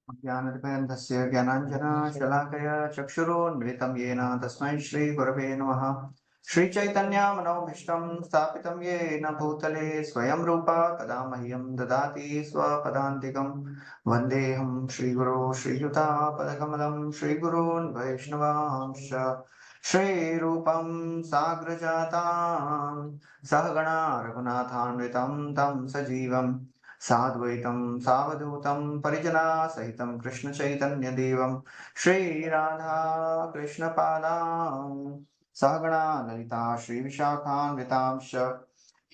ज्ञानतिपयन्तस्य ज्ञानाञ्जनशलाकया चक्षुरोन्मिलितं येन तस्मै श्रीगुरवे नमः। श्रीचैतन्यमनोभीष्टं स्थापितं येन भूतले स्वयं रूपा कदा मह्यं ददाति स्वपदान्तिकं। वन्देऽहं श्रीगुरो श्रीयुतापदकमलं श्रीगुरून् वैष्णवांश्च श्रीरूपं साग्रजातां सहगणा रघुनाथान्वितं तं सजीवम् साद्वैतं सावधूतं परिजनासहितं कृष्णचैतन्यदेवं श्रीराधा कृष्णपादां सहगणा ललिता श्रीविशाखान्वितांश्च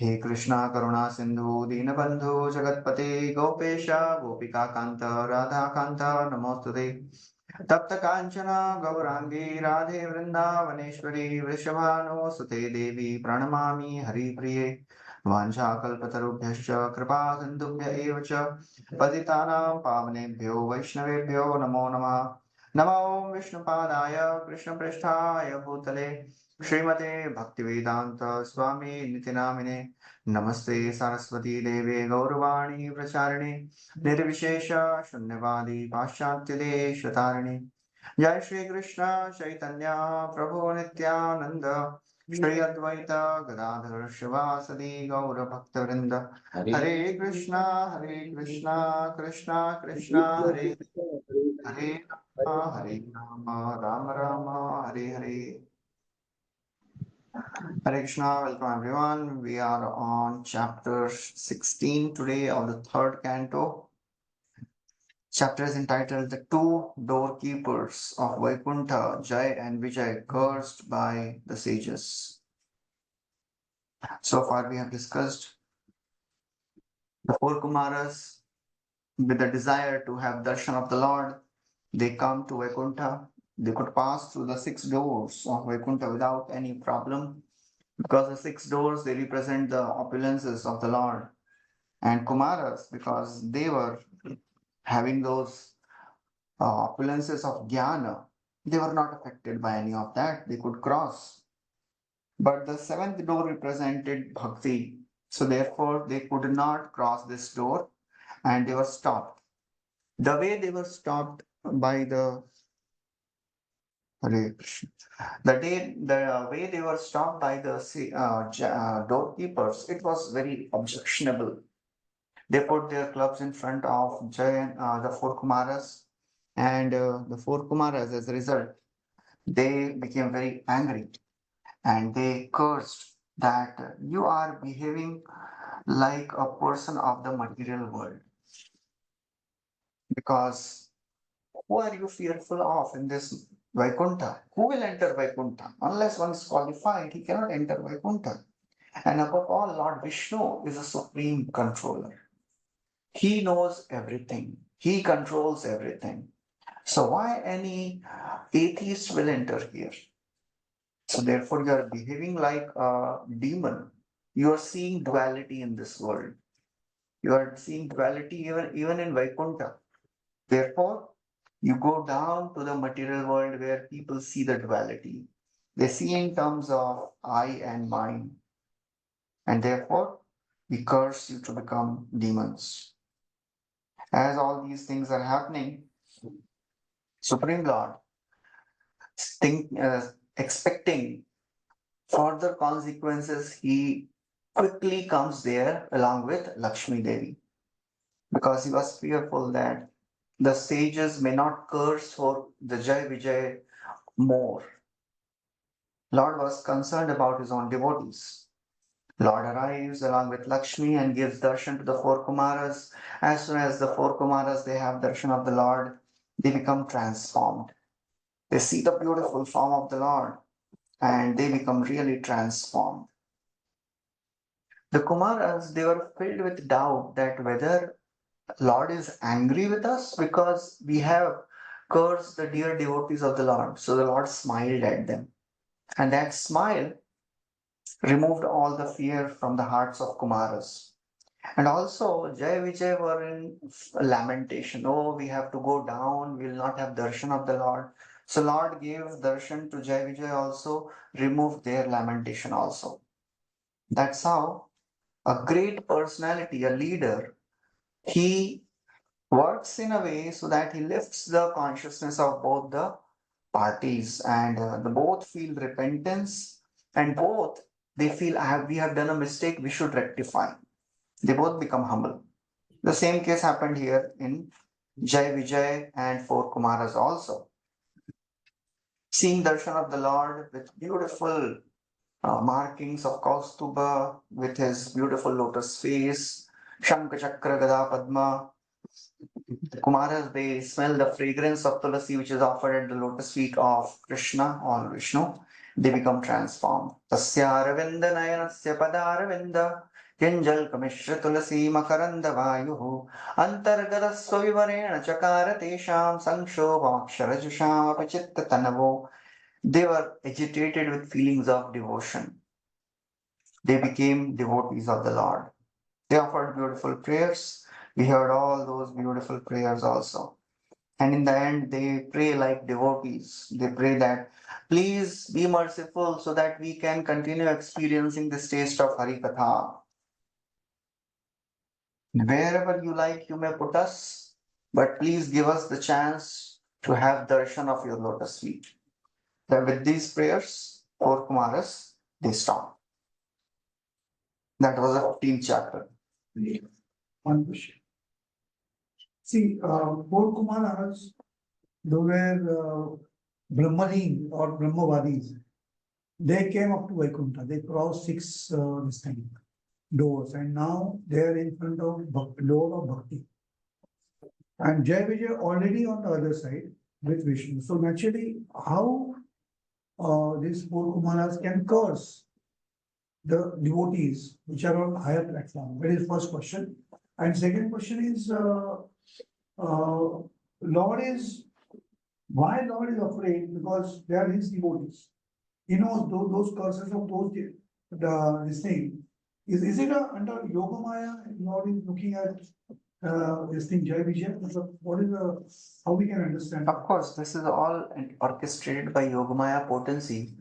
हे कृष्णा करुणा सिन्धु दीनबन्धु जगत्पते गोपेश गोपिकान्त राधाकान्त नमोऽस्तुते। तप्त काञ्चन गौराङ्गी राधे वृन्दावनेश्वरी वृषभानुसुते देवी प्रणमामि हरिप्रिये। वाञ्छाकल्पतरुभ्यश्च कृपा सिन्धुभ्य एव च पतितानां पावनेभ्यो वैष्णवेभ्यो नमो नमः। नमो विष्णुपादाय कृष्णपृष्ठाय भूतले श्रीमते भक्तिवेदान्त स्वामी नितिनामिने नमस्ते सरस्वती देवे गौरवाणी प्रचारिणे निर्विशेष शून्यवादी पाश्चात्यदेशतारिणे। जय श्री कृष्ण चैतन्य प्रभु नित्यानंद श्री अद्वैत गदाधर शिवासदि गौर भक्तवृंद हरे Krishna Krishna Krishna Hare Hare Hare Ram Ram Ram Hare Hare. Hare Krishna, welcome everyone. We are on chapter 16 today of the third canto. Chapter is entitled The Two Doorkeepers of Vaikuntha, Jai and Vijay, Cursed by the Sages. So far we have discussed the four Kumaras with the desire to have darshan of the Lord. They come to Vaikuntha. They could pass through the six doors of Vaikuntha without any problem because the six doors they represent the opulences of the Lord. And Kumaras, because they were having those opulences of jnana, they were not affected by any of that. They could cross. But the seventh door represented bhakti. So therefore, they could not cross this door and they were stopped. The way they were stopped by the Hare Krishna. The way they were stopped by the doorkeepers, it was very objectionable. They put their clubs in front of Jay, the four Kumaras, and the four Kumaras, as a result, they became very angry and they cursed that you are behaving like a person of the material world. Because who are you fearful of in this Vaikuntha? Who will enter Vaikuntha? Unless one is qualified, he cannot enter Vaikuntha. And above all, Lord Vishnu is a supreme controller. He knows everything. He controls everything. So why any atheist will enter here? So therefore you are behaving like a demon. You are seeing duality in this world. You are seeing duality even in Vaikuntha. Therefore, you go down to the material world where people see the duality. They see in terms of I and mine. And therefore, we curse you to become demons. As all these things are happening, Supreme Lord think, expecting further consequences, he quickly comes there along with Lakshmi Devi because he was fearful that the sages may not curse for the Jai Vijay more. Lord was concerned about his own devotees. Lord arrives along with Lakshmi and gives darshan to the four Kumaras. As soon as the four Kumaras they have darshan of the Lord, they become transformed. They see the beautiful form of the Lord and they become really transformed. The Kumaras, they were filled with doubt that whether Lord is angry with us because we have cursed the dear devotees of the Lord. So the Lord smiled at them. And that smile removed all the fear from the hearts of Kumaras. And also, Jai Vijay were in lamentation. Oh, we have to go down, we will not have darshan of the Lord. So Lord gave darshan to Jai Vijay also, removed their lamentation also. That's how a great personality, a leader, he works in a way so that he lifts the consciousness of both the parties, and the both feel repentance, and both they feel we have done a mistake, we should rectify. They both become humble. The same case happened here in Jai Vijay and four Kumaras also. Seeing darshan of the Lord with beautiful markings of Kaustuba, with his beautiful lotus face, Shankha Chakra Gada Padma. The Kumaras, they smell the fragrance of Tulasi, which is offered at the lotus feet of Krishna or Vishnu. They become transformed. Tasya Aravinda Nayanasya Padaravinda Kinjal Kamishra Tulasi Makaranda Vayuhu Antargada Swavivarena Chakara Tesham Sanshobhamaksharajusham Apachitta Tanavo. They were agitated with feelings of devotion. They became devotees of the Lord. They offered beautiful prayers. We heard all those beautiful prayers also. And in the end, they pray like devotees. They pray that, please be merciful so that we can continue experiencing this taste of Hari Katha. Wherever you like, you may put us, but please give us the chance to have darshan of your lotus feet. Then with these prayers, four Kumaras, they stopped. That was the 15th chapter. One question. See, four Kumaras, they were Brahmanin or Brahmavadis. They came up to Vaikuntha. They crossed six doors, and now they are in front of door of Bhakti. And Jai Vijay already on the other side with Vishnu. So naturally, how these four Kumaras can curse the devotees which are on higher platform? That is first question. And second question is, Lord is, why Lord is afraid? Because they are his devotees. He knows those curses of those, this thing. Is it under Yoga Maya? Lord is looking at this thing, Jai Vijay? What is how we can understand? Of course, this is all orchestrated by Yogamaya potency,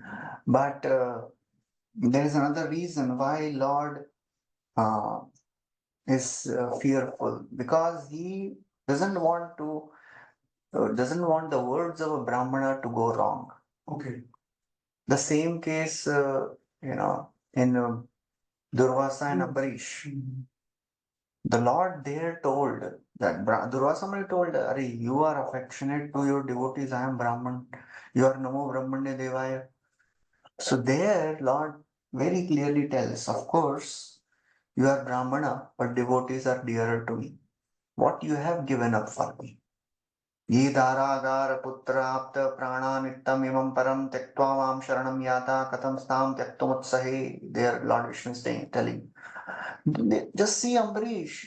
but there is another reason why Lord is fearful, because he doesn't want the words of a Brahmana to go wrong. Okay. The same case, in Durvasa and Ambarish. The Lord there told that Durvasa Muni told, Ari, you are affectionate to your devotees, I am Brahman, you are Namo Brahmanya Devaya. So there, Lord very clearly tells, of course, you are Brahmana, but devotees are dearer to me. What you have given up for me. Ye dara putra apta prana nittam imam param tektva mam sharanam yata katam stam tektumutsahe. There, Lord Vishnu is telling. Just see Ambarish.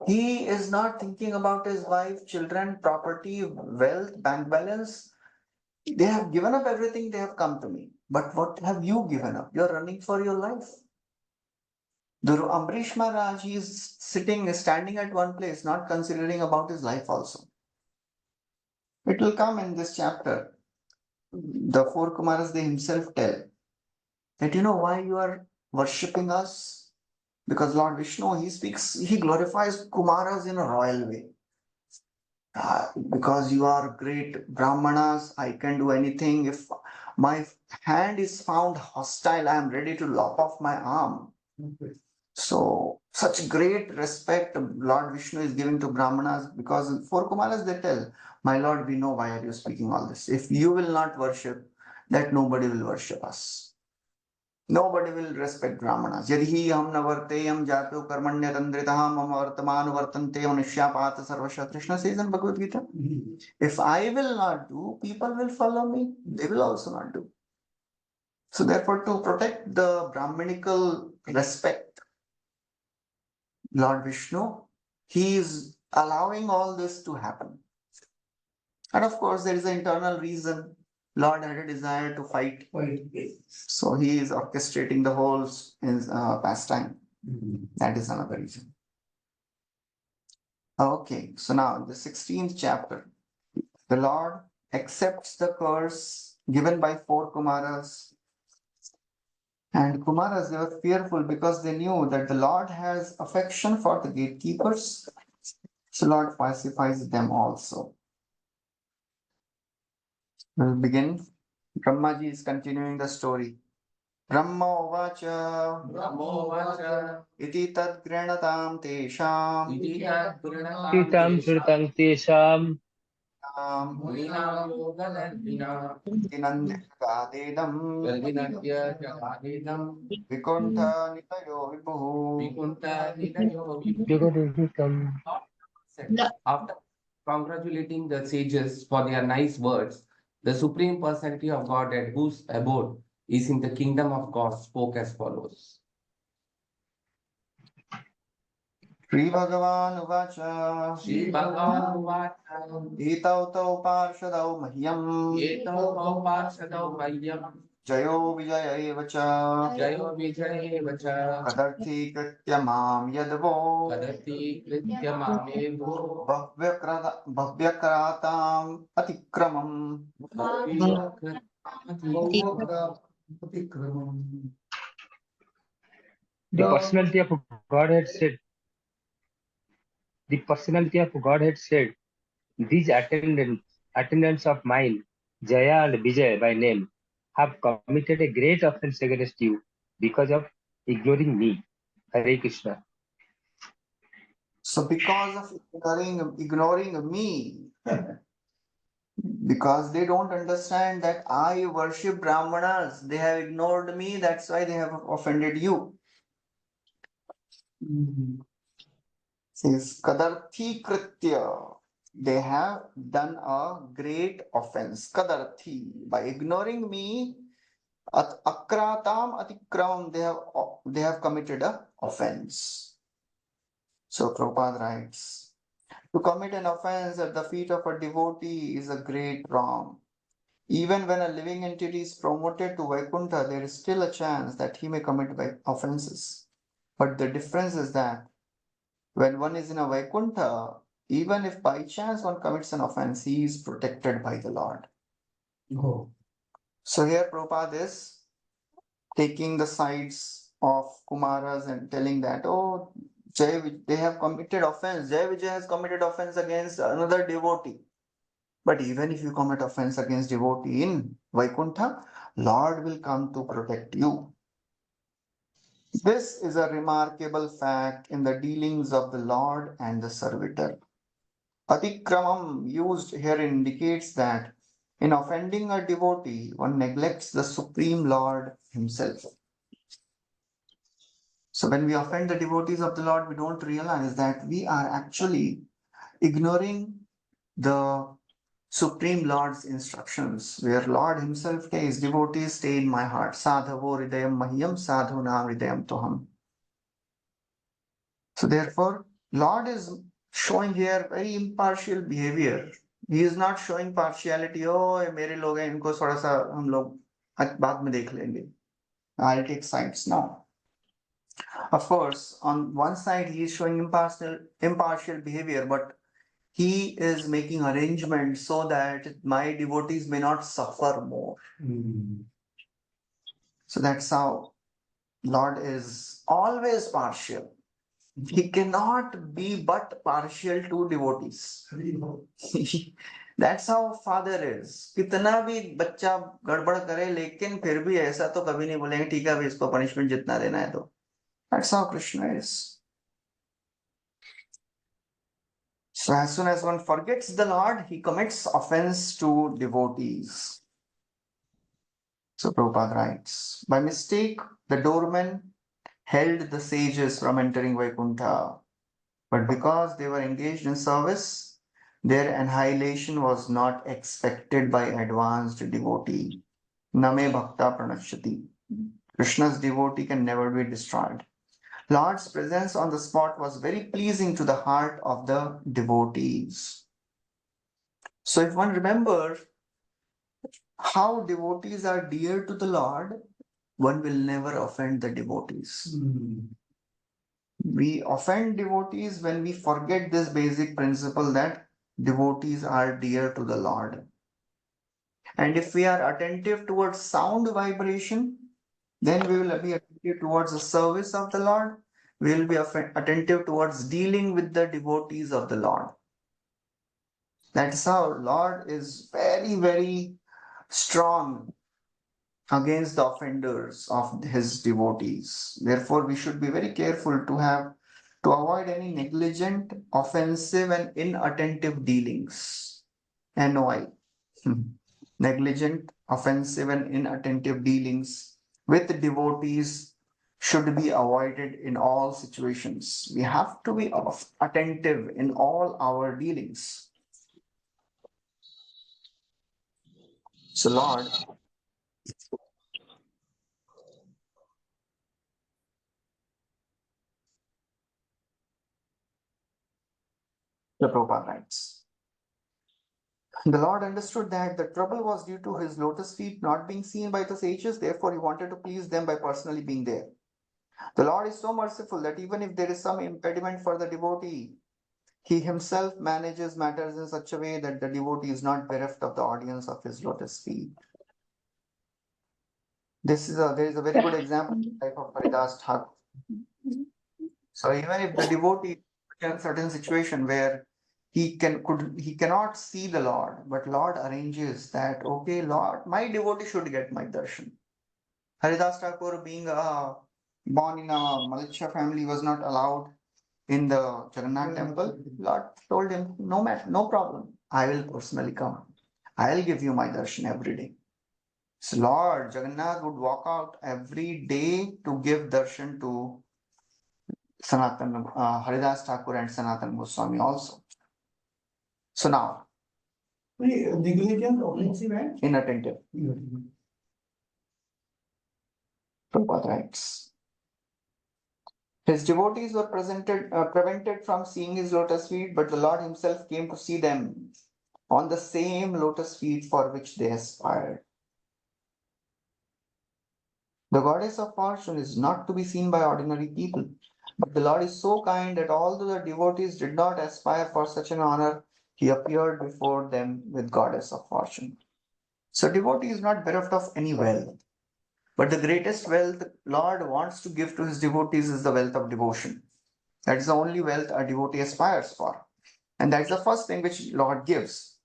He is not thinking about his wife, children, property, wealth, bank balance. They have given up everything, they have come to me. But what have you given up? You are running for your life. The Ambarish Maharaj, he is standing at one place, not considering about his life also. It will come in this chapter. The four Kumaras, they himself tell that, why you are worshipping us? Because Lord Vishnu, he glorifies Kumaras in a royal way. Because you are great Brahmanas, I can do anything. If my hand is found hostile, I am ready to lop off my arm. Okay. So, such great respect Lord Vishnu is giving to Brahmanas, because for Kumaras they tell, my Lord, we know why are you speaking all this. If you will not worship, that nobody will worship us. Nobody will respect Brahmanas. Yadhi ham navarteyam jato karmanya tandritaham mama vartamanu vartante manushyapat sarvasha. Krishna says in Bhagavad Gita, if I will not do, people will follow me. They will also not do. So therefore, to protect the Brahmanical respect, Lord Vishnu, he is allowing all this to happen. And of course, there is an internal reason. Lord had a desire to fight. So he is orchestrating the whole pastime. That is another reason. Okay, so now the 16th chapter. The Lord accepts the curse given by four Kumaras. And Kumaras, they were fearful because they knew that the Lord has affection for the gatekeepers. So So Lord pacifies them also. We'll begin. Brahmaji is continuing the story. Brahma uvacha Brahmovacha iti tad grihanatam tesham Vidita Titam Shrutam Tesham Munina Yoganadvina Nandikadedam Galvinatya Jagadidam Vikuntha Nitayo Vipuhu. Vikunta Nidayo Yogadikam. After congratulating the sages for their nice words, the Supreme Personality of Godhead, whose abode is in the kingdom of God, spoke as follows. Sri Bhagavan uvacha Shri Bhagavan Uvacha Etau tau parshadau mahyam Etau Parshadau Mayyam Jayo Vijaya evacha Jayo Vijaya Vacha Kadarthi Kritya Mam Yadvo Kadati Kritya Mamevo Bhavyakratam Atikramam. The personality of Godhead said, these attendants of mine, Jaya and Vijay by name, have committed a great offense against you because of ignoring me. Hare Krishna. So because of ignoring me, because they don't understand that I worship Brahmanas, they have ignored me, that's why they have offended you. Says Kadarthi Kritya. They have done a great offense. Kadarthi. By ignoring me, akratam atikram, they have committed a offense. So Prabhupada writes, to commit an offense at the feet of a devotee is a great wrong. Even when a living entity is promoted to Vaikuntha, there is still a chance that he may commit offenses. But the difference is that when one is in a Vaikuntha, even if by chance one commits an offense, he is protected by the Lord. Oh. So here Prabhupada is taking the sides of Kumaras and telling that, oh, they have committed offense. Jai Vijay has committed offense against another devotee. But even if you commit offense against devotee in Vaikuntha, Lord will come to protect you. This is a remarkable fact in the dealings of the Lord and the servitor. Atikramam used here indicates that in offending a devotee, one neglects the Supreme Lord himself. So when we offend the devotees of the Lord, we don't realize that we are actually ignoring the Supreme Lord's instructions, where Lord himself says, devotees stay in my heart. Sadhavo hridayam mahyam, sadhunam hridayam toham. So therefore, Lord is showing here very impartial behavior. He is not showing partiality. Oh, ये मेरे लोग हैं, इनको थोड़ा सा हम लोग बाद में देख लेंगे. I'll take sides now. Of course, on one side he is showing impartial behavior, but he is making arrangements so that my devotees may not suffer more. So that's how Lord is always partial. He cannot be but partial to devotees. That's how father is. कितना भी बच्चा गड़बड़ करे लेकिन फिर भी ऐसा तो कभी नहीं बोलेंगे ठीक है भाई इसको पनिशमेंट जितना देना है तो. That's how Krishna is. So as soon as one forgets the Lord, he commits offense to devotees. So Prabhupada writes, by mistake, the doorman held the sages from entering Vaikuntha. But because they were engaged in service, their annihilation was not expected by advanced devotee. Name bhakta pranashyati. Krishna's devotee can never be destroyed. Lord's presence on the spot was very pleasing to the heart of the devotees. So if one remembers how devotees are dear to the Lord, one will never offend the devotees. We offend devotees when we forget this basic principle that devotees are dear to the Lord. And if we are attentive towards sound vibration, then we will be attentive towards the service of the Lord. we will be attentive towards dealing with the devotees of the Lord. That's how Lord is very, very strong against the offenders of his devotees. Therefore, we should be very careful to avoid any negligent, offensive, and inattentive dealings. NOI. Negligent, offensive, and inattentive dealings with devotees should be avoided in all situations. We have to be attentive in all our dealings. So, Lord, the Prabhupada writes, the Lord understood that the trouble was due to his lotus feet not being seen by the sages, therefore, he wanted to please them by personally being there. The Lord is so merciful that even if there is some impediment for the devotee, he himself manages matters in such a way that the devotee is not bereft of the audience of his lotus feet. There is a very good example in the life of Haridas Thakur. So even if the devotee is in a certain situation where he cannot see the Lord, but Lord arranges that, okay, Lord, my devotee should get my darshan. Haridas Thakur, being born in a Malachya family, was not allowed in the Jagannath temple. Lord told him, no matter, no problem. I will personally come. I'll give you my darshan every day. So Lord Jagannath would walk out every day to give darshan to Sanatan, Haridas Thakur and Sanatan Goswami also. So now, Negligent, offensive, and inattentive. Prabhupada writes, his devotees were prevented from seeing his lotus feet, but the Lord himself came to see them on the same lotus feet for which they aspired. The goddess of fortune is not to be seen by ordinary people, but the Lord is so kind that although the devotees did not aspire for such an honor, he appeared before them with goddess of fortune. So devotee is not bereft of any wealth, but the greatest wealth Lord wants to give to his devotees is the wealth of devotion. That is the only wealth a devotee aspires for. And that's the first thing which Lord gives.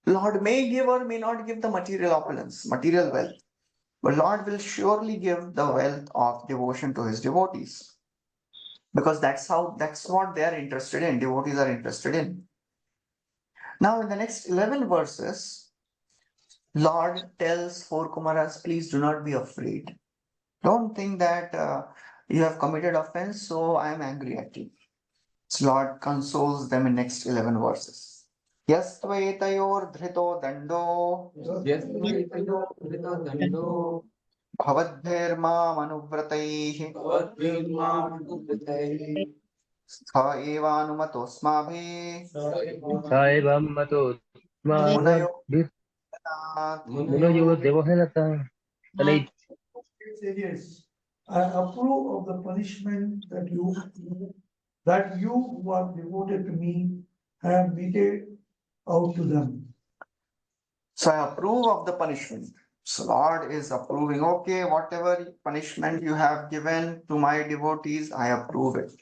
Lord may give or may not give the material opulence, material wealth. But Lord will surely give the wealth of devotion to his devotees. Because that's what they are interested in, devotees are interested in. Now in the next 11 verses, Lord tells four Kumaras, please do not be afraid. Don't think that you have committed offense, so I am angry at you. So Lord consoles them in next 11 verses. Yastvetayor dhrito dando भवद्भिर्माम् अनुव्रतैः स एवानुमतोऽस्माभिः Saibam mato मुनयो munoyo devohenata. Like sages, I approve of the punishment that you who are devoted to me have meted out to them. So I approve of the punishment. So Lord is approving, okay, whatever punishment you have given to my devotees, I approve it.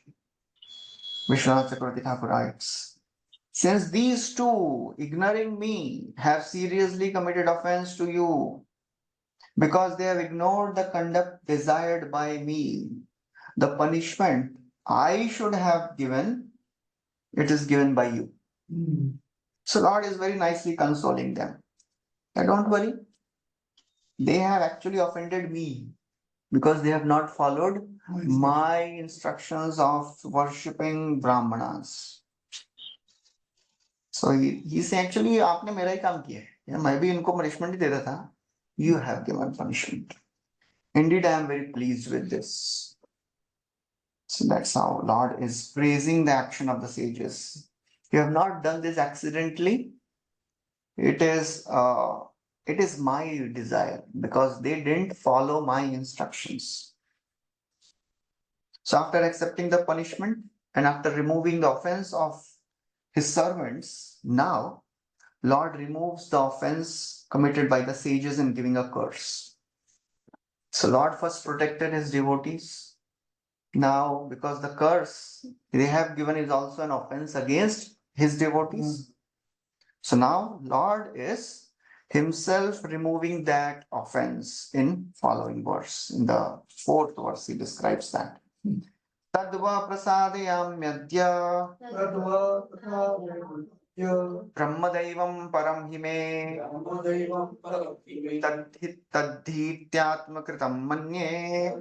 Vishwanath Chakravarti Thakur writes, since these two, ignoring me, have seriously committed offense to you, because they have ignored the conduct desired by me, the punishment I should have given, it is given by you. So Lord is very nicely consoling them. And don't worry, they have actually offended me because they have not followed my instructions of worshipping Brahmanas. So he's saying, actually, आपने मेरा ही काम किया है, मैं भी इनको punishment ही दे रहा था. You have given punishment. Indeed, I am very pleased with this. So that's how Lord is praising the action of the sages. You have not done this accidentally. It is my desire because they didn't follow my instructions. So after accepting the punishment and after removing the offense of his servants, now Lord removes the offense committed by the sages in giving a curse. So Lord first protected his devotees. Now, because the curse they have given is also an offense against his devotees. So now Lord is himself removing that offense in following verse. In the fourth verse, he describes that. Tadva prasadayamyadya Tadva prasadayamyadya brahmadaivam param hime brahmadaivam param tadhityatmakritam manye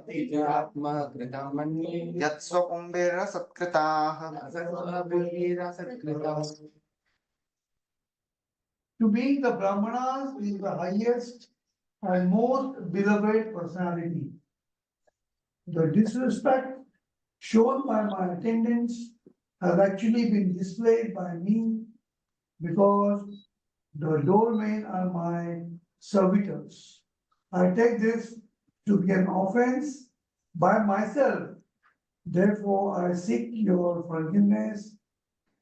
Atma kritam manye yatsvakumbhira satkritah. To me, the Brahmanas is the highest and most beloved personality. The disrespect shown by my attendants has actually been displayed by me because the doormen are my servitors. I take this to be an offense by myself. Therefore, I seek your forgiveness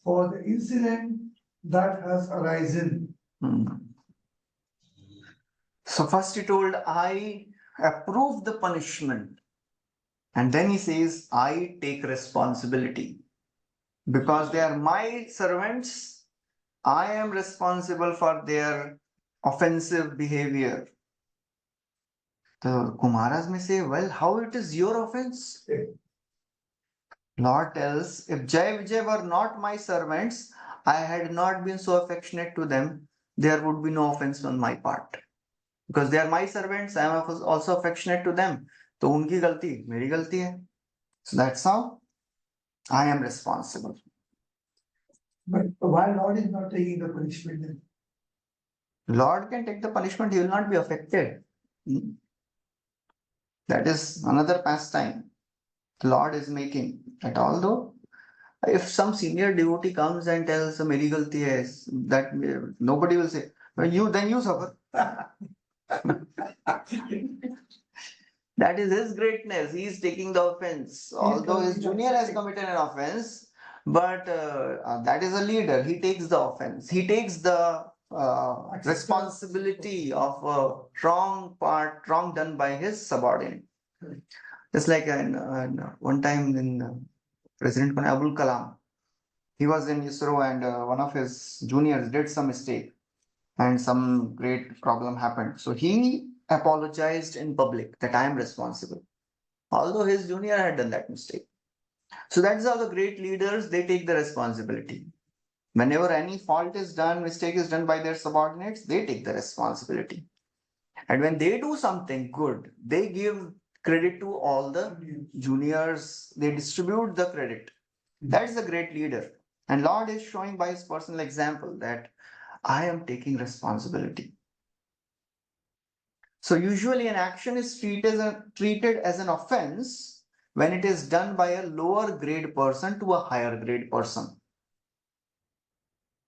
for the incident that has arisen. So first he told, I approve the punishment. And then he says, I take responsibility. Because they are my servants, I am responsible for their offensive behavior. The Kumaras may say, well, how it is your offense? Lord tells, if Jai Vijay were not my servants, I had not been so affectionate to them, there would be no offense on my part. Because they are my servants, I am also affectionate to them. तो उनकी गलती मेरी गलती है. So that's how I am responsible. But why Lord is not taking the punishment then? Lord can take the punishment, he will not be affected. That is another pastime the Lord is making. That although if some senior devotee comes and tells meri galti hai, that nobody will say, well, then you suffer. That is his greatness. He is taking the offense. Although his junior has committed an offense, but that is a leader. He takes the offense. He takes the responsibility of a wrong done by his subordinate. Just like one time in President Abdul Kalam, he was in ISRO and one of his juniors did some mistake and some great problem happened. So he apologized in public that I am responsible, although his junior had done that mistake. So that's how the great leaders, they take the responsibility. Whenever any fault is done, mistake is done by their subordinates, they take the responsibility. And when they do something good, they give credit to all the juniors, they distribute the credit. That is the great leader. And Lord is showing by his personal example that I am taking responsibility. So usually an action is treated as an offense when it is done by a lower grade person to a higher grade person.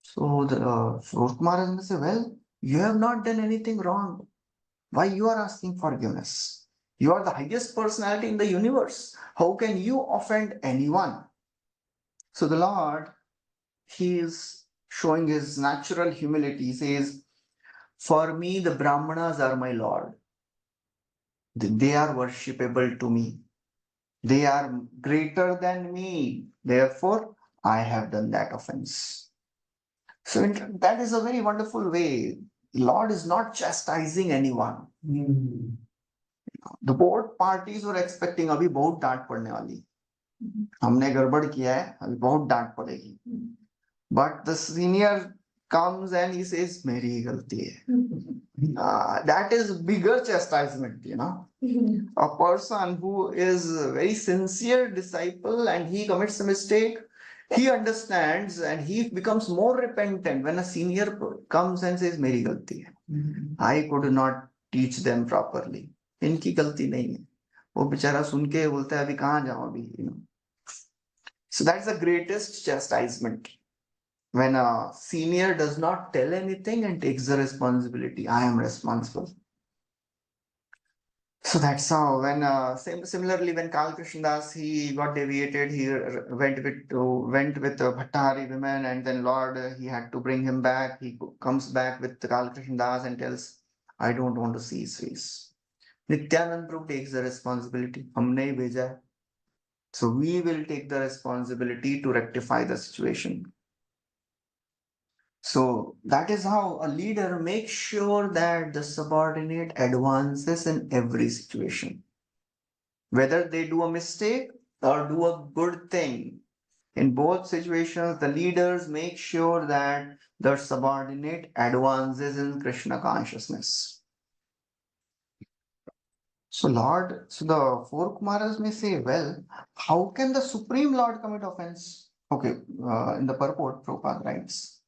So the Suraj Kumar may say, well, you have not done anything wrong. Why you are asking forgiveness? You are the highest personality in the universe. How can you offend anyone? So the Lord, he is showing his natural humility. He says, for me, the Brahmanas are my Lord. They are worshipable to me. They are greater than me. Therefore, I have done that offense. So that is a very wonderful way. The Lord is not chastising anyone. The both parties were expecting अभी बहुत डांट पड़ने वाली. हमने गड़बड़ किया है, अभी बहुत डांट पड़ेगी. But the senior comes and he says, मेरी ही गलती है. That is bigger chastisement, A person who is a very sincere disciple and he commits a mistake, he understands and he becomes more repentant when a senior comes and says, मेरी गलती है. I could not teach them properly. इनकी गलती नहीं है. वो बेचारा सुन के बोलता है अभी कहाँ जाऊं अभी, So that's the greatest chastisement. When a senior does not tell anything and takes the responsibility, I am responsible. So that's how. When similarly, when Kal Krishnadas he got deviated, he went with Bhattari women, and then Lord he had to bring him back. He comes back with Kal Krishnadas and tells, I don't want to see his face. Nityanand Prabhu takes the responsibility. हमने ही भेजा है. So we will take the responsibility to rectify the situation. So that is how a leader makes sure that the subordinate advances in every situation. Whether they do a mistake or do a good thing, in both situations, the leaders make sure that the subordinate advances in Krishna consciousness. So the four Kumaras may say, well, how can the Supreme Lord commit offense? Okay, in the purport, Prabhupada writes,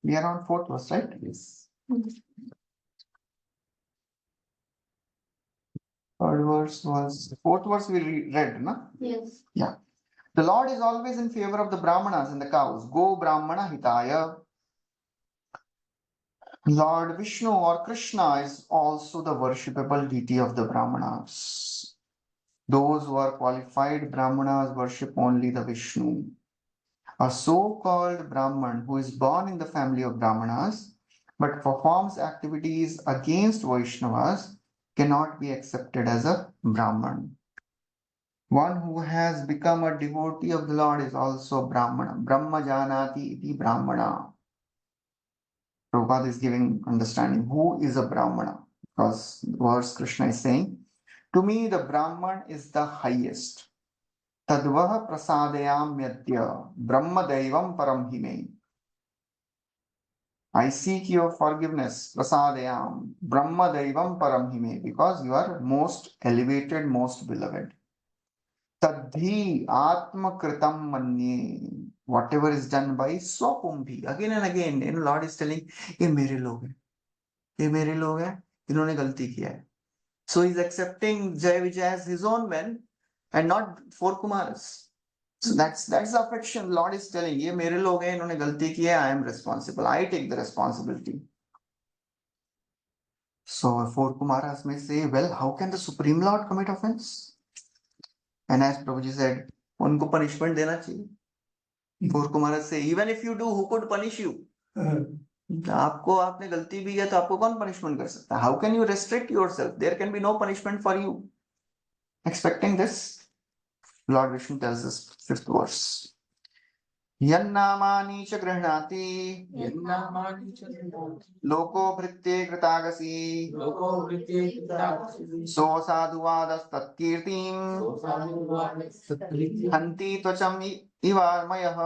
we are on fourth verse, right? Yes. Third verse was, fourth verse we read, no? Yes. Yeah. The Lord is always in favor of the Brahmanas and the cows. Go Brahmana Hitaya. Lord Vishnu or Krishna is also the worshipable deity of the Brahmanas. Those who are qualified Brahmanas worship only the Vishnu. A so-called Brahman who is born in the family of Brahmanas but performs activities against Vaishnavas cannot be accepted as a Brahman. One who has become a devotee of the Lord is also Brahmana. Brahma janati iti Brahmana. Prabhupada is giving understanding who is a Brahmana. Because the verse Krishna is saying, to me the Brahman is the highest. Tadvaha prasadayam yadya Brahma Daivam param hime. I seek your forgiveness, prasadayam, Brahma Daivam param hime, because you are most elevated, most beloved. Tadhi Atma Kritam Manye. Whatever is done by Swakumbhi. Again and again, Lord is telling, ये मेरे लोग हैं, ये मेरे लोग हैं, इन्होंने गलती किया है. So he's accepting Jai Vijay as his own men and not four Kumaras. So that's the affection. Lord is telling, ये मेरे लोग हैं, इन्होंने गलती की है, I am responsible. I take the responsibility. So four Kumaras may say, well, how can the Supreme Lord commit offense? And as Prabhuji said, उनको punishment देना चाहिए. Four Kumaras say, even if you do, who could punish you? आपको आपने गलती भी किया तो आपको कौन punishment कर सकता है? How can you restrict yourself? There can be no punishment for you. Expecting this, Lord Vishnu tells us fifth verse. यन्नामानि च गृह्णाति यन्नामानि च गृह्णाति लोको भृत्ये कृतागसि लोको वृत्ते कृतागसि सो साधुवादस्तत्कीर्तिं सत्कृति हन्ति त्वचम् इवामयः.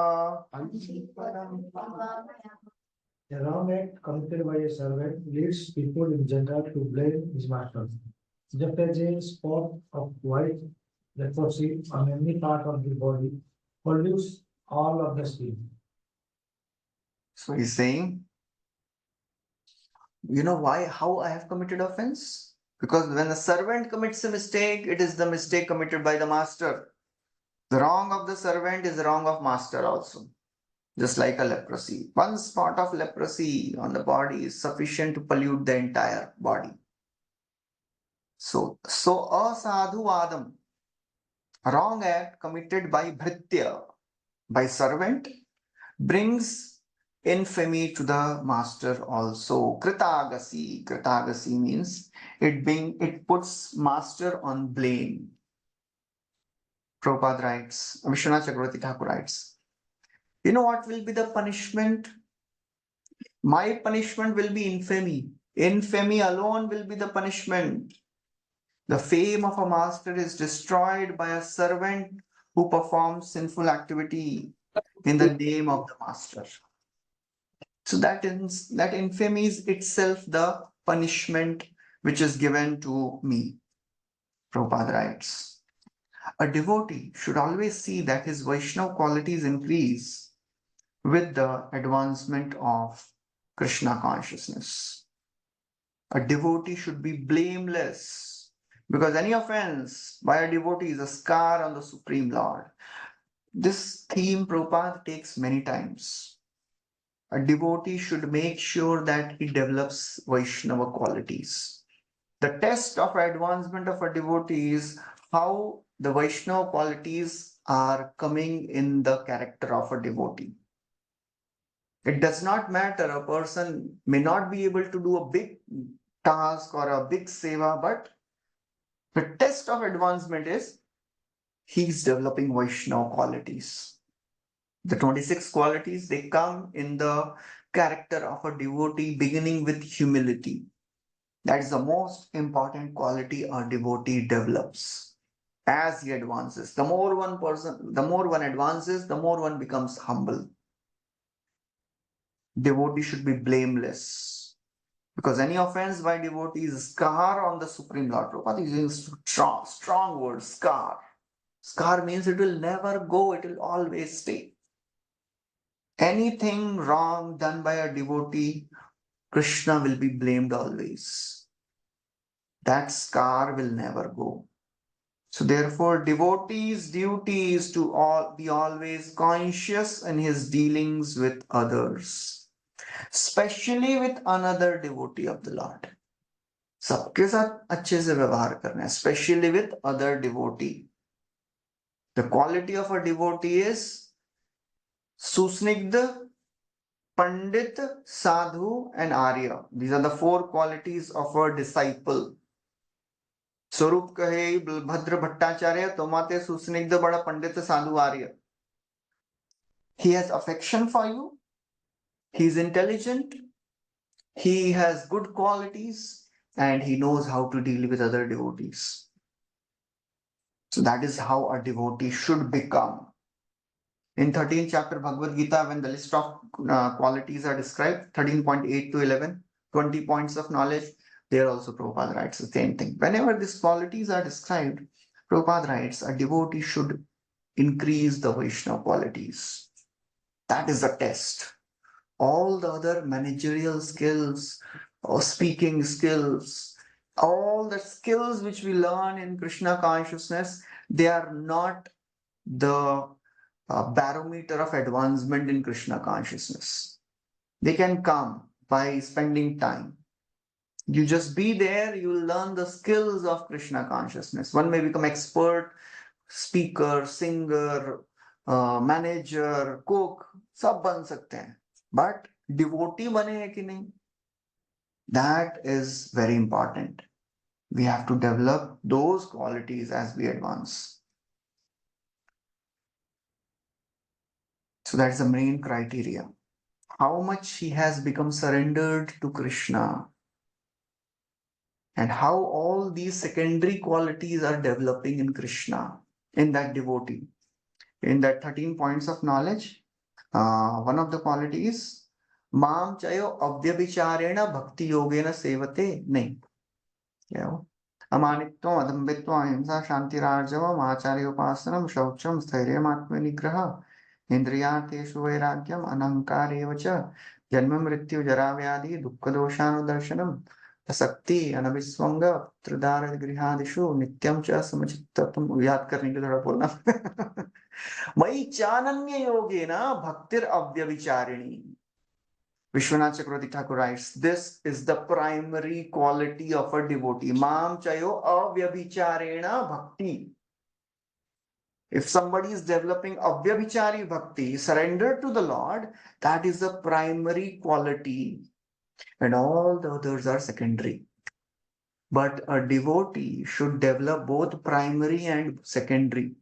A wrong act committed by a servant leads people in general to blame his master. Just as a spot of white leprosy on any part of the body pollutes all of the skin. So he's saying, you know why, how I have committed offense? Because when the servant commits a mistake, it is the mistake committed by the master. The wrong of the servant is the wrong of master also. Just like a leprosy. One spot of leprosy on the body is sufficient to pollute the entire body. So asadhu vadam, a wrong act committed by bhritya, by servant, brings infamy to the master also. Kritagasi means it puts master on blame. Prabhupada writes, Vishwanath Chakravarti Thakur writes, you know what will be the punishment? My punishment will be infamy. Infamy alone will be the punishment. The fame of a master is destroyed by a servant who performs sinful activity in the name of the master. So that infamy is itself the punishment which is given to me. Prabhupada writes, a devotee should always see that his Vaishnava qualities increase with the advancement of Krishna consciousness. A devotee should be blameless because any offense by a devotee is a scar on the Supreme Lord. This theme Prabhupada takes many times. A devotee should make sure that he develops Vaishnava qualities. The test of advancement of a devotee is how the Vaishnava qualities are coming in the character of a devotee. It does not matter, a person may not be able to do a big task or a big seva, but the test of advancement is he's developing Vaishnava qualities. The 26 qualities, they come in the character of a devotee, beginning with humility. That is the most important quality a devotee develops as he advances. The more one advances, the more one becomes humble. Devotee should be blameless. Because any offense by devotee is scar on the Supreme Lord. Prabhupada is using strong word, scar. Scar means it will never go, it will always stay. Anything wrong done by a devotee, Krishna will be blamed always. That scar will never go. So therefore, devotee's duty is to be always conscious in his dealings with others, especially with another devotee of the Lord. सबके साथ अच्छे से व्यवहार करना है, especially with other devotee. The quality of a devotee is Susnigdha, Pandit, Sadhu, and Arya. These are the 4 qualities of a disciple. स्वरूप कहे भद्र भट्टाचार्य तोमाते सुस्निग्ध बड़ा पंडित साधु आर्य. He has affection for you. He is intelligent. He has good qualities and he knows how to deal with other devotees. So that is how a devotee should become. In 13th chapter Bhagavad Gita, when the list of qualities are described, 13.8 to 11, 20 points of knowledge, there also Prabhupada writes the same thing. Whenever these qualities are described, Prabhupada writes a devotee should increase the Vaishnava qualities. That is the test. All the other managerial skills or speaking skills, all the skills which we learn in Krishna consciousness, they are not the barometer of advancement in Krishna consciousness. They can come by spending time. You just be there, you will learn the skills of Krishna consciousness. One may become expert, speaker, singer, manager, cook, सब बन सकते हैं. But devotee बने हैं कि नहीं? That is very important. We have to develop those qualities as we advance. So that's the main criteria. How much he has become surrendered to Krishna and how all these secondary qualities are developing in Krishna, in that devotee. In that 13 points of knowledge, one of the qualities, Mam chayo avyabhicharena bhakti yogena sevate, nahi. Amanitvam, adambitvam, ahimsa, shantirarjavam, acharyopasanam, shaucham, स्थैर्यम् आत्मनिग्रह, इंद्रियार्थेषु वैराग्यम, अनंकार एव च, जन्म मृत्यु जरा व्याधि दुःख दोषानुदर्शनम, असक्ति अनभिस्वंग त्रिदार गृहादिषु नित्यं च समचित्तत्वम्. याद करने के थोड़ा बोलना. मयि चानन्य योगेन भक्तिर अव्यभिचारिणी. Vishwanath Chakravarti Thakur writes, this is the primary quality of a devotee. Mam chayo avyabhicharena bhakti. If somebody is developing avyabhichari bhakti, surrender to the Lord, that is the primary quality. And all the others are secondary. But a devotee should develop both primary and secondary.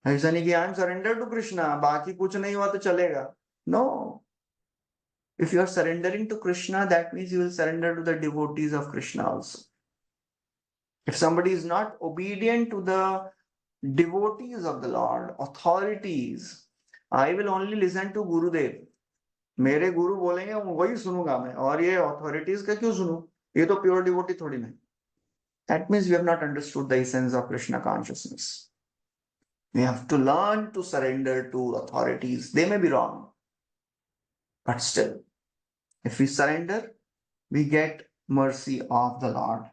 ऐसा नहीं कि I am surrendered to Krishna, बाकी कुछ नहीं हुआ तो चलेगा. No. If you are surrendering to Krishna, that means you will surrender to the devotees of Krishna also. If somebody is not obedient to the devotees of the Lord, authorities, I will only listen to Gurudev. मेरे गुरु बोलेंगे वही सुनूंगा मैं, और ये authorities का क्यों सुनूं? ये तो pure devotee थोड़ी नहीं. That means we have not understood the essence of Krishna consciousness. We have to learn to surrender to authorities. They may be wrong, but still, if we surrender, we get mercy of the Lord.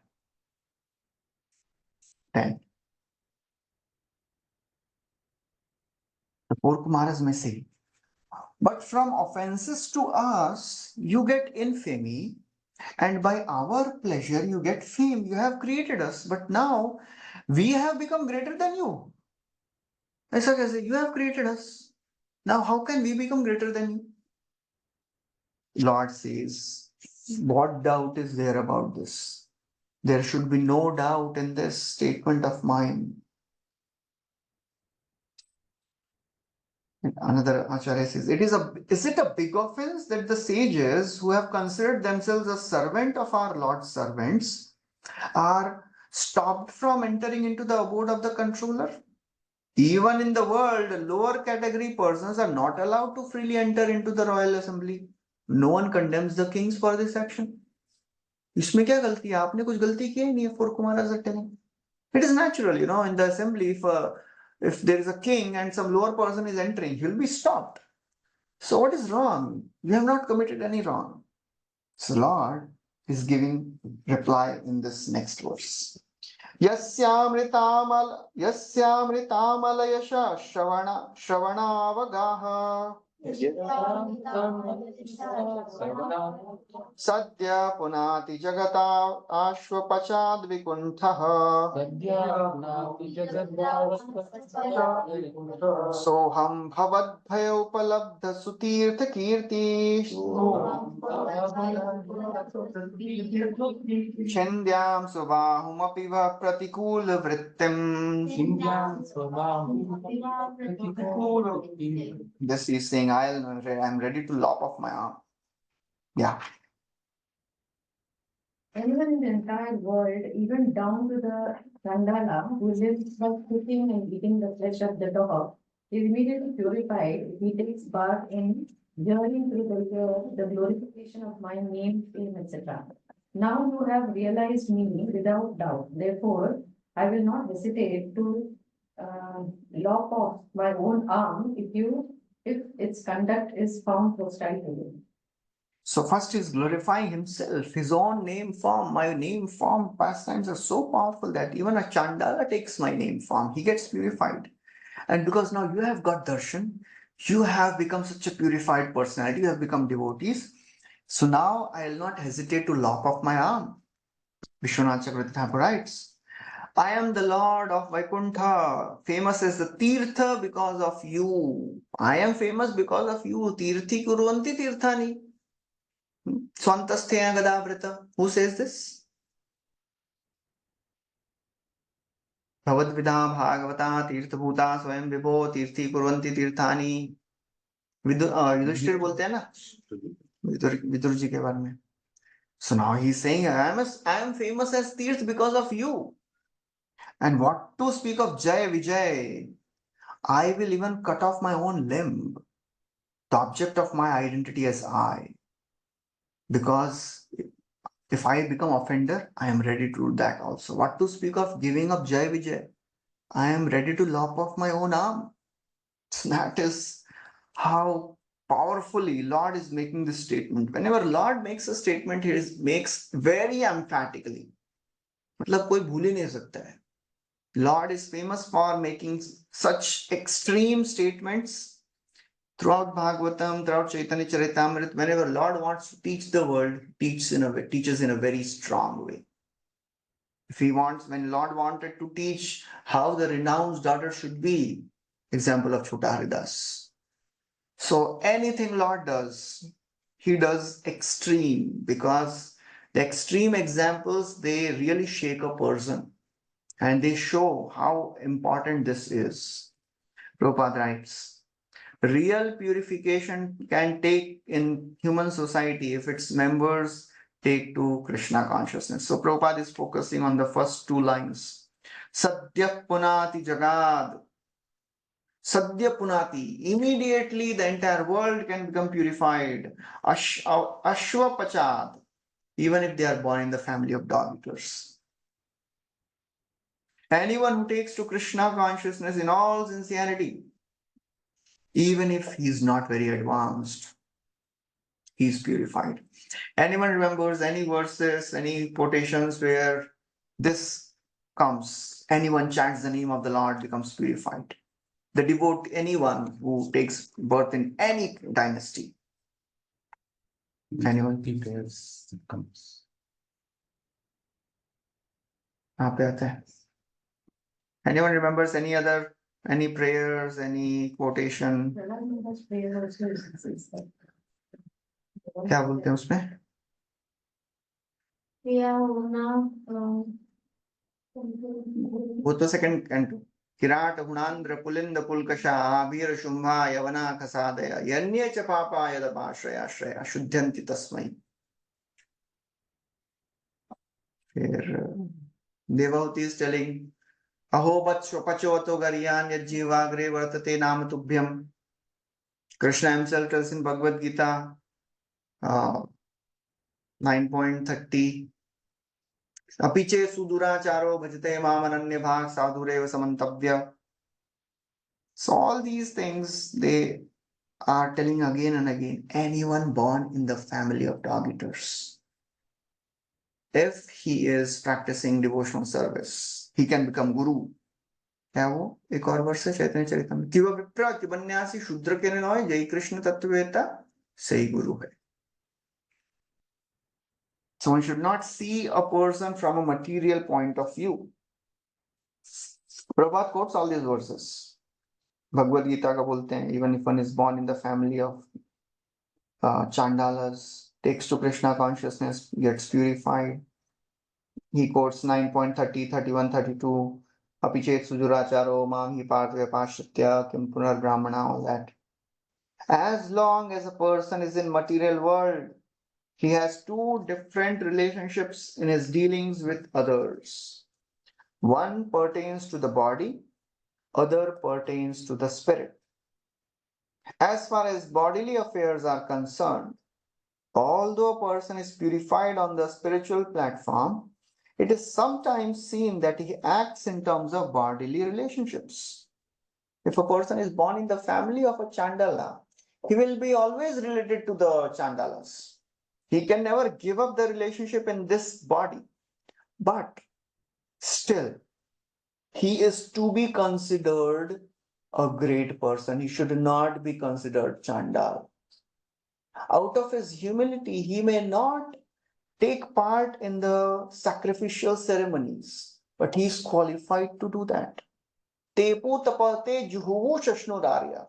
10. The 4 Kumaras may say, but from offenses to us, you get infamy, and by our pleasure, you get fame. You have created us, but now we have become greater than you. ऐसा कैसे? You have created us. Now, how can we become greater than you? Lord says, What doubt is there about this? There should be no doubt in this statement of mine. Another Acharya says, is it a big offense that the sages who have considered themselves a servant of our Lord's servants are stopped from entering into the abode of the controller? Even in the world, lower category persons are not allowed to freely enter into the royal assembly. No one condemns the kings for this action. इसमें क्या गलती है? आपने कुछ गलती की ही नहीं है, for Kumaras are telling. It is natural, in the assembly, if there is a king and some lower person is entering, he will be stopped. So what is wrong? You have not committed any wrong. So Lord is giving reply in this next verse. Yasyamritamal yasya shravanavagaha sadya punati jagata ashvapachad vikuntha soham bhavadbhaya upalabdha sutirtha kirti Chindyam Subahumapi va pratikula vrittim. This is saying, I'm ready to lop off my arm. Yeah. Anyone in the entire world, even down to the Chandala, who lives by cooking and eating the flesh of the dog, is immediately purified if he takes part in hearing through the glorification of my name, fame, etc. Now you have realized me without doubt. Therefore, I will not hesitate to lop off my own arm if its conduct is found hostile to you. So first he's glorifying himself, his own name form. My name form pastimes are so powerful that even a Chandala takes my name form. He gets purified. And because now you have got darshan, you have become such a purified personality, you have become devotees. So now I will not hesitate to lop off my arm. Vishwanath Chakravarti Thakur writes, I am the Lord of Vaikuntha, famous as the Tirtha because of you. I am famous because of you. Tirthi kurvanti tirthani. Swantasthena gadavrita. Who says this? Bhagavad-vidha Bhagavata Tirtha-bhuta Swayam Vibho Tirthi kurvanti tirthani. Yudhishthir बोलते हैं ना विदुर जी के बारे में. So now he's saying, I am famous as Tirth because of you. And what to speak of Jai Vijay? I will even cut off my own limb, the object of my identity as I. Because if I become offender, I am ready to do that also. What to speak of giving up Jai Vijay? I am ready to lop off my own arm. So that is how powerfully Lord is making this statement. Whenever Lord makes a statement, he makes very emphatically. मतलब कोई भूल ही नहीं सकता है. Lord is famous for making such extreme statements throughout Bhagavatam, throughout Chaitanya Charitamrita. Whenever Lord wants to teach the world, teaches in a very strong way. When Lord wanted to teach how the renounced daughter should be, example of Chota Haridas. So anything Lord does, he does extreme, because the extreme examples, they really shake a person and they show how important this is. Prabhupada writes, real purification can take in human society if its members take to Krishna consciousness. So Prabhupada is focusing on the first two lines. Sadhya punati jagad. Sadhya punati. Immediately the entire world can become purified. Ashva pachad. Even if they are born in the family of dog eaters. Anyone who takes to Krishna consciousness in all sincerity, even if he is not very advanced, he is purified. Anyone remembers any verses, any quotations where this comes? Anyone chants the name of the Lord becomes purified. The devote, anyone who takes birth in any dynasty. Anyone? Prepares comes. कहाँ पे आता है? Anyone remembers any prayers, any quotation? क्या बोलते हैं उसमें? Yeah, now, वो तो सेकंड कैंटो। किराट गुणांध्र पुलिंद पुलकषा आभीर शुंभा यवना कसादय यन्ये च पापा यदपाश्रयाश्रया शुद्ध्यन्ति तस्मै। फिर देवहूति इज टेलिंग अहो पचोतो गरियान यज्जीवाग्रे वर्तते नाम तुभ्यम। Krishna himself tells in Bhagavad Gita 9.30 अपि चे सुदुराचारो भजते माम अनन्य भाग साधुरेव समन्तव्य। So all these things they are telling again and again, anyone born in the family of dog eaters, if he is practicing devotional service, he can become guru. क्या वो एक और वर्ष है चैतन्य चरितमृत कि वह विप्र कि बन्यासी शूद्र के नॉय जय कृष्ण तत्ववेता सही गुरु है। So one should not see a person from a material point of view. Prabhupada quotes all these verses. Bhagavad Gita का बोलते हैं, even if one is born in the family of Chandalas, takes to Krishna consciousness, gets purified. He quotes 9.30, 31, 32, apichet sujuracharo mam hi partya pashitya kim punar brahmana, all that. As long as a person is in material world, he has two different relationships in his dealings with others. One pertains to the body, other pertains to the spirit. As far as bodily affairs are concerned, although a person is purified on the spiritual platform, it is sometimes seen that he acts in terms of bodily relationships. If a person is born in the family of a Chandala, he will be always related to the Chandalas. He can never give up the relationship in this body, but still, he is to be considered a great person. He should not be considered Chandal. Out of his humility, he may not take part in the sacrificial ceremonies, but he is qualified to do that. Tepu tapate juhuvu shashnodarya.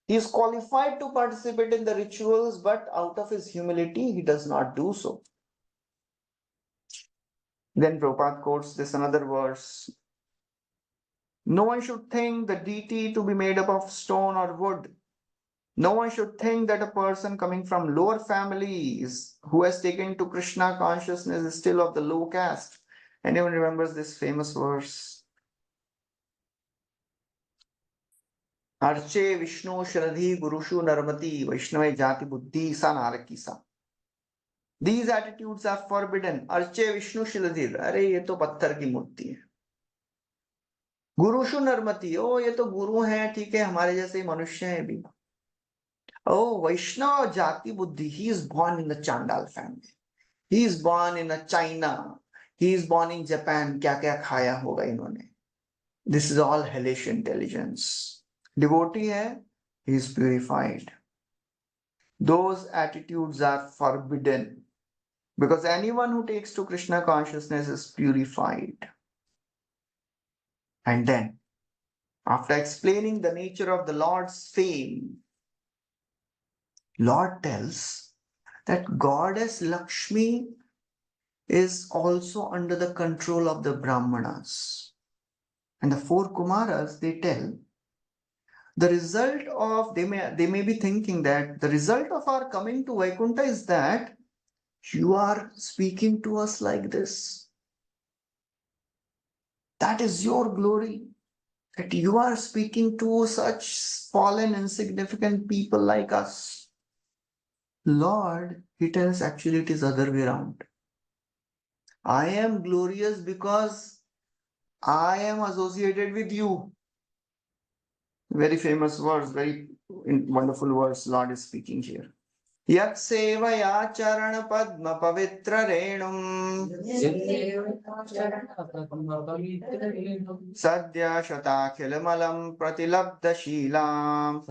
He is qualified to participate in the rituals, but out of his humility, he does not do so. Then Prabhupada quotes this another verse. No one should think the deity to be made up of stone or wood. No one should think that a person coming from lower families who has taken to Krishna consciousness is still of the low caste. Anyone remembers this famous verse? Arche Vishnu Shradhi Gurushu Narmati Vaishnava Jati Buddhi Sa Narakisa. These attitudes are forbidden. Arche Vishnu Shradhi. अरे ये तो पत्थर की मूर्ति है. गुरुशु नरमति. ओ ये तो गुरु हैं, ठीक है, हमारे जैसे ही मनुष्य हैं भी. Oh, Vaishnava Jati Buddhi. He is born in the Chandal family. He is born in a China. He is born in Japan. क्या क्या खाया होगा इन्होंने. This is all hellish intelligence. Devotee है, he is purified. Those attitudes are forbidden because anyone who takes to Krishna consciousness is purified. And then, after explaining the nature of the Lord's fame, Lord tells that Goddess Lakshmi is also under the control of the Brahmanas. And the four Kumaras, they tell, the result of, they may be thinking that the result of our coming to Vaikuntha is that you are speaking to us like this. That is your glory, that you are speaking to such fallen, insignificant people like us. Lord, he tells, actually it is other way around. I am glorious because I am associated with you. Very famous verse, very wonderful verse Lord is speaking here. Yat sevaya charana padma pavitra renum sadhya shatakhil malam pratilabdha shilam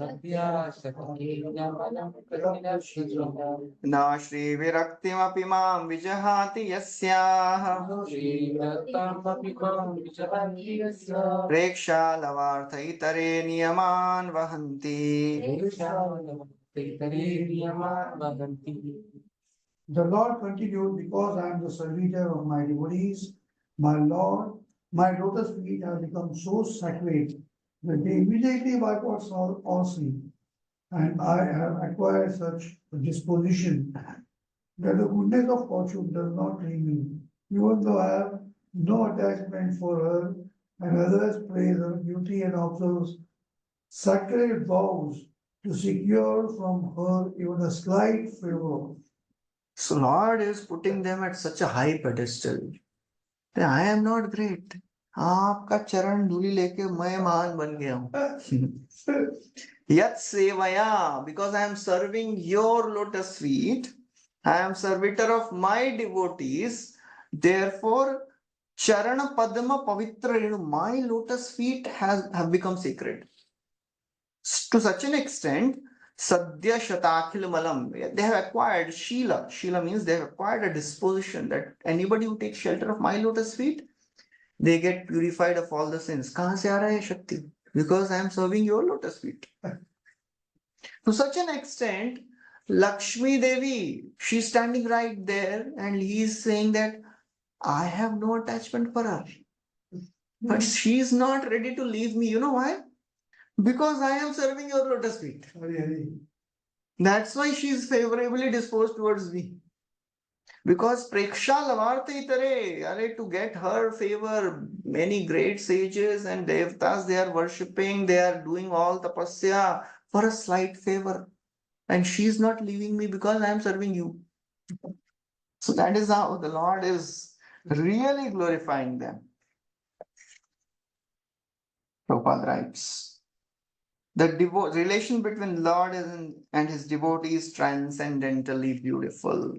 na shri viraktim api mam vijahati yasyah preksha lavartha itare niyaman vahanti. The Lord continued, because I am the servitor of my devotees, my Lord, my lotus feet have become so sacred that they immediately bypass all sin. And I have acquired such a disposition that the goodness of fortune does not leave me, even though I have no attachment for her, and others praise her beauty and observes sacred vows to secure from her even a slight favor. So Lord is putting them at such a high pedestal. that I am not great. आपका चरण धूलि लेके मैं महान बन गया हूँ. Yat sevaya, because I am serving your lotus feet, I am servitor of my devotees. Therefore, Charana Padma Pavitra, my lotus feet have become sacred. To such an extent, Sadhya Shatakhil Malam, they have acquired Shila. Shila means they have acquired a disposition that anybody who takes shelter of my lotus feet, they get purified of all the sins. Kahan se aa raha hai Shakti? Because I am serving your lotus feet. To such an extent, Lakshmi Devi, she's standing right there and he is saying that I have no attachment for her. But she is not ready to leave me. You know why? Because I am serving your lotus feet. That's why she is favorably disposed towards me. Because Preksha Lavarte Itare, to get her favor, many great sages and devtas they are worshipping, they are doing all tapasya for a slight favor. And she is not leaving me because I am serving you. So that is how the Lord is really glorifying them. Prabhupada writes, the relation between Lord and his devotees is transcendently beautiful.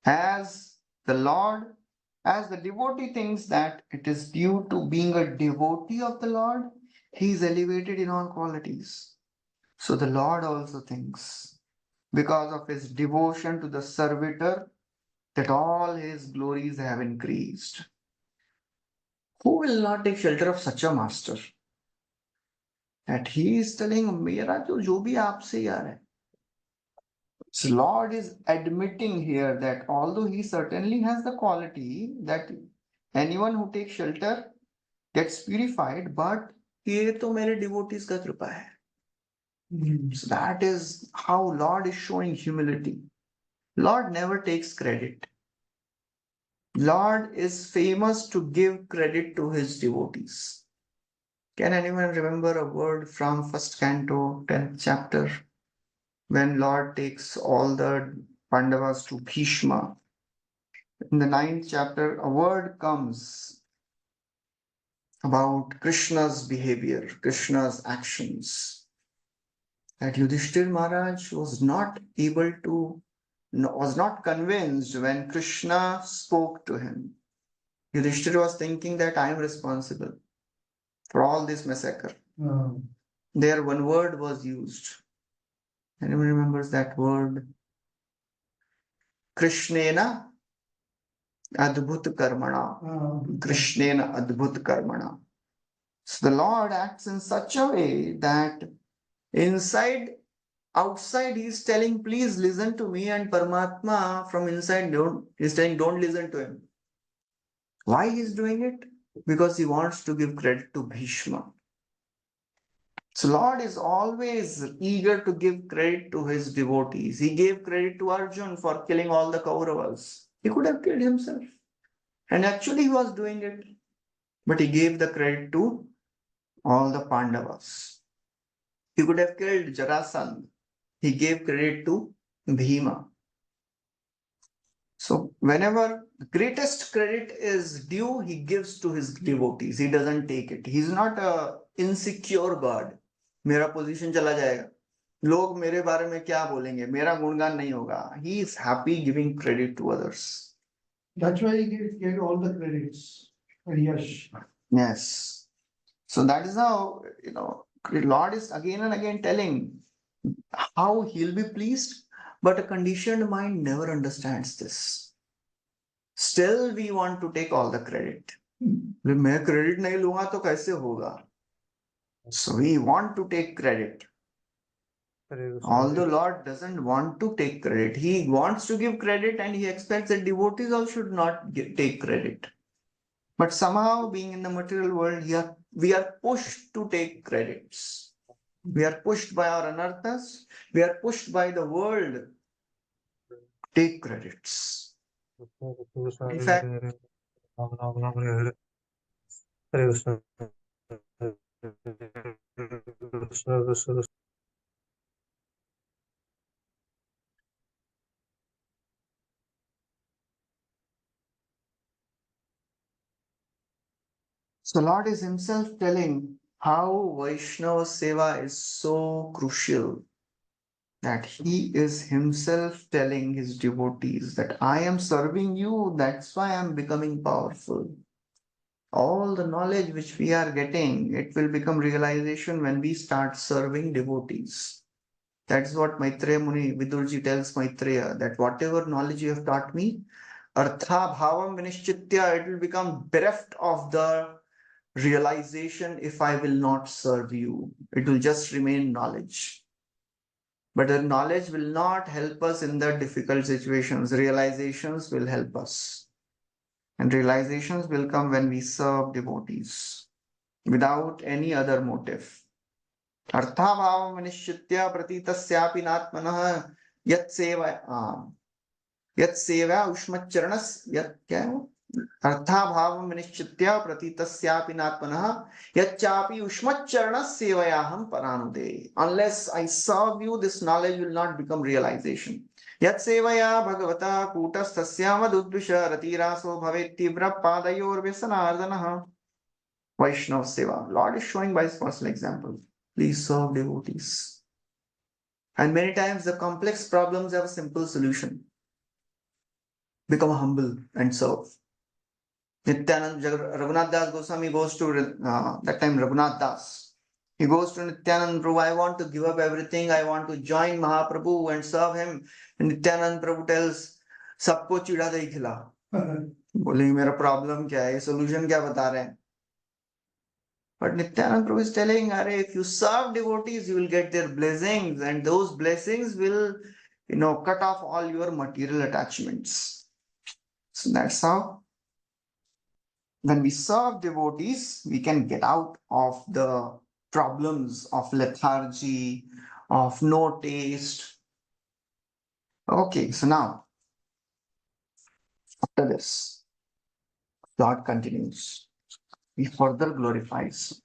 As the devotee thinks that it is due to being a devotee of the Lord, he is elevated in all qualities. So the Lord also thinks, because of his devotion to the servitor, that all his glories have increased. Who will not take shelter of such a master? That he is telling, Mera jo bhi aapse yaar hai. So Lord is admitting here that although he certainly has the quality that anyone who takes shelter gets purified, but ye to mere devotees ka kripa hai. So that is how Lord is showing humility. Lord never takes credit. Lord is famous to give credit to his devotees. Can anyone remember a word from first canto, 10th chapter, when Lord takes all the Pandavas to Bhishma? In the 9th chapter, a word comes about Krishna's behavior, Krishna's actions. That Yudhishthir Maharaj was not convinced when Krishna spoke to him. Yudhishthir was thinking that I am responsible for all this massacre. There one word was used. Anyone remembers that word? Krishnena Adbhut Karmana. Krishnena Adbhut Karmana. So the Lord acts in such a way that outside he is telling, please listen to me, and Paramatma from inside he's saying, don't listen to him. Why he is doing it? Because he wants to give credit to Bhishma. So Lord is always eager to give credit to his devotees. He gave credit to Arjun for killing all the Kauravas. He could have killed himself. And actually he was doing it. But he gave the credit to all the Pandavas. He could have killed Jarasandha. He gave credit to Bhima. So whenever the greatest credit is due, he gives to his devotees. He doesn't take it. He's not a insecure God. मेरा position चला जाएगा, लोग मेरे बारे में क्या बोलेंगे, मेरा गुणगान नहीं होगा. He is happy giving credit to others. That's why he gave all the credits. Yes. So that is how, Lord is again and again telling how he'll be pleased, but a conditioned mind never understands this. Still, we want to take all the credit. मैं credit नहीं लूंगा तो कैसे होगा? So we want to take credit. Although Lord doesn't want to take credit, He wants to give credit and He expects that devotees also should not take credit. But somehow, being in the material world, we are pushed to take credits. We are pushed by our anarthas. We are pushed by the world to take credits. In fact, so Lord is Himself telling how Vaishnava Seva is so crucial, that He is Himself telling His devotees that I am serving you, that's why I am becoming powerful. All the knowledge which we are getting, it will become realization when we start serving devotees. That's what Maitreya Muni, Vidurji tells Maitreya, that whatever knowledge you have taught me, artha bhavam vinishchitya, it will become bereft of the realization if I will not serve you. It will just remain knowledge. But the knowledge will not help us in the difficult situations. Realizations will help us. And realizations will come when we serve devotees without any other motive. Arthabhavam vinishchitya pratitasyapi natmanah yat seva ushmacharanas yat kya? अर्थाभावं विनिश्चित्य प्रतीतस्यापि नात्मनः यच्चापि उष्मच्चरणः सेवयाहं परानुदे. Unless I serve you, this knowledge will not become realization. यत् सेवया भगवता कूटस्थस्य मदुद्विष रतिरासो भवेत् तीव्र पादयोर्व्यसनार्दनः. Vaishnava Seva. Lord is showing by his personal example. Please serve devotees. And many times the complex problems have a simple solution. Become humble and serve. Nityanand Raghunath Das Goswami goes to that time Raghunath Das. He goes to Nityanand Prabhu, I want to give up everything, I want to join Mahaprabhu and serve him. And Nityanand Prabhu tells, सबको चिढ़ा दे खिला. बोलेंगे मेरा problem क्या है, solution क्या बता रहे हैं. But Nityanand Prabhu is telling, if you serve devotees, you will get their blessings, and those blessings will, cut off all your material attachments. So that's how, when we serve devotees, we can get out of the problems of lethargy, of no taste. Okay, so now, after this, God continues. He further glorifies.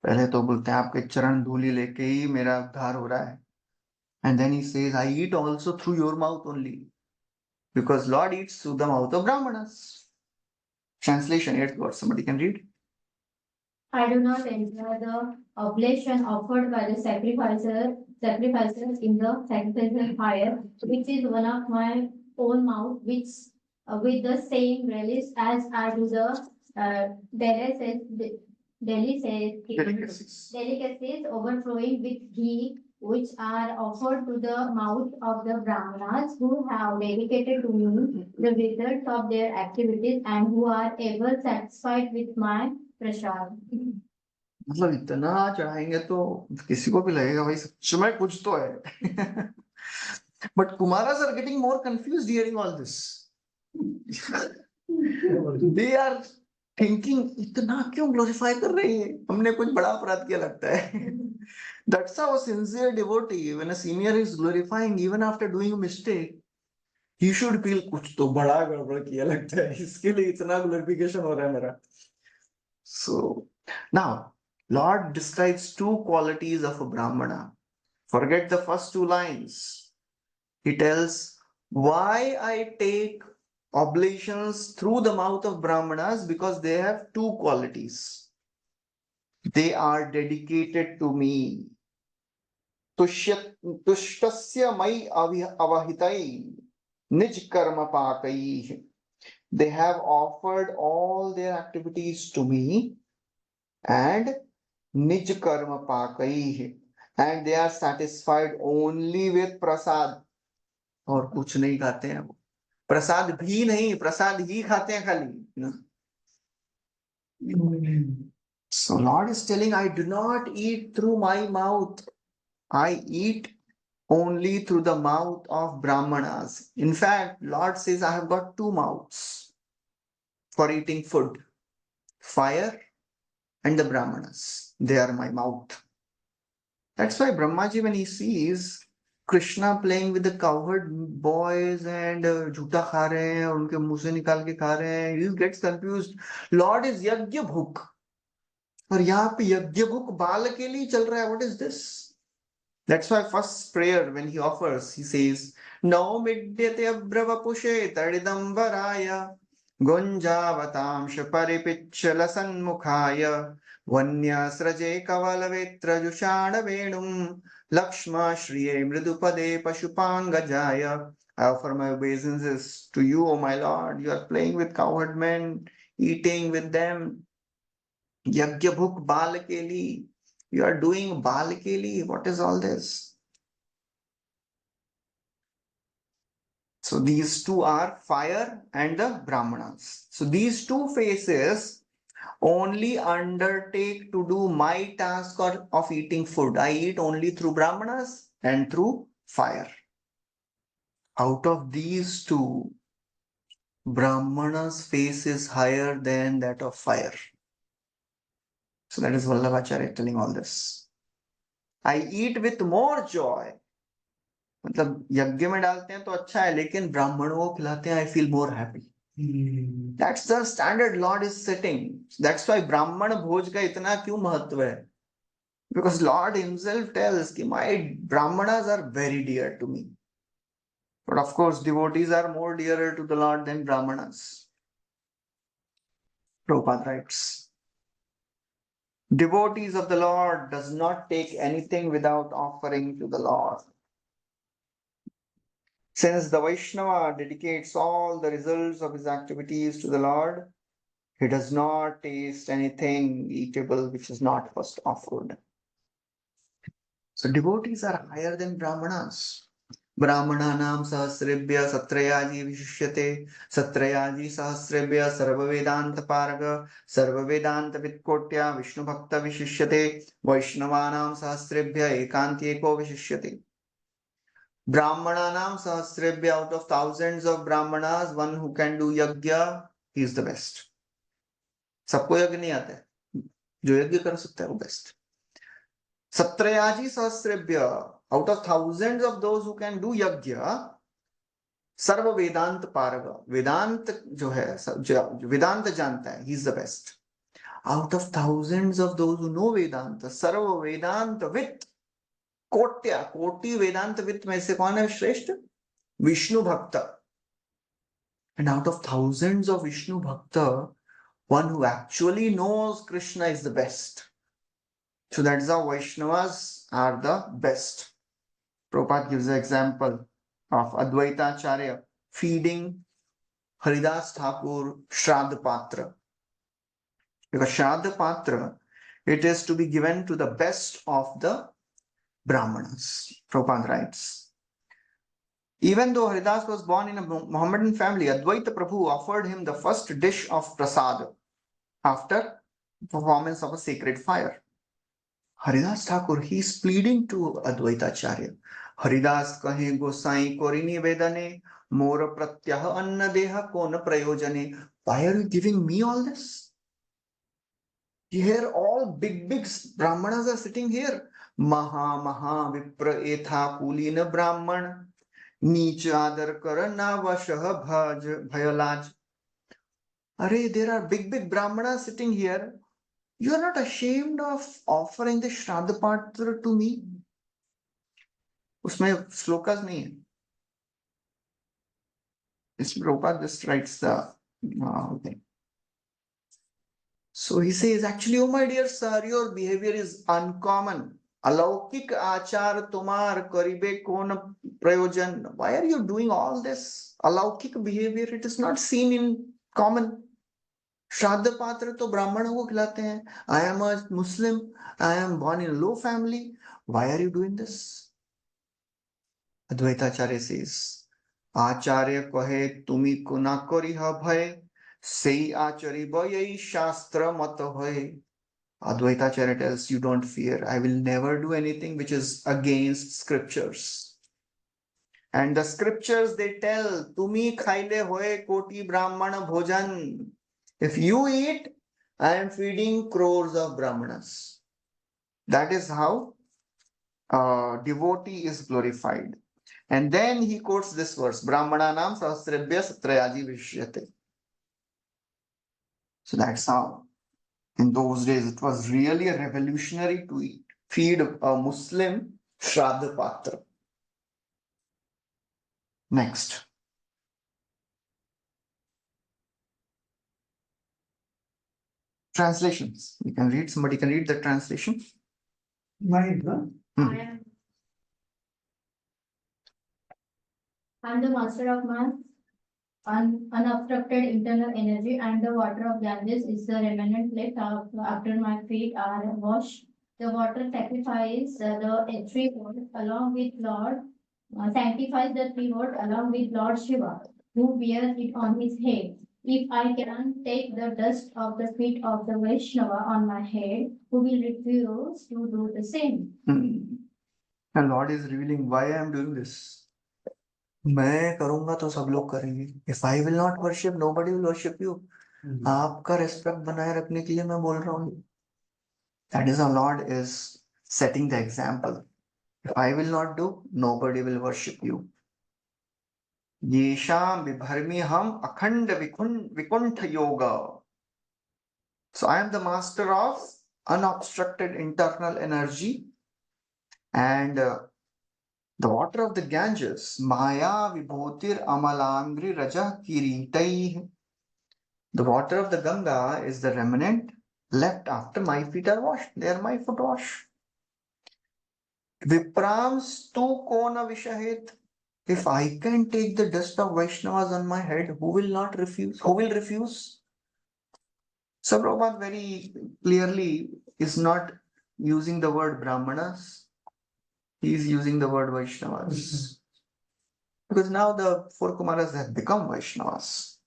पहले तो बोलते हैं आपके चरण धूलि लेके ही मेरा उद्धार हो रहा है. And then he says, I eat also through your mouth only. Because Lord eats through the mouth of Brahmanas. Translation, 8th verse. Somebody can read. I do not enter the oblation offered by the sacrificers in the sacrificial fire, which is one of my own mouth, which with the same relish as I do the delicacies overflowing with ghee, which are offered to the mouth of the Brahmanas who have dedicated to me the results of their activities and who are ever satisfied with my prasad. मतलब इतना चढ़ाएंगे तो किसी को भी लगेगा भाई सच में कुछ तो है. But Kumaras are getting more confused hearing all this. They are thinking, इतना क्यों glorify कर रहे हैं, हमने कुछ बड़ा अपराध किया लगता है. That's how a sincere devotee, when a senior is glorifying even after doing a mistake, he should feel कुछ तो बड़ा गड़बड़ किया लगता है, इसके लिए इतना glorification हो रहा है मेरा. So now Lord describes two qualities of a Brahmana. Forget the first two lines. He tells why I take oblations through the mouth of Brahmanas, because they have two qualities. They are dedicated to me. Tushtasya mai avahitai nij karma pakai. They have offered all their activities to me and nij karma pakai, and they are satisfied only with prasad. और कुछ नहीं खाते हैं वो. प्रसाद भी नहीं, प्रसाद ही खाते हैं खाली. So Lord is telling, I do not eat through my mouth. I eat only through the mouth of Brahmanas. In fact, Lord says, I have got two mouths for eating food, fire and the Brahmanas. They are my mouth. That's why Brahmaji, when he sees Krishna playing with the cowherd boys and झूठा खा रहे हैं और उनके मुंह से निकाल के खा रहे हैं, he gets confused. Lord is यज्ञ भुक और यहाँ पे यज्ञ भुक बाल के लिए चल रहा है. What is this? That's why first prayer when he offers, he says, "No midyate abravapushe tadidambaraya gunjavatamsha paripichala sanmukhaya vanyasraje kavalavetra jushana venum lakshma shriye mridupade pashupangajaya." I offer my obeisances to you, O my Lord. You are playing with cowherd men, eating with them. Yagya bhuk bal ke liye. You are doing bal ke liye. What is all this? So these two are fire and the Brahmanas. So these two faces only undertake to do my task of eating food. I eat only through Brahmanas and through fire. Out of these two, Brahmana's face is higher than that of fire. So that is Vallabhacharya telling all this. I eat with more joy. मतलब यज्ञ में डालते हैं तो अच्छा है, लेकिन ब्राह्मणों को खिलाते हैं, I feel more happy. That's the standard Lord is setting. That's why ब्राह्मण भोज का इतना क्यों महत्व है? Because Lord himself tells कि my brahmanas are very dear to me. But of course, devotees are more dearer to the Lord than brahmanas. Prabhupada writes, devotees of the Lord does not take anything without offering to the Lord. Since the Vaishnava dedicates all the results of his activities to the Lord, he does not taste anything eatable which is not first offered. So devotees are higher than brahmanas. Brahmananam sahasrebhya satrayaji vishishyate satrayaji sahasrebhya sarvavedanta paraga sarvavedanta vitkotya vishnu bhakta vishishyate vaishnavanam sahasrebhya ekanti eko vishishyate. Brahmananam sahasrebhya, out of thousands of brahmanas, one who can do yajna, he is the best. सबको यज्ञ नहीं आता है, जो यज्ञ कर सकता है वो बेस्ट. सत्रयाजी सहस्रेभ्य, out of thousands of those who can do yajna, सर्व वेदांत पारग, वेदांत जो है, जो वेदांत जानता है, he is the best. Out of thousands of those who know Vedanta, सर्व वेदांत वित्त, कोट्या, कोटि वेदांत वित्त में से कौन है श्रेष्ठ? विष्णु भक्त. And out of thousands of Vishnu Bhakta, one who actually knows Krishna is the best. So that's how Vaishnavas are the best. Prabhupada gives an example of Advaita Acharya feeding Haridas Thakur Shraddha Patra. Because Shraddha Patra, it is to be given to the best of the Brahmanas. Prabhupada writes, even though Haridas was born in a Mohammedan family, Advaita Prabhu offered him the first dish of prasad after performance of a sacred fire. Haridas Thakur, he is pleading to Advaita Acharya. Haridas kahe gosai korini vedane mora pratyah anna deha kona prayojane. Why are you giving me all this? Here all big brahmanas are sitting here. Maha vipra etha kulina brahman नीच आदर कर ना वशः भज भयलाज. Arey, there are big brahmanas sitting here. You are not ashamed of offering the Shraddha Patra to me? उसमें श्लोकास नहीं है. इसमें Prabhupada just writes the thing. So he says, actually, oh my dear sir, your behavior is uncommon. अलौकिक आचार तुम्हार करीबे कौन प्रयोजन. Why are you doing all this अलौकिक behavior? It is not seen in common. श्राद्ध पात्र तो ब्राह्मणों को खिलाते हैं. I am a Muslim. I am born in a low family. Why are you doing this? Advaita Acharya says, आचार्य कहे तुमी को ना करी भय sei achariba yai shastra mata hoy. Advaita Acharya tells, you don't fear. I will never do anything which is against scriptures. And the scriptures they tell, Tumi khaile hoye koti brahmana bhojan. If you eat, I am feeding crores of brahmanas. That is how devotee is glorified. And then he quotes this verse, Brahmananam sahasrabhya satrayaji vishyate. So that's how, in those days, it was really a revolutionary to feed a Muslim Shraddha Patra. Next. Translations. You can read, somebody can read the translation. Mind, huh? I am the master of my unobstructed internal energy, and the water of Ganges is the remnant left after my feet are washed. The water sacrifices the three worlds along with Lord, sanctifies the three worlds along with Lord Shiva, who bears it on his head. If I can take the dust of the feet of the Vaishnava on my head, who will refuse to do the same? And Lord is revealing why I am doing this. मैं करूंगा तो सब लोग करेंगे. If I will not worship, nobody will worship you. आपका respect बनाए रखने के लिए मैं बोल रहा हूँ. That is how Lord is setting the example. If I will not do, nobody will worship you. Yesham vibharmi ham akhand vikuntha yoga. So I am the master of unobstructed internal energy, and the water of the Ganges, Maya vibhutir amalangri raja kiritai. The water of the Ganga is the remnant left after my feet are washed. They are my foot wash. Viprams tu kona vishahet. If I can take the dust of Vaishnavas on my head, who will not refuse? Who will refuse? So Prabhupada very clearly is not using the word Brahmanas. He is using the word Vaishnavas. Because now the four Kumaras have become Vaishnavas.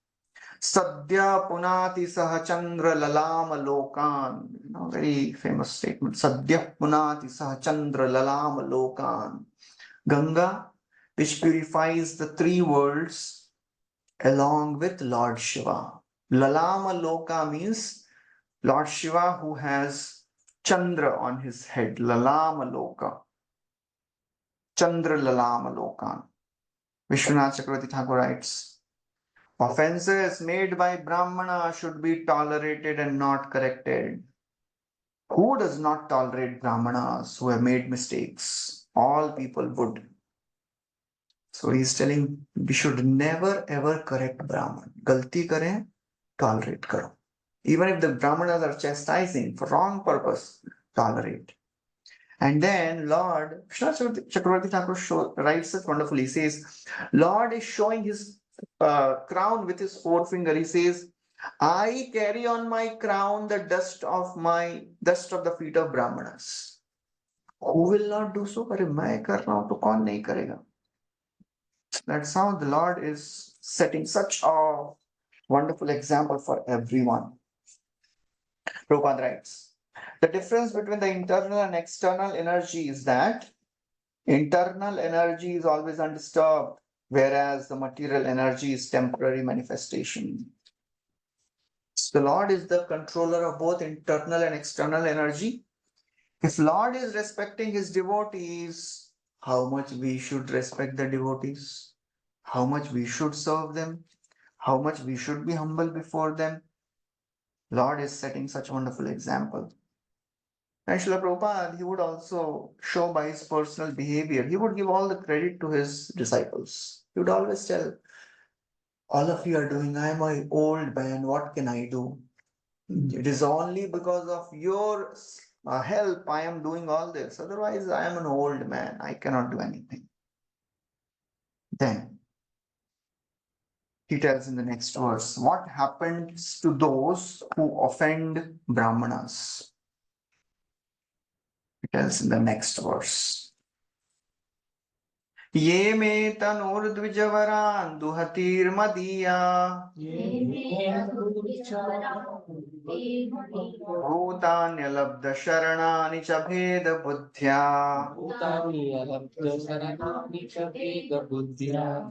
Sadhya punati saha chandra lalama lokan. Very famous statement. Sadhya punati saha chandra lalama lokan. Ganga, which purifies the three worlds along with Lord Shiva. Lalama loka means Lord Shiva who has Chandra on his head. Lalama loka. Chandra lalama lokan. Vishwanath Chakravarti Thakur writes, offenses made by Brahmana should be tolerated and not corrected. Who does not tolerate Brahmanas who have made mistakes? All people would. So he is telling we should never ever correct Brahman. Galti kare, tolerate karo. Even if the Brahmanas are chastising for wrong purpose, tolerate. And then Lord Chakravarti Thakur writes it wonderfully. He says, Lord is showing his crown with his forefinger. He says, I carry on my crown the dust of the feet of Brahmanas. Who will not do so? अरे मैं कर रहा हूं तो कौन नहीं करेगा? That's how the Lord is setting such a wonderful example for everyone. Prabhupada writes, the difference between the internal and external energy is that internal energy is always undisturbed, whereas the material energy is temporary manifestation. So the Lord is the controller of both internal and external energy. If Lord is respecting his devotees, how much we should respect the devotees, how much we should serve them, how much we should be humble before them. Lord is setting such a wonderful example. And Srila Prabhupada, he would also show by his personal behavior, he would give all the credit to his disciples. He would always tell, all of you are doing, I am an old man, what can I do? It is only because of your help I am doing all this. Otherwise, I am an old man, I cannot do anything. Then, he tells in the next verse, what happens to those who offend Brahmanas? He tells in the next verse. ये मे तनूर्द्विजवरान् दुहतीर्मदीया भूतान्यलब्धशरणानि च भेदबुद्ध्या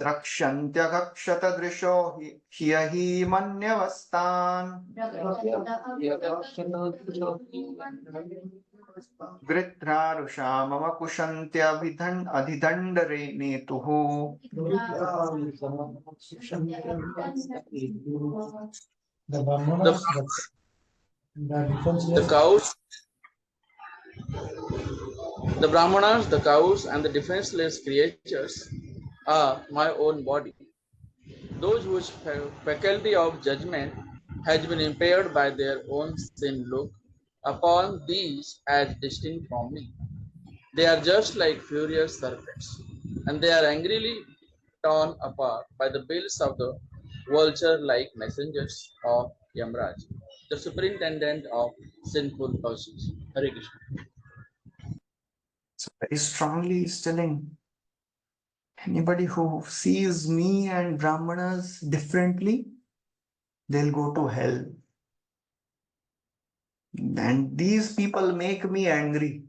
द्रक्ष्यन्त्यकक्षतदृशो हि मन्यवस्तान् वृत्रारुषा मम कुशन्त्यभिधण् नेतुः The Brahmanas, the defenseless. The Brahmanas, the cows, and the defenseless creatures are my own body. Those whose faculty of judgment has been impaired by their own sin look upon these as distinct from me. They are just like furious serpents, and they are angrily torn apart by the bills of the vulture-like messengers of Yamraj, the superintendent of sinful persons. Hare Krishna. So very strongly is telling anybody who sees me and Brahmanas differently, they'll go to hell. And these people make me angry.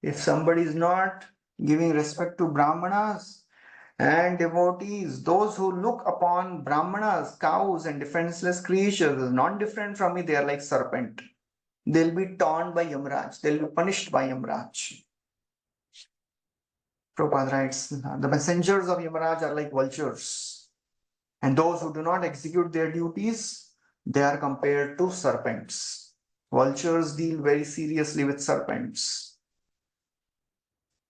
If somebody is not giving respect to Brahmanas and devotees, those who look upon Brahmanas, cows, and defenseless creatures is not different from me, they are like serpent. They'll be torn by Yamraj, they'll be punished by Yamraj. Prabhupada writes, the messengers of Yamaraj are like vultures, and those who do not execute their duties, they are compared to serpents. Vultures deal very seriously with serpents.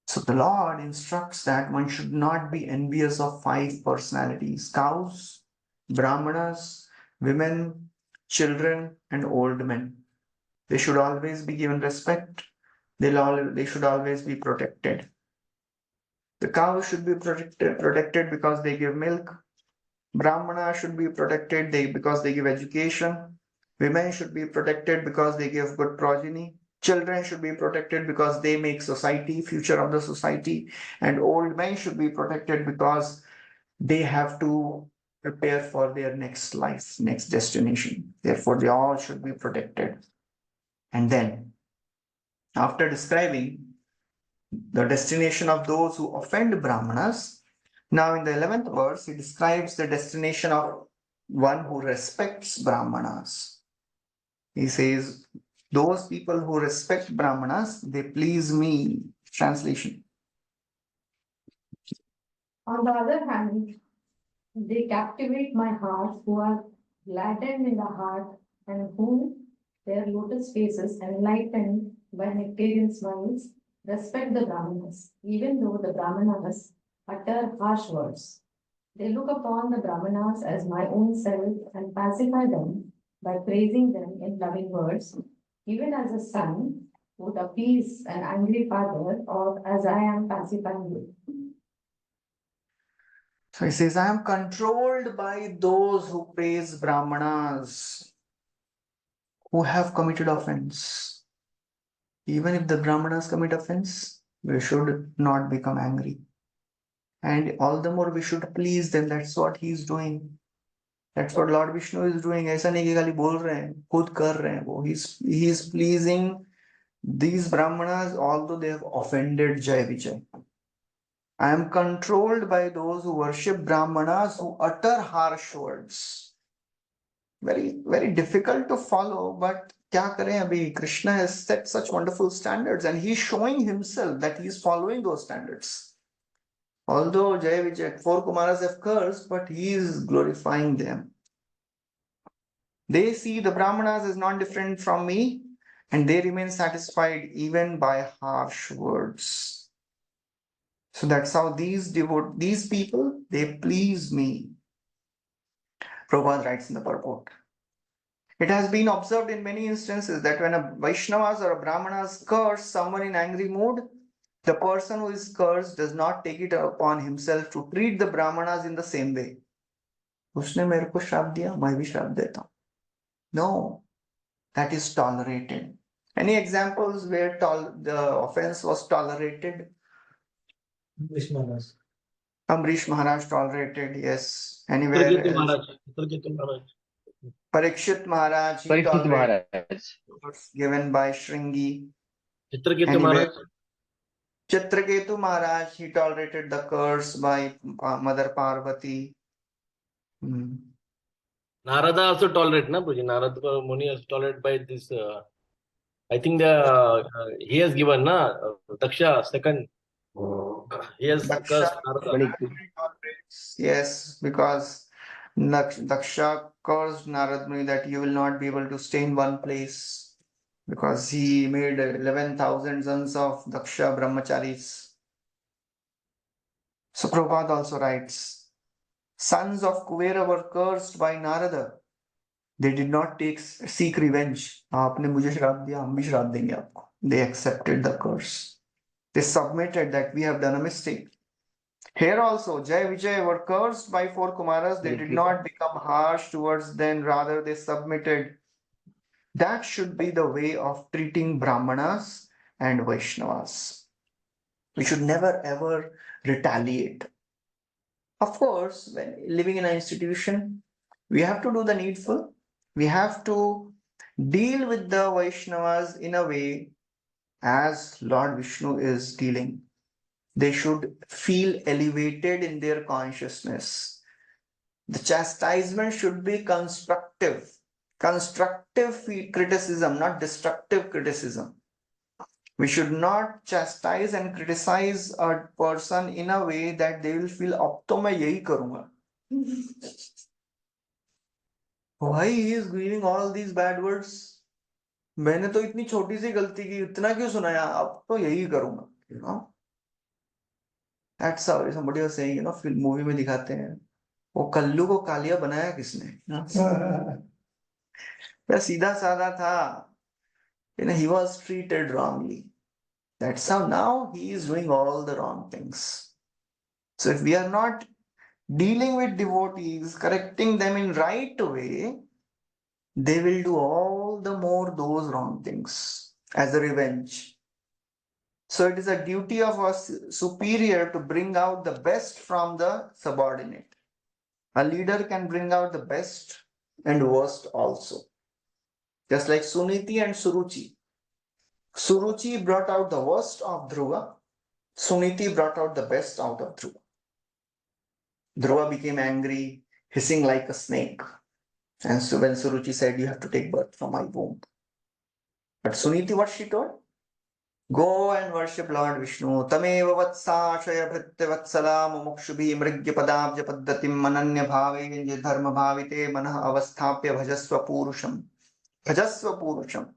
So the Lord instructs that one should not be envious of 5 personalities: cows, brahmanas, women, children, and old men. They should always be given respect. They should always be protected. The cows should be protected because they give milk. Brahmana should be protected because they give education. Women should be protected because they give good progeny. Children should be protected because they make society, future of the society. And old men should be protected because they have to prepare for their next life, next destination. Therefore, they all should be protected. And then, after describing the destination of those who offend Brahmanas, now in the 11th verse, he describes the destination of one who respects Brahmanas. He says, those people who respect Brahmanas, they please me. Translation. On the other hand, they captivate my heart, who are gladdened in the heart, and whom their lotus faces, enlightened by nectarian smiles, respect the Brahmanas, even though the Brahmanas utter harsh words. They look upon the Brahmanas as my own self and pacify them by praising them in loving words, even as a son would appease an angry father, or as I am pacifying you. So he says, I am controlled by those who praise Brahmanas, who have committed offense. Even if the Brahmanas commit offense, we should not become angry. And all the more we should please them. That's what he is doing. That's what Lord Vishnu is doing. ऐसा नहीं कि खाली बोल रहे हैं, खुद कर रहे हैं वो. He is pleasing these Brahmanas, although they have offended Jai Vijay. I am controlled by those who worship Brahmanas, who utter harsh words. Very, very difficult to follow, but kya kare abhi? Krishna has set such wonderful standards, and he is showing himself that he is following those standards. Although Jai Vijay, 4 Kumaras have cursed, but he is glorifying them. They see the Brahmanas as not different from me, and they remain satisfied even by harsh words. So that's how these people, they please me. Prabhupada writes in the purport. It has been observed in many instances that when a Vaishnavas or a Brahmanas curse someone in angry mood, the person who is cursed does not take it upon himself to treat the Brahmanas in the same way. उसने मेरे को श्राप दिया, मैं भी श्राप देता हूँ. No, that is tolerated. Any examples where the offense was tolerated? Vishmanas. Amrish Maharaj tolerated, yes. Anywhere Chitraketu else? Maharaj. Chitraketu Maharaj. Parikshit Maharaj, he Parikshit tolerated Maharaj. words given by Shringi. Chitraketu Anywhere, Maharaj. Chitraketu Maharaj, he tolerated the curse by Mother Parvati. Hmm. Narada also tolerate, na Puji? Narada Muni also tolerate by this. I think he has given, na Daksha second. He has Daksha cursed Narada. definitely tolerates, yes, because Daksha cursed Narad Muni that you will not be able to stay in one place because he made 11,000 sons of Daksha brahmacharis. So Prabhupada also writes, sons of Kuvera were cursed by Narada. They did not seek revenge. आपने मुझे श्राप दिया, हम भी श्राप देंगे आपको. They accepted the curse. They submitted that we have done a mistake. Here also, Jai Vijay were cursed by four Kumaras. They did not become harsh towards them, rather they submitted. That should be the way of treating Brahmanas and Vaishnavas. We should never ever retaliate. Of course, when living in an institution, we have to do the needful. We have to deal with the Vaishnavas in a way as Lord Vishnu is dealing. They should feel elevated in their consciousness. The chastisement should be constructive. Constructive criticism, not destructive criticism. We should not chastise and criticize a person in a way that they will feel, अब तो मैं यही करूंगा. Why he is giving all these bad words? मैंने तो इतनी छोटी सी गलती की, इतना क्यों सुनाया, अब तो यही करूंगा. You know? That's how somebody was saying, film movie में दिखाते हैं, वो कल्लू को कालिया बनाया किसने? वह सीधा साधा था. He was treated wrongly. That's how now he is doing all the wrong things. So if we are not dealing with devotees, correcting them in right way, they will do all the more those wrong things as a revenge. So it is a duty of a superior to bring out the best from the subordinate. A leader can bring out the best and worst also. Just like Suniti and Suruchi. Suruchi brought out the worst of Dhruva. Suniti brought out the best out of Dhruva. Dhruva became angry, hissing like a snake. And so when Suruchi said, you have to take birth from my womb. But Suniti, what she told? Go and worship Lord Vishnu. Tameva vatsashaya bhritte vatsala mumukshubhi mrigya padabja paddatim mananya bhave dharma bhavite manah avasthapya bhajasva purusham. Bhajasva purusham.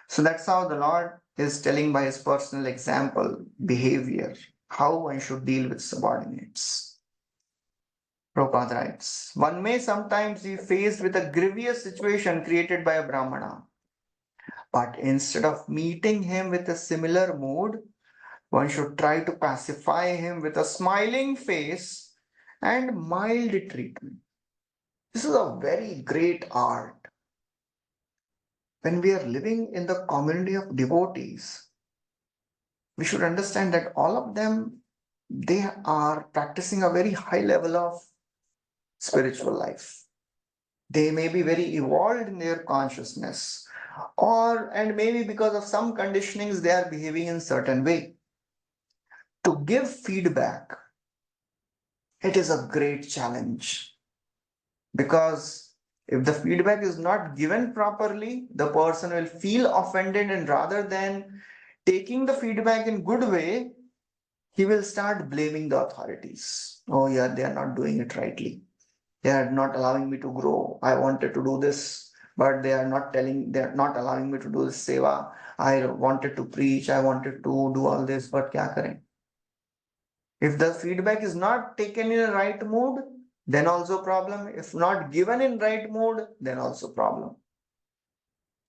So that's how the Lord is telling by his personal example, behavior, how one should deal with subordinates. Prabhupada writes, one may sometimes be faced with a grievous situation created by a Brahmana. But instead of meeting him with a similar mood, one should try to pacify him with a smiling face and mild treatment. This is a very great art. When we are living in the community of devotees, we should understand that all of them, they are practicing a very high level of spiritual life. They may be very evolved in their consciousness, and maybe because of some conditionings, they are behaving in certain way. To give feedback, it is a great challenge, because if the feedback is not given properly, the person will feel offended, and rather than taking the feedback in good way, he will start blaming the authorities. Oh yeah, they are not doing it rightly. They are not allowing me to grow. I wanted to do this, but they are not allowing me to do this seva. I wanted to preach, I wanted to do all this, but kya kare? If the feedback is not taken in a right mood, then also problem. If not given in right mood, then also problem.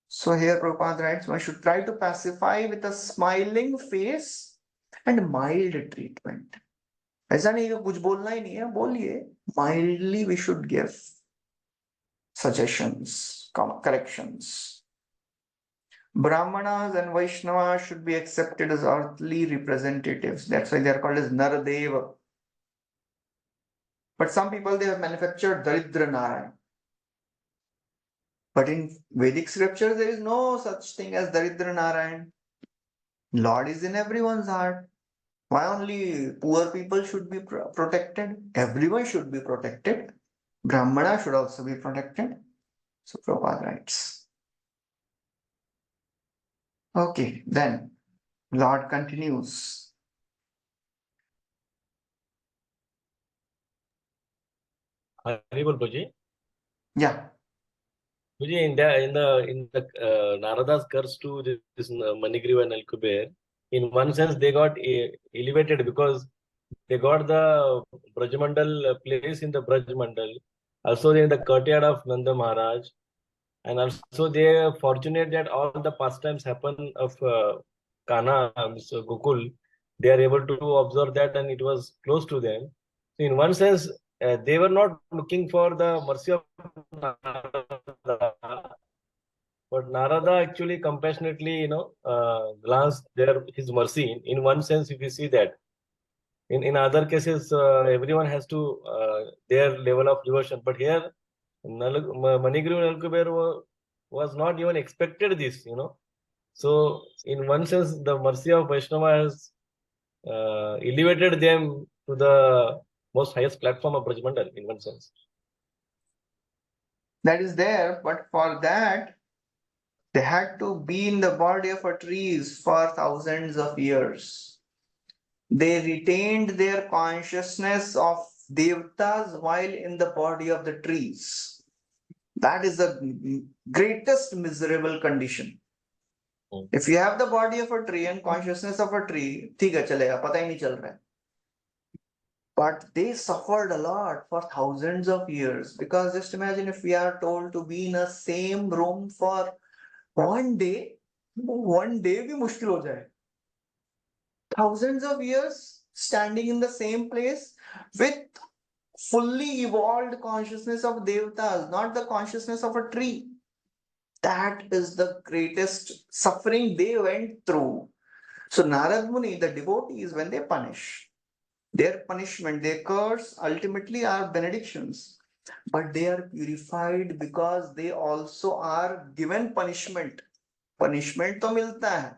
So here Prabhupada writes, one should try to pacify with a smiling face and mild treatment. ऐसा नहीं कि कुछ बोलना ही नहीं है, बोलिए. Mildly we should give suggestions, corrections. Brahmanas and Vaishnavas should be accepted as earthly representatives. That's why they are called as Naradeva. But some people, they have manufactured Daridra Narayan. But in Vedic scripture, there is no such thing as Daridra Narayan. Lord is in everyone's heart. Why only poor people should be protected? Everyone should be protected. Brahmana should also be protected. So Prabhupada writes. Okay, then Lord continues. Haribol Puji. Yeah. Puji, in the Narada's curse to this Manigriva and Alkuber, in one sense they got elevated because they got the Brajmandal place in the Brajmandal. Also in the courtyard of Nanda Maharaj. And also they are fortunate that all the pastimes happen of Kana, Mr. Gokul. They are able to observe that and it was close to them. So in one sense, they were not looking for the mercy of Narada, but Narada actually compassionately, glanced his mercy. In one sense, if you see that. In other cases, everyone has to their level of devotion. But here, Manigriva Nalkuber was not even expected this, So, in one sense, the mercy of Vaishnava has elevated them to the most highest platform of Brajmandal, in one sense. That is there, but for that, they had to be in the body of a trees for thousands of years. They retained their consciousness of Devatas while in the body of the trees. That is the greatest miserable condition. If you have the body of a tree and consciousness of a tree, ठीक है चलेगा, पता ही नहीं चल रहा है. But they suffered a lot for thousands of years because just imagine if we are told to be in a same room for one day भी मुश्किल हो जाए. Thousands of years standing in the same place with fully evolved consciousness of devatas, not the consciousness of a tree. That is the greatest suffering they went through. So Narad Muni, the devotees, when they punish, their punishment, their curse ultimately are benedictions. But they are purified because they also are given punishment. Punishment to milta hai.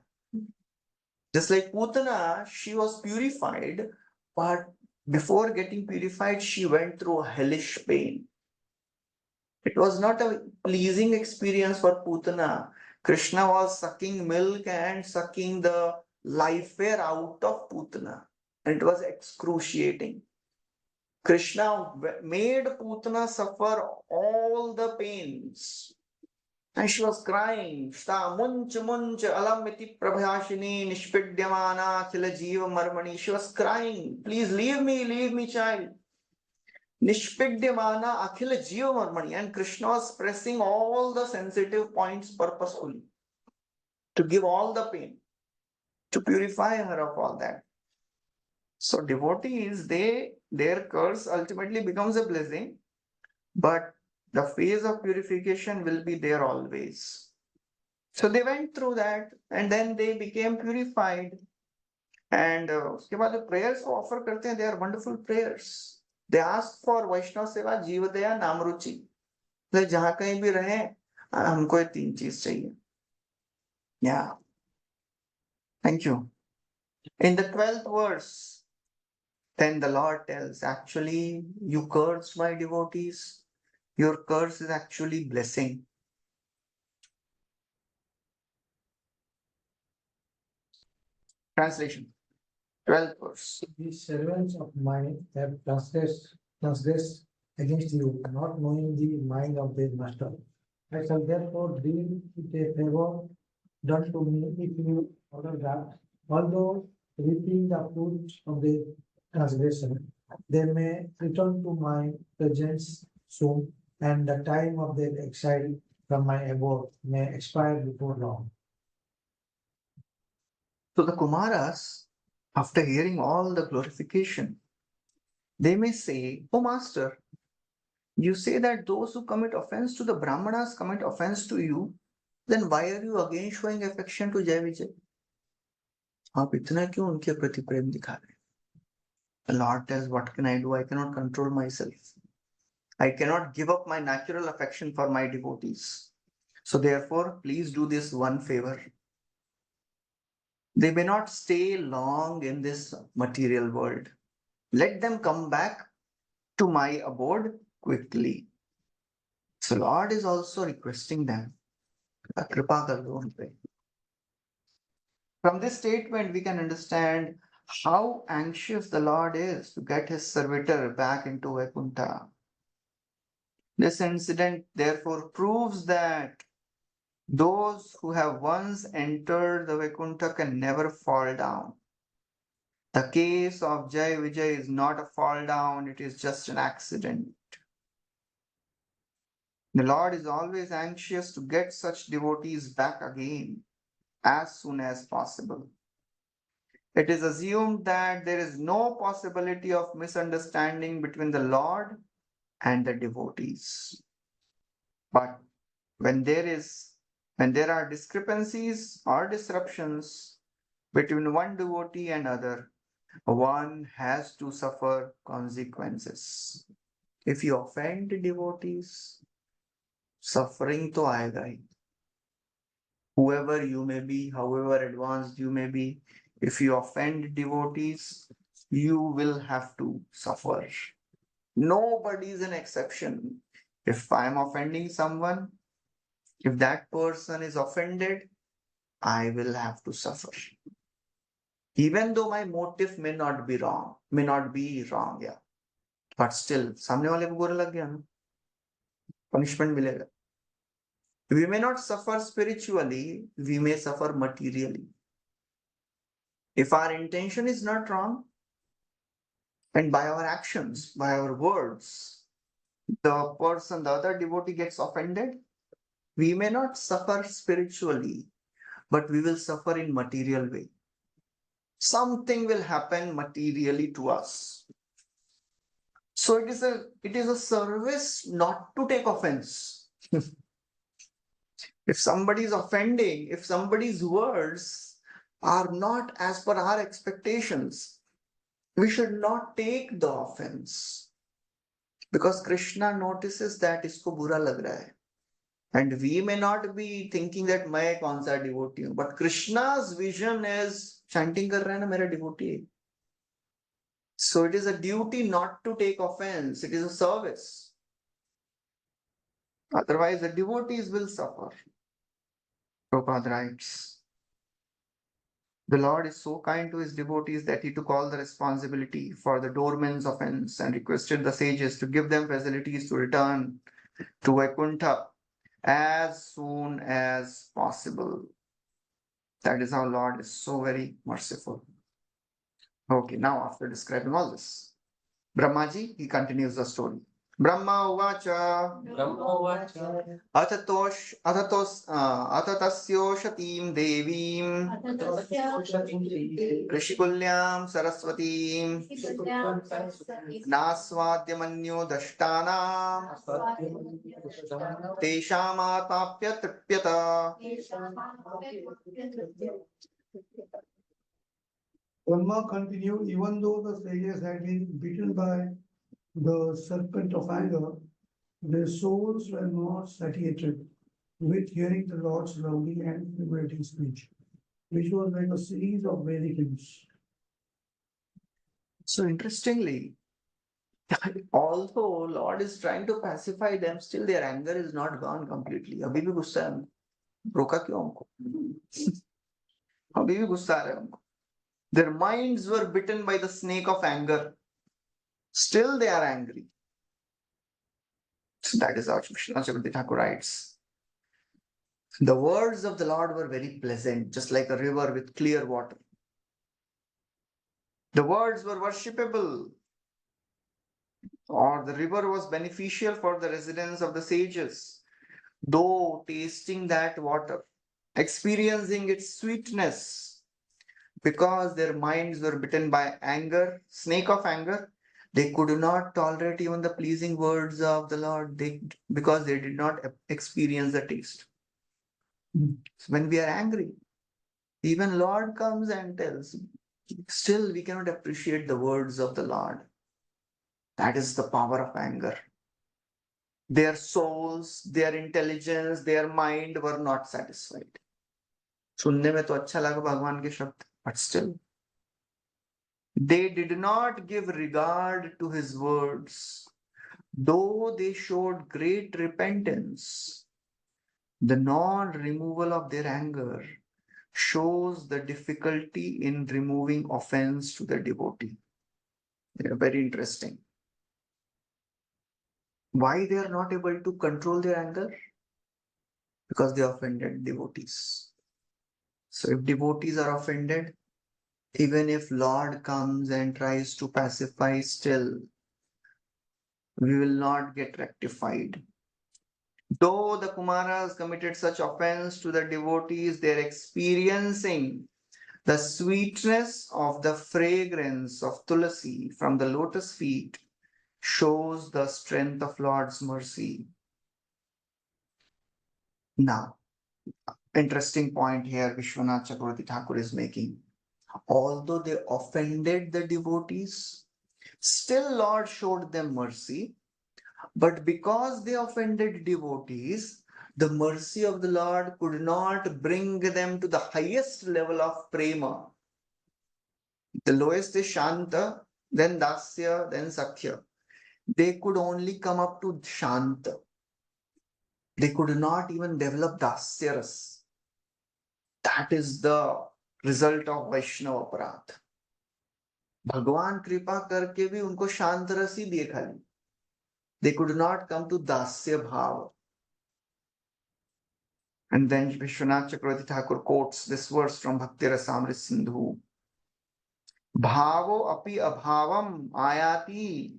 Just like Putana, she was purified, but before getting purified, she went through a hellish pain. It was not a pleasing experience for Putana. Krishna was sucking milk and sucking the life air out of Putana. And it was excruciating. Krishna made Putana suffer all the pains. And she was crying. Munch munch alamiti prabhashini nishpidyamana khila jiva marmani. She was crying. Please leave me, child. Nishpidyamana akhila jiva marmani. And Krishna was pressing all the sensitive points purposefully to give all the pain, to purify her of all that. So devotees, their curse ultimately becomes a blessing, but the phase of purification will be there always. So they went through that and then they became purified. And उसके बाद जो prayers को offer करते हैं, they are wonderful prayers. They ask for Vaishnava सेवा, जीवदया, नाम रुचि. तो जहाँ कहीं भी रहें, हमको ये तीन चीज चाहिए. Yeah. Thank you. In the 12th verse, then the Lord tells, actually, you curse my devotees. Your curse is actually blessing. Translation. 12th verse. These servants of mine have transgressed against you, not knowing the mind of their master. I shall therefore deal with a favor done to me if you order that, although reaping the fruits of their transgression, they may return to my presence soon, and the time of their exile from my abode may expire before long. So the Kumaras, after hearing all the glorification, they may say, "Oh Master, you say that those who commit offense to the Brahmanas commit offense to you, then why are you again showing affection to Jai Vijay? आप इतना क्यों उनके प्रति प्रेम दिखा रहे हैं? The Lord tells, what can I do? I cannot control myself. I cannot give up my natural affection for my devotees. So therefore, please do this one favor. They may not stay long in this material world. Let them come back to my abode quickly. So Lord is also requesting them. Kripa kar do hum pe. From this statement, we can understand how anxious the Lord is to get his servitor back into Vaikuntha. This incident therefore proves that those who have once entered the Vaikuntha can never fall down. The case of Jai Vijay is not a fall down, it is just an accident. The Lord is always anxious to get such devotees back again as soon as possible. It is assumed that there is no possibility of misunderstanding between the Lord and the devotees. But when there are discrepancies or disruptions between one devotee and other, one has to suffer consequences. If you offend devotees, suffering to aayega hi. Whoever you may be, however advanced you may be, if you offend devotees, you will have to suffer. Nobody is an exception. If I am offending someone, if that person is offended, I will have to suffer. Even though my motive may not be wrong, yeah. But still, सामने वाले को बुरा लग गया ना, punishment मिलेगा. We may not suffer spiritually, we may suffer materially. If our intention is not wrong, and by our actions, by our words, the other devotee gets offended, we may not suffer spiritually, but we will suffer in material way. Something will happen materially to us. So it is a service not to take offense. If somebody is offending, if somebody's words are not as per our expectations, we should not take the offense. Because Krishna notices that isko bura lag raha hai. And we may not be thinking that मैं कौन सा devotee हूँ, but Krishna's vision is chanting कर रहा है ना मेरा devotee है. So it is a duty not to take offense. It is a service. Otherwise, the devotees will suffer. Prabhupada writes, the Lord is so kind to his devotees that he took all the responsibility for the doorman's offense and requested the sages to give them facilities to return to Vaikuntha as soon as possible. That is how Lord is so very merciful. Okay, now after describing all this, Brahmaji, he continues the story. Brahma uvacha atatasyoshatiim devim rishikulyam saraswatim naswadyamanyo dashtanam teshamatapya tripyata. Brahma continued, even though the sages had been beaten by the serpent of anger, their souls were not satiated with hearing the Lord's lovely and liberating speech, which was like a series of Vedic hymns. So interestingly, although Lord is trying to pacify them, still their anger is not gone completely. अभी भी गुस्सा है उनको. रोका क्यों उनको? अभी भी गुस्सा आ रहा है उनको. Their minds were bitten by the snake of anger. Still they are angry. So that is how Krishna Chakravarti Thakur writes. The words of the Lord were very pleasant, just like a river with clear water. The words were worshipable, or the river was beneficial for the residents of the sages, though tasting that water, experiencing its sweetness, because their minds were bitten by anger, snake of anger, they could not tolerate even the pleasing words of the Lord because they did not experience the taste. So when we are angry, even Lord comes and tells, Still, we cannot appreciate the words of the Lord. That is the power of anger. Their souls, their intelligence, their mind were not satisfied. सुनने में तो अच्छा लगा भगवान के शब्द, but still, they did not give regard to his words, though they showed great repentance. The non-removal of their anger shows the difficulty in removing offense to the devotee. Very interesting. Why they are not able to control their anger? Because they offended devotees. So if devotees are offended, even if Lord comes and tries to pacify, still we will not get rectified. Though the Kumaras committed such offense to the devotees, they are experiencing the sweetness of the fragrance of tulasi from the lotus feet shows the strength of Lord's mercy. Now, interesting point here Vishwanath Chakravarti Thakur is making. Although they offended the devotees, still Lord showed them mercy. But because they offended devotees, the mercy of the Lord could not bring them to the highest level of prema. The lowest is Shanta, then Dasya, then Sakhya. They could only come up to Shanta. They could not even develop Dasyaras. That is the result of Vaishnava Aparadh. भगवान कृपा करके भी उनको शांत रस ही दिए खाली. They could not come to Dasya Bhav. And then Vishwanath Chakravarti Thakur quotes this verse from Bhakti Rasamrita Sindhu. Bhavo api abhavam ayati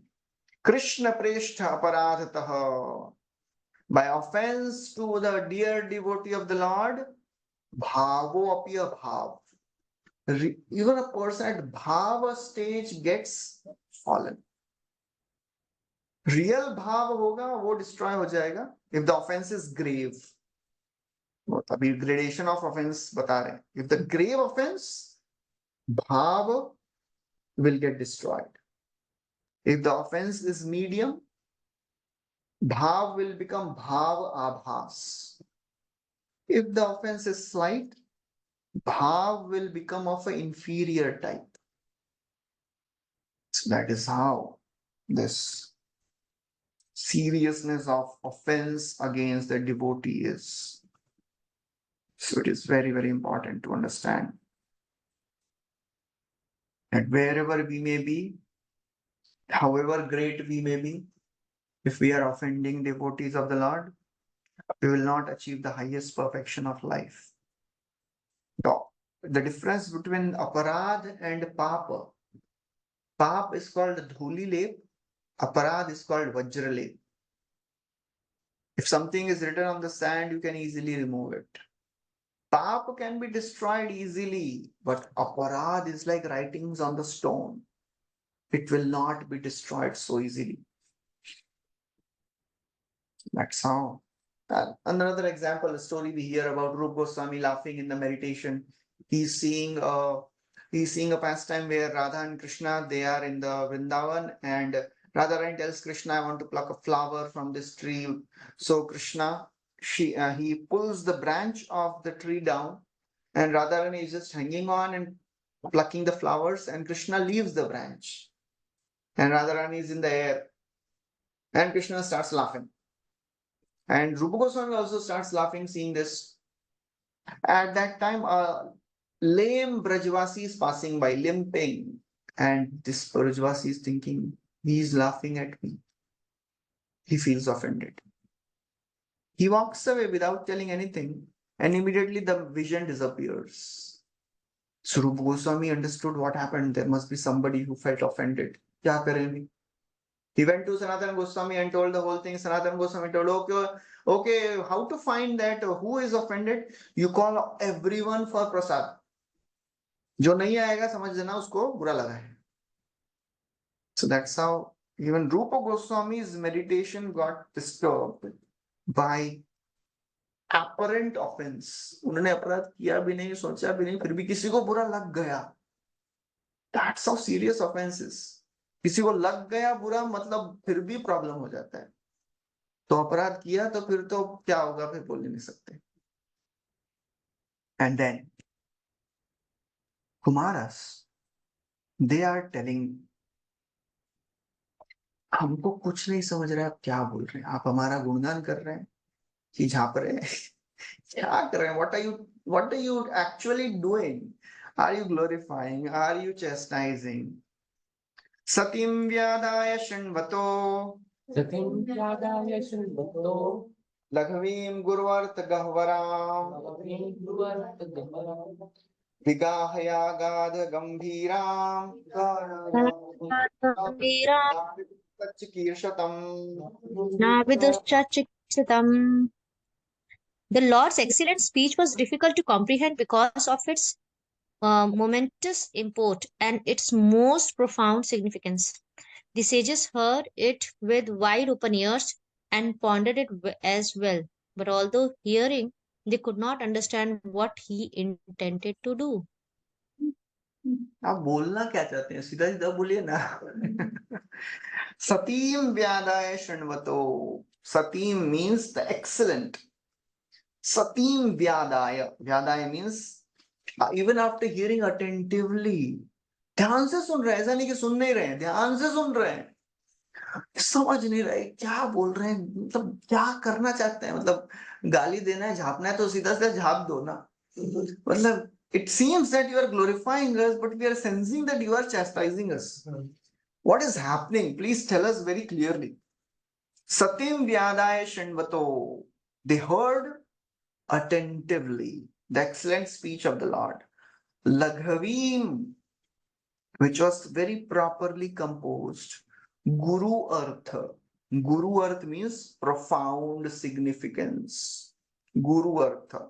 Krishna preshta aparadhatah. By offense to the dear devotee of the Lord, bhavo api abhav. Even a person at bhava stage gets fallen. Real bhav hoga, wo destroy ho jayega if the offense is grave. अभी gradation of offense बता रहे हैं. If the grave offense, bhav will get destroyed. If the offense is medium, bhav will become bhav abhas. If the offense is slight, bhav will become of an inferior type. So that is how this seriousness of offense against the devotee is. So it is very, very important to understand that wherever we may be, however great we may be, if we are offending devotees of the Lord, we will not achieve the highest perfection of life. So, the difference between aparad and papa. Pap is called dhuli lep, aparad is called vajra lep. If something is written on the sand, you can easily remove it. Pap can be destroyed easily, but aparad is like writings on the stone. It will not be destroyed so easily. That's how. Another example, a story we hear about Rupa Goswami laughing in the meditation. He's seeing a pastime where Radha and Krishna, they are in the Vrindavan, and Radharani tells Krishna, I want to pluck a flower from this tree. So Krishna, he pulls the branch of the tree down, and Radharani is just hanging on and plucking the flowers, and Krishna leaves the branch. And Radharani is in the air, and Krishna starts laughing. And Rupa Goswami also starts laughing seeing this. At that time, a lame Brajvasi is passing by, limping. And this Brajvasi is thinking, he is laughing at me. He feels offended. He walks away without telling anything, and immediately the vision disappears. So Rupa Goswami understood what happened. There must be somebody who felt offended. Kya kareंगे? He went to Sanatana Goswami and told the whole thing. Sanatana Goswami told, okay, how to find that? Who is offended? You call everyone for prasad. जो नहीं आएगा समझ लेना उसको बुरा लगा है. So that's how even Rupa Goswami's meditation got disturbed by apparent offense. उन्होंने अपराध किया भी नहीं, सोचा भी नहीं, फिर भी किसी को बुरा लग गया. That's how serious offense is. किसी को लग गया बुरा मतलब फिर भी प्रॉब्लम हो जाता है. तो अपराध किया तो फिर तो क्या होगा, फिर बोल नहीं सकते. And then Kumaras, they are telling, हमको कुछ नहीं समझ रहे आप क्या बोल रहे हैं, आप हमारा गुणगान कर रहे हैं कि झाप रहे हैं, क्या कर रहे हैं, what are you actually doing? Are you glorifying? Are you chastising? सतीं व्यादाय शृण्वतो सतिं व्यादाय शृण्वतो लघवीं गुर्वर्त गह्वराम् विगाहयागाध गंभीराम् कीर्षतम्. Navidushchachiksitam. The Lord's excellent speech was difficult to comprehend because of its momentous import and its most profound significance. The sages heard it with wide open ears and pondered it as well, but although hearing, they could not understand what he intended to do. आप बोलना क्या चाहते हैं, सीधा सीधा बोलिए ना. सतीं व्यादाय शृण्वतो. Satim means the excellent. Satim vyadaya. Vyadaya means even after hearing attentively. ध्यान से सुन रहे हैं, ऐसा नहीं कि सुन नहीं रहे हैं, ध्यान से सुन रहे हैं, समझ नहीं रहे क्या बोल रहे हैं, मतलब क्या करना चाहते हैं, मतलब गाली देना है, झापना है तो सीधा सीधा झाप दो ना. मतलब it seems that you are glorifying us, but we are sensing that you are chastising us. What is happening? Please tell us very clearly. Satim vyadaya shanvato. They heard attentively the excellent speech of the Lord. Laghavim, which was very properly composed. Guru Artha. Guru Arth means profound significance. Guru Artha.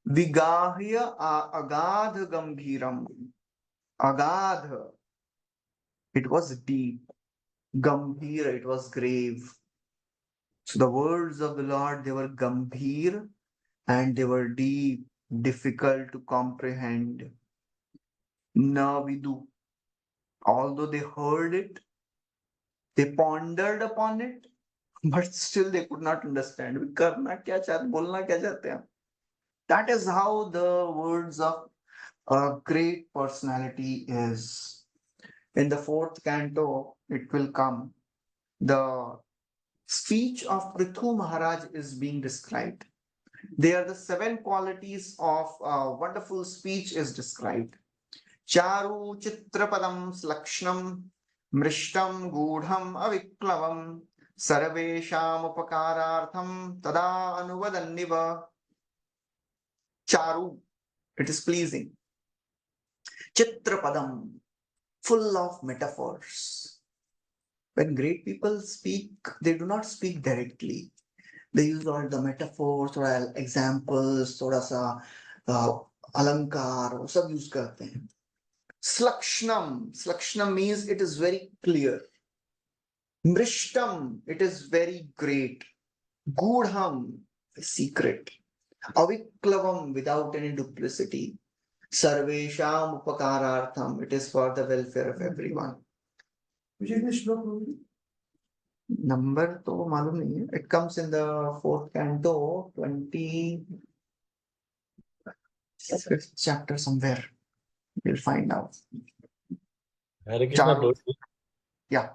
Vigahya Agadha Gambhiram. Agadha. It was deep. Gambhira, it was grave. So the words of the Lord, they were gambhir and they were deep, difficult to comprehend. Na vidu. Although they heard it, they pondered upon it, but still they could not understand. Karna kya chahte, bolna kya chahte hain? That is how the words of a great personality is. In the 4th canto, it will come. The speech of Prithu Maharaj is being described. There the 7 qualities of wonderful speech is described. Charu chitrapadam slakshnam mrishtam gudham aviklavam sarvesham upakarartham tada anuvadanniva. Charu, it is pleasing. Chitrapadam, full of metaphors. When great people speak, they do not speak directly. They use all the metaphors or examples, थोड़ा सा अलंकार, वो सब use करते हैं. Slakshnam, slakshnam means it is very clear. Mrishtam, it is very great. Gudham, secret. Aviklavam, without any duplicity. Sarvesham upakarartham, it is for the welfare of everyone. Which is the shloka? Number तो मालूम नहीं है. It comes in the 4th canto, 25th chapter somewhere. We'll find out. Hare Krishna, Charu. Prabhuji. Yeah.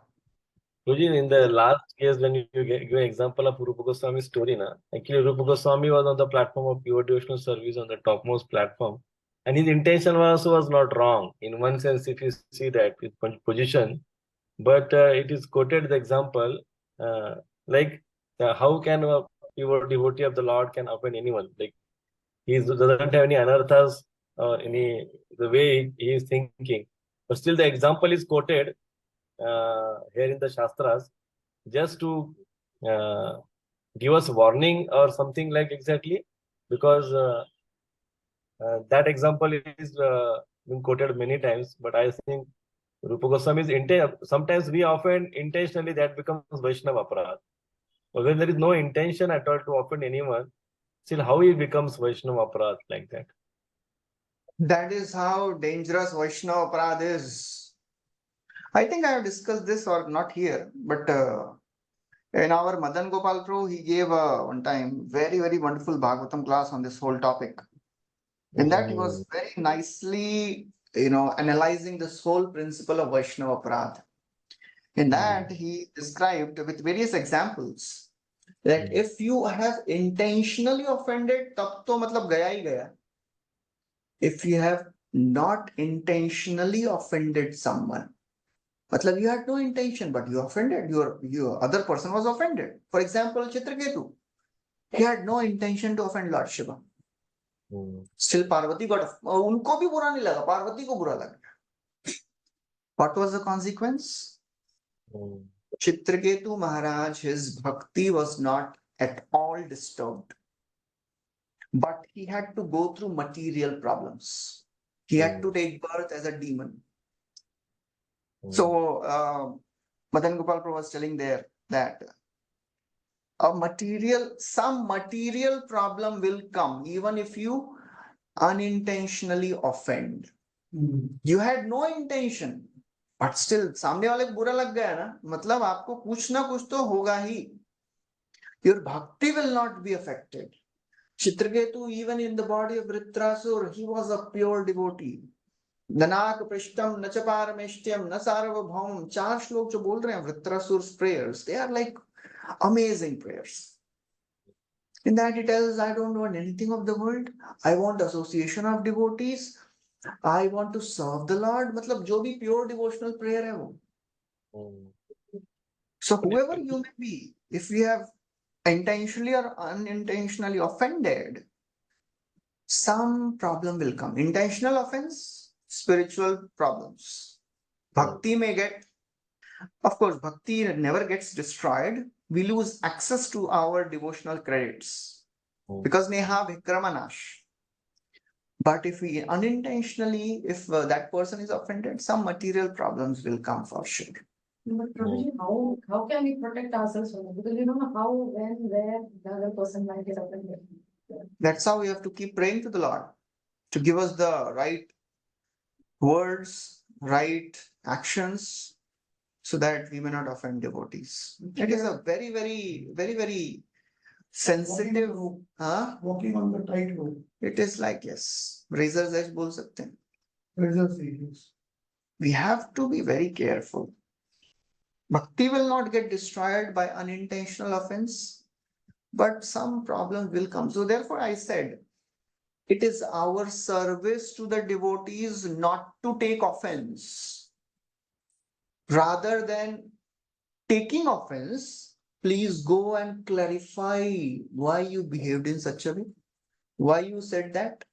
Prabhuji, in the last case, when you give an example of Rupa Goswami's story, actually Rupa Goswami was on the platform of pure devotional service on the topmost platform. And his intention was not wrong. In one sense, if you see that his position, but it is quoted the example, how can a pure devotee of the Lord can offend anyone? Like he doesn't have any anarthas or any the way he is thinking. But still the example is quoted here in the Shastras just to give us warning or something like exactly, because that example is been quoted many times, but I think Rupa Goswami's intent, sometimes we offend intentionally, that becomes Vaishnava aparadh. But when there is no intention at all to offend anyone, still how he becomes Vaishnava aparadh like that? That is how dangerous Vaishnava Aparadh is. I think I have discussed this or not here, but in our Madan Gopal Pro, he gave one time very wonderful Bhagavatam class on this whole topic. In that, he was very nicely, analyzing this whole principle of Vaishnava Aparadh. In that, he described with various examples that if you have intentionally offended, तब तो मतलब गया ही गया. If you have not intentionally offended someone, मतलब you had no intention, but you offended, your other person was offended. For example, Chitraketu, he had no intention to offend Lord Shiva. Still Parvati got, उनको भी बुरा नहीं लगा, पार्वती को बुरा लगा. What was the consequence? Chitraketu Maharaj, his bhakti was not at all disturbed, but he had to go through material problems. He had to take birth as a demon. So Madan Gopal Prabhu was telling there that some material problem will come even if you unintentionally offend. You had no intention, but still सामने वाले को बुरा लग गया ना, मतलब आपको कुछ ना कुछ तो होगा ही. Your bhakti will not be affected. Chitraketu, even in the body of Vritrasur, he was a pure devotee. Nanak Prishtam Nachaparameshtyam Nasarvabhaumam. 4 श्लोक जो बोल रहे हैं Vritrasur's prayers, they are like amazing prayers. In that he tells, I don't want anything of the world. I want association of devotees. I want to serve the Lord. मतलब जो भी pure devotional prayer है वो. So whoever you may be, if you have intentionally or unintentionally offended, some problem will come. Intentional offense, spiritual problems. Bhakti may get, of course, bhakti never gets destroyed. We lose access to our devotional credits because neha vikramanash. But if we unintentionally, if that person is offended, some material problems will come for sure. But Prabhuji, how can we protect ourselves from it? Because we don't know how, when, where the other person might get offended. That's how we have to keep praying to the Lord to give us the right words, right actions, so that we may not offend devotees. It is a very sensitive. Walking on the tightrope. It is like, yes, razor's edge बोल सकते हैं. Razor's edge. We have to be very careful. Bhakti will not get destroyed by unintentional offense, but some problem will come. So therefore I said, it is our service to the devotees not to take offense. Rather than taking offense, please go and clarify why you behaved in such a way, why you said that.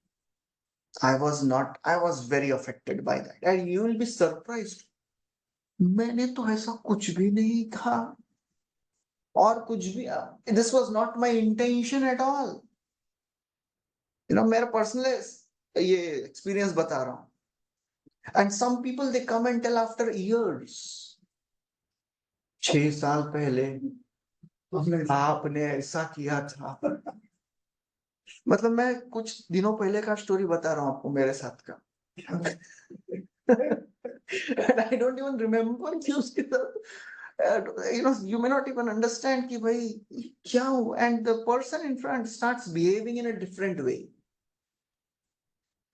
I was very affected by that. And you will be surprised. मैंने तो ऐसा कुछ भी नहीं कहा और कुछ भी, this was not my intention at all. मेरा पर्सनल ये एक्सपीरियंस बता रहा हूं. And some people they come and tell after years. 6 साल पहले आपने ऐसा किया था. मतलब मैं कुछ दिनों पहले का स्टोरी बता रहा हूं आपको मेरे साथ का. And I don't even remember कि उसके साथ, you may not even understand कि भाई क्या हो, and the person in front starts behaving in a different way.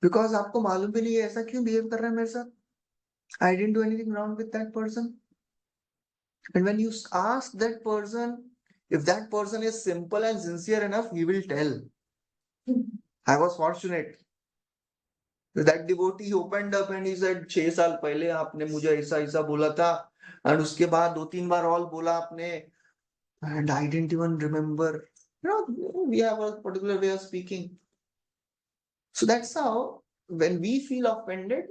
Because आपको मालूम भी नहीं है ऐसा क्यों behave कर रहा है मेरे साथ. I didn't do anything wrong with that person. And when you ask that person, if that person is simple and sincere enough, he will tell. I was fortunate. That devotee opened up and he said, 6 साल पहले आपने मुझे ऐसा ऐसा बोला था, and उसके बाद 2-3 बार और बोला आपने, and I didn't even remember. We have a particular way of speaking. So that's how, when we feel offended,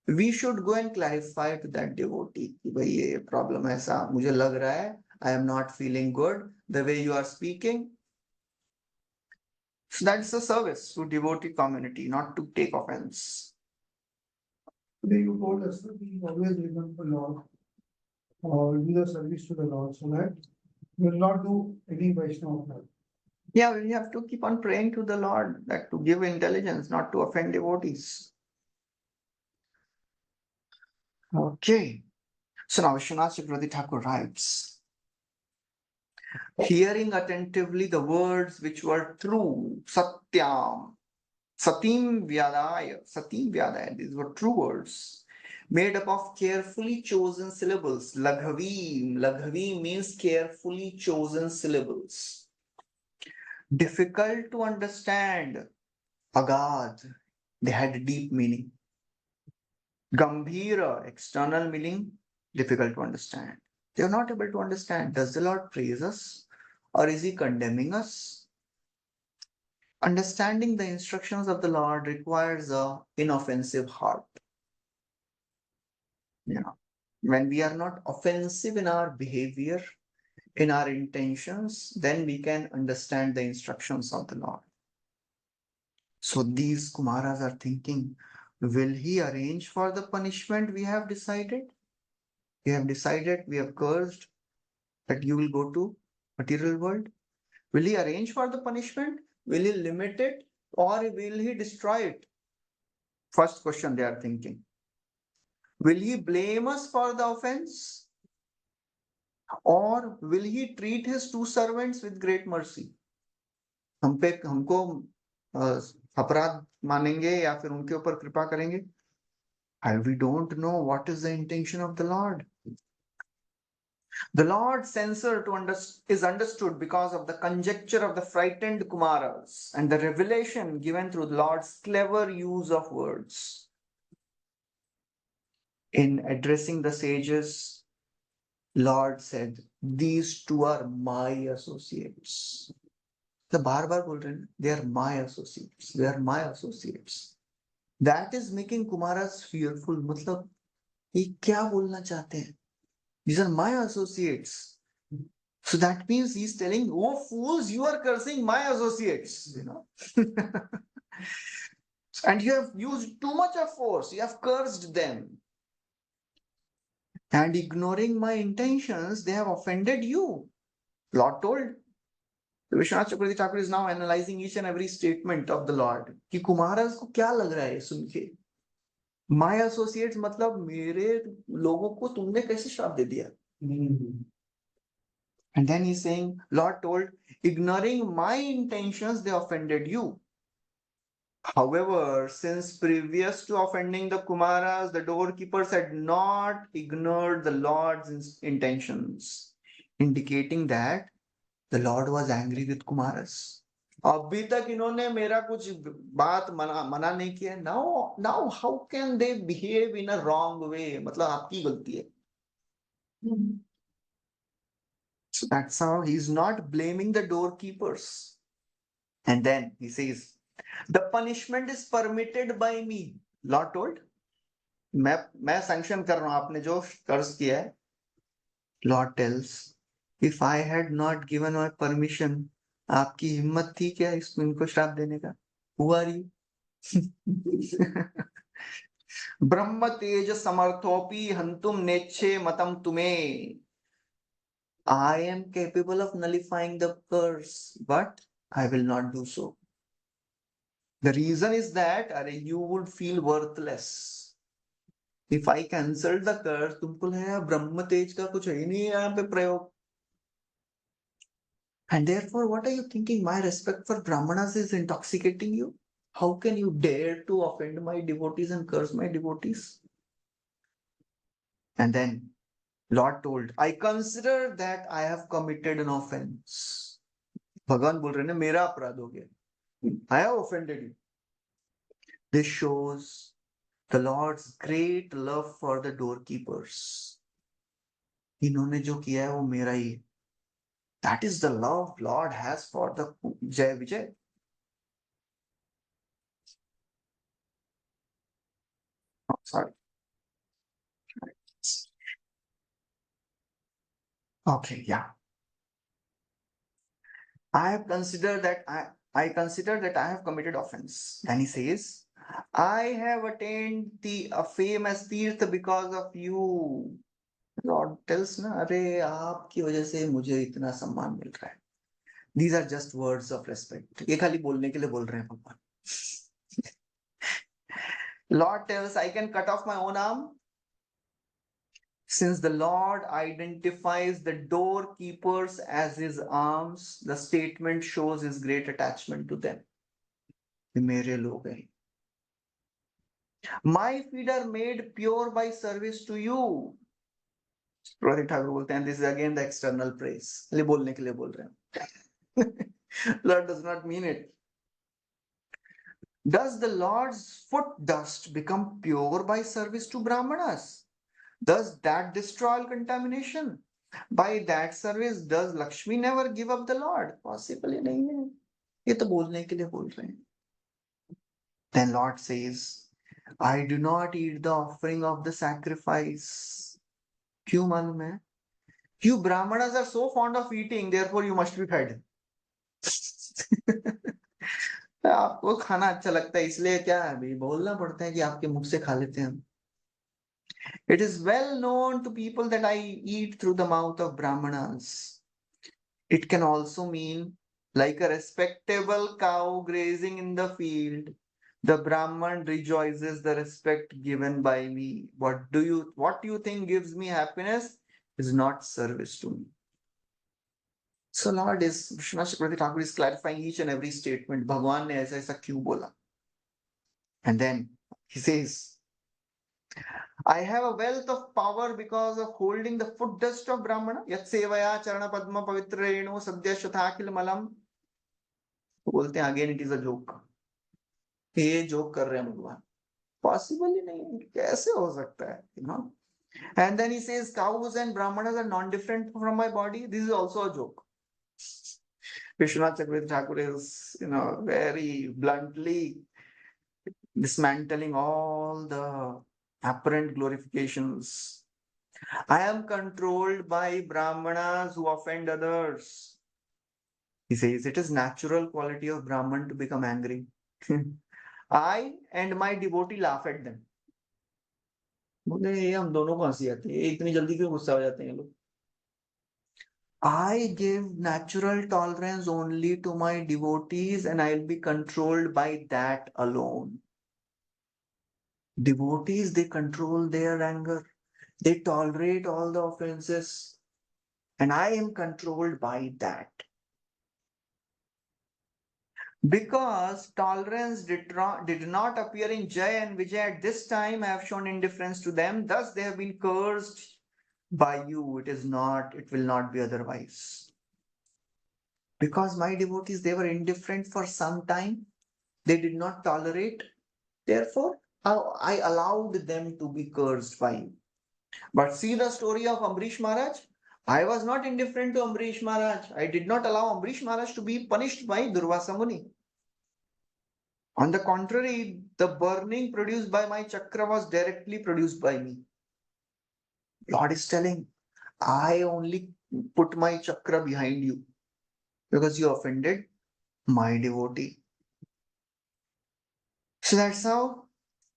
we should go and clarify to that devotee कि भाई ये problem ऐसा मुझे लग रहा है, I am not feeling good the way you are speaking. So that's the service to devotee community, not to take offense. Today you told us that we always remember Lord, or do the service to the Lord, so that we will not do any Vaishnava. Yeah, we have to keep on praying to the Lord that to give intelligence, not to offend devotees. Okay. So now Vishwanath Chakravarti Thakur writes, hearing attentively the words which were true, Satyam, Satim Vyadaya, these were true words, made up of carefully chosen syllables. Laghavi means carefully chosen syllables. Difficult to understand, Agad, they had deep meaning. Gambhira, external meaning, difficult to understand. They are not able to understand. Does the Lord praise us or is he condemning us? Understanding the instructions of the Lord requires a inoffensive heart. Yeah. When we are not offensive in our behavior, in our intentions, then we can understand the instructions of the Lord. So these Kumaras are thinking, will he arrange for the punishment we have decided? We have decided, we have cursed that you will go to material world. Will he arrange for the punishment? Will he limit it? Or will he destroy it? First question they are thinking. Will he blame us for the offense? Or will he treat his two servants with great mercy? हमको अपराध मानेंगे या फिर उनके ऊपर कृपा करेंगे? And we don't know what is the intention of the Lord. The Lord's censure is understood because of the conjecture of the frightened Kumaras and the revelation given through the Lord's clever use of words. In addressing the sages, Lord said, these two are my associates. The बार-बार बोल रहे हैं, they are my associates. They are my associates. That is making Kumaras fearful. मतलब ये क्या बोलना चाहते हैं? These are my associates. So that means he's telling, oh fools, you are cursing my associates, you know. And you have used too much of force, you have cursed them. And ignoring my intentions, they have offended you. Lord told. Vishwanath Chakravarti Thakur is now analyzing each and every statement of the Lord. कि कुमारस को क्या लग रहा है सुन के? My associates मतलब मेरे लोगों को तुमने कैसे श्राप दे दिया? And then he's saying, Lord told, ignoring my intentions, they offended you. However, since previous to offending the Kumaras, the doorkeepers had not ignored the Lord's intentions, indicating that the Lord was angry with Kumaras. अभी तक इन्होंने मेरा कुछ बात मना नहीं किया. Now how can they behave in a wrong way? मतलब आपकी गलती है. So that's how he's not blaming the doorkeepers. And then he says, the punishment is permitted by me. Lord told, मैं sanction कर रहा हूं आपने जो कर्ज किया है. Lord tells, if I had not given my permission, आपकी हिम्मत थी क्या इनको श्राप देने का? Who are you? ब्रह्म तेज समर्थोपि हंतुम नेच्छे मतम तुम्हें. I am capable of nullifying the curse, but I will not do so. The reason is that you would feel worthless. If I cancel the curse, तुमको लगेगा ब्रह्म तेज का कुछ है ही नहीं यहाँ पे प्रयोग. And therefore, what are you thinking? My respect for Brahmanas is intoxicating you? How can you dare to offend my devotees and curse my devotees? And then Lord told, I consider that I have committed an offense. भगवान बोल रहे हैं मेरा अपराध हो गया. I have offended you. This shows the Lord's great love for the doorkeepers. इन्होंने जो किया है वो मेरा ही है. That is the love Lord has for the Jai Vijay. Oh, sorry. Okay, yeah. I consider that I have committed offense. Then he says, I have attained the fame as Tirth because of you. Lord tells ना, अरे आपकी वजह से मुझे इतना सम्मान मिल रहा है. These are just words of respect. ये खाली बोलने के लिए बोल रहे हैं भगवान. Lord tells, I can cut off my own arm. Since the Lord identifies the doorkeepers as his arms, the statement shows his great attachment to them. ये मेरे लोग हैं. My feet are made pure by service to you. Pratik Thakur बोलते हैं, this is again the external praise. ये बोलने के लिए बोल रहे हैं. Lord does not mean it. Does the Lord's foot dust become pure by service to Brahmanas? Does that destroy all contamination? By that service, does Lakshmi never give up the Lord? Possibly नहीं है. ये तो बोलने के लिए बोल रहे हैं. Then Lord says, I do not eat the offering of the sacrifice. क्यों मालूम है? You Brahmanas are so fond of eating, therefore you must be fed. आपको खाना अच्छा लगता है इसलिए क्या है भाई बोलना पड़ता है कि आपके मुख से खा लेते हैं हम. It is well known to people that I eat through the mouth of Brahmanas. It can also mean like a respectable cow grazing in the field. The Brahman rejoices the respect given by me. What do you think gives me happiness is not service to me. So Lord is Vishwanath Chakravarti Thakur is clarifying each and every statement. Bhagwan ने ऐसा ऐसा क्यों बोला? And then he says, I have a wealth of power because of holding the foot dust of Brahmana. Yat sevaya charana padma pavitra renu sadhya shathakil malam. बोलते हैं again it is a joke. ये joke कर रहे हैं भगवान. Possible ही नहीं है. कैसे हो सकता है? You know? And then he says cows and brahmanas are non-different from my body. This is also a joke. Vishwanath Chakravarti Thakur is, very bluntly dismantling all the apparent glorifications. I am controlled by brahmanas who offend others. He says it is natural quality of Brahman to become angry. I and my devotee laugh at them. बोले ये हम दोनों को हंसी आती है. इतनी जल्दी क्यों गुस्सा हो जाते हैं लोग? I give natural tolerance only to my devotees and I'll be controlled by that alone. Devotees, they control their anger. They tolerate all the offenses. And I am controlled by that. Because tolerance did not appear in Jay and Vijay at this time, I have shown indifference to them. Thus, they have been cursed by you. It will not be otherwise. Because my devotees, they were indifferent for some time. They did not tolerate. Therefore, I allowed them to be cursed by you. But see the story of Ambrish Maharaj. I was not indifferent to Ambrish Maharaj. I did not allow Ambrish Maharaj to be punished by Durvasa Muni. On the contrary, the burning produced by my chakra was directly produced by me. Lord is telling, I only put my chakra behind you because you offended my devotee. So that's how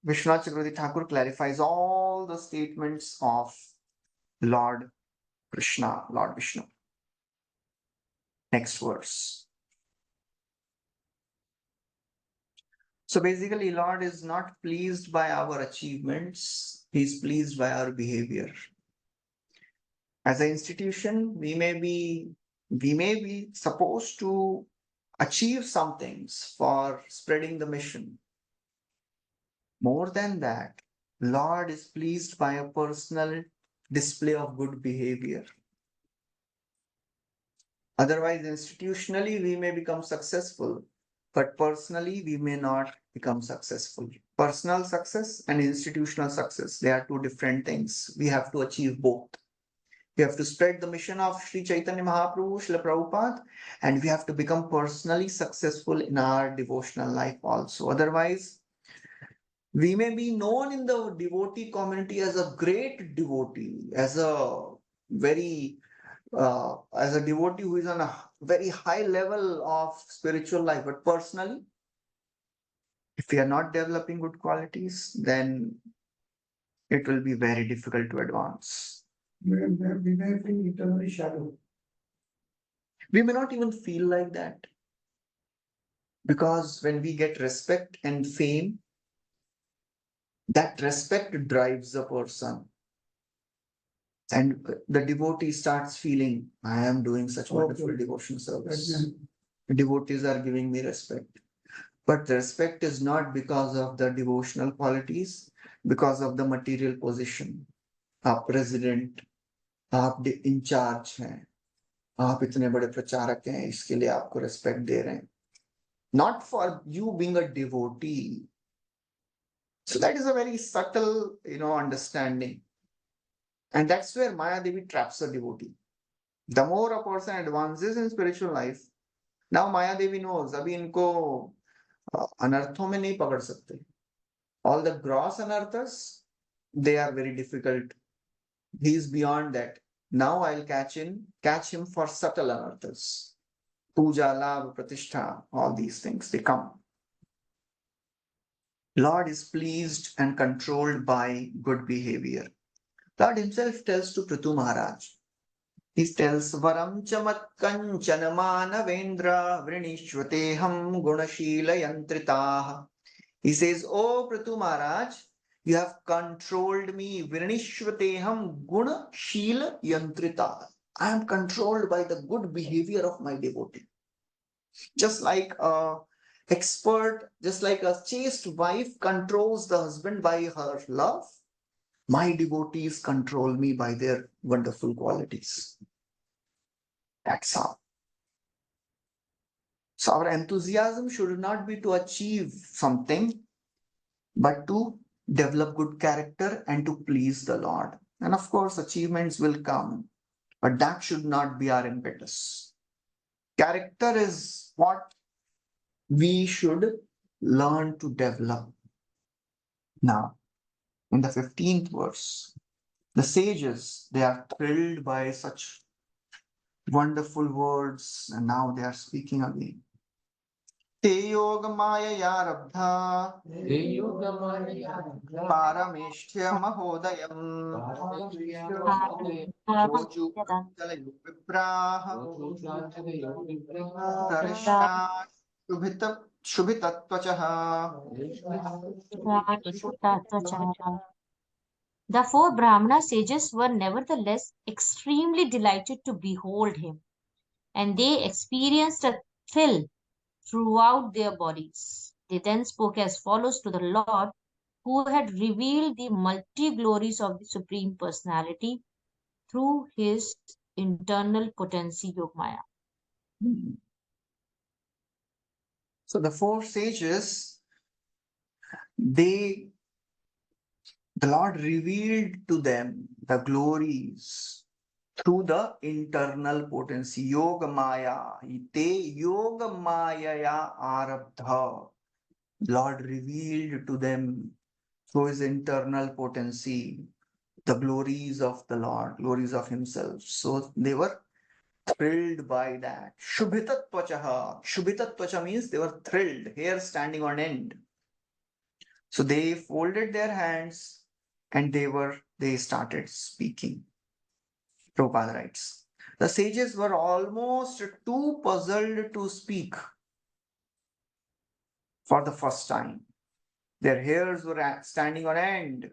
Vishwanath Chakravarti Thakur clarifies all the statements of Lord Krishna, Lord Vishnu. Next verse. So basically, Lord is not pleased by our achievements. He is pleased by our behavior. As an institution, we may be supposed to achieve some things for spreading the mission. More than that, Lord is pleased by a personal display of good behavior. Otherwise, institutionally, we may become successful, but personally, we may not become successful. Personal success and institutional success, they are two different things. We have to achieve both. We have to spread the mission of Sri Chaitanya Mahaprabhu, Srila Prabhupada, and we have to become personally successful in our devotional life also. Otherwise, we may be known in the devotee community as a great devotee, as a devotee who is on a very high level of spiritual life, but personally, if we are not developing good qualities, then it will be very difficult to advance. We may feel eternally shallow. We may not even feel like that, because when we get respect and fame, that respect drives a person. And the devotee starts feeling, I am doing such wonderful Okay. devotion service. Exactly. Devotees are giving me respect. But the respect is not because of the devotional qualities, because of the material position. आप president, आप in charge हैं, आप इतने बड़े प्रचारक हैं, इसके लिए आपको रेस्पेक्ट दे रहे हैं. Not for you being a devotee. So that is a very subtle, understanding. And that's where Maya Devi traps a devotee. The more a person advances in spiritual life, now Maya Devi knows, अभी इनको अनर्थों में नहीं पकड़ सकते. All the gross anarthas, they are very difficult. He is beyond that. Now I'll catch him for subtle anarthas. Puja, labh, pratishtha, all these things, they come. Lord is pleased and controlled by good behavior. Lord himself tells to Prithu Maharaj. He tells, Varam chamat kanchana manavendra vrinishvateham gunashila yantritah. He says, Oh Prithu Maharaj, you have controlled me. Vrinishvateham gunashila yantritah. I am controlled by the good behavior of my devotee. Just like a chaste wife controls the husband by her love, my devotees control me by their wonderful qualities. That's how. So our enthusiasm should not be to achieve something, but to develop good character and to please the Lord. And of course, achievements will come, but that should not be our impetus. Character is what we should learn to develop. Now, in the 15th verse, the sages, they are thrilled by such wonderful words, and now they are speaking again. Te yoga maya yarabdha parameshtya mahodayam roju vipraha tarishta shubhitatvachaha. The four Brahmana sages were nevertheless extremely delighted to behold him, and they experienced a thrill throughout their bodies. They then spoke as follows to the Lord, who had revealed the multi glories of the Supreme Personality through his internal potency Yogmaya. So the four sages, the Lord revealed to them the glories through the internal potency. Yoga Maya. Te Yoga Maya Arabdha. Lord revealed to them through his internal potency the glories of the Lord, glories of himself. So they were thrilled by that. Shubhitatvachaha. Shubhitatvacha means they were thrilled, hair standing on end. So they folded their hands and they started speaking. Prabhupada writes, the sages were almost too puzzled to speak for the first time. Their hairs were standing on end.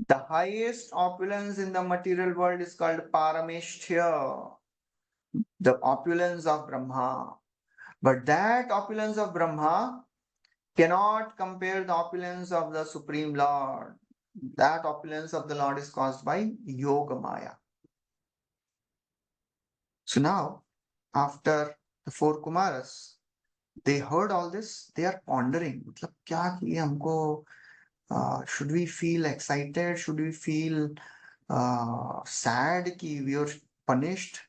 The highest opulence in the material world is called Parameshtya, the opulence of Brahma. But that opulence of Brahma cannot compare the opulence of the Supreme Lord. That opulence of the Lord is caused by Yoga Maya. So now, after the four Kumaras, they heard all this, they are pondering. मतलब क्या किए हमको? Should we feel excited? Should we feel sad कि we are punished?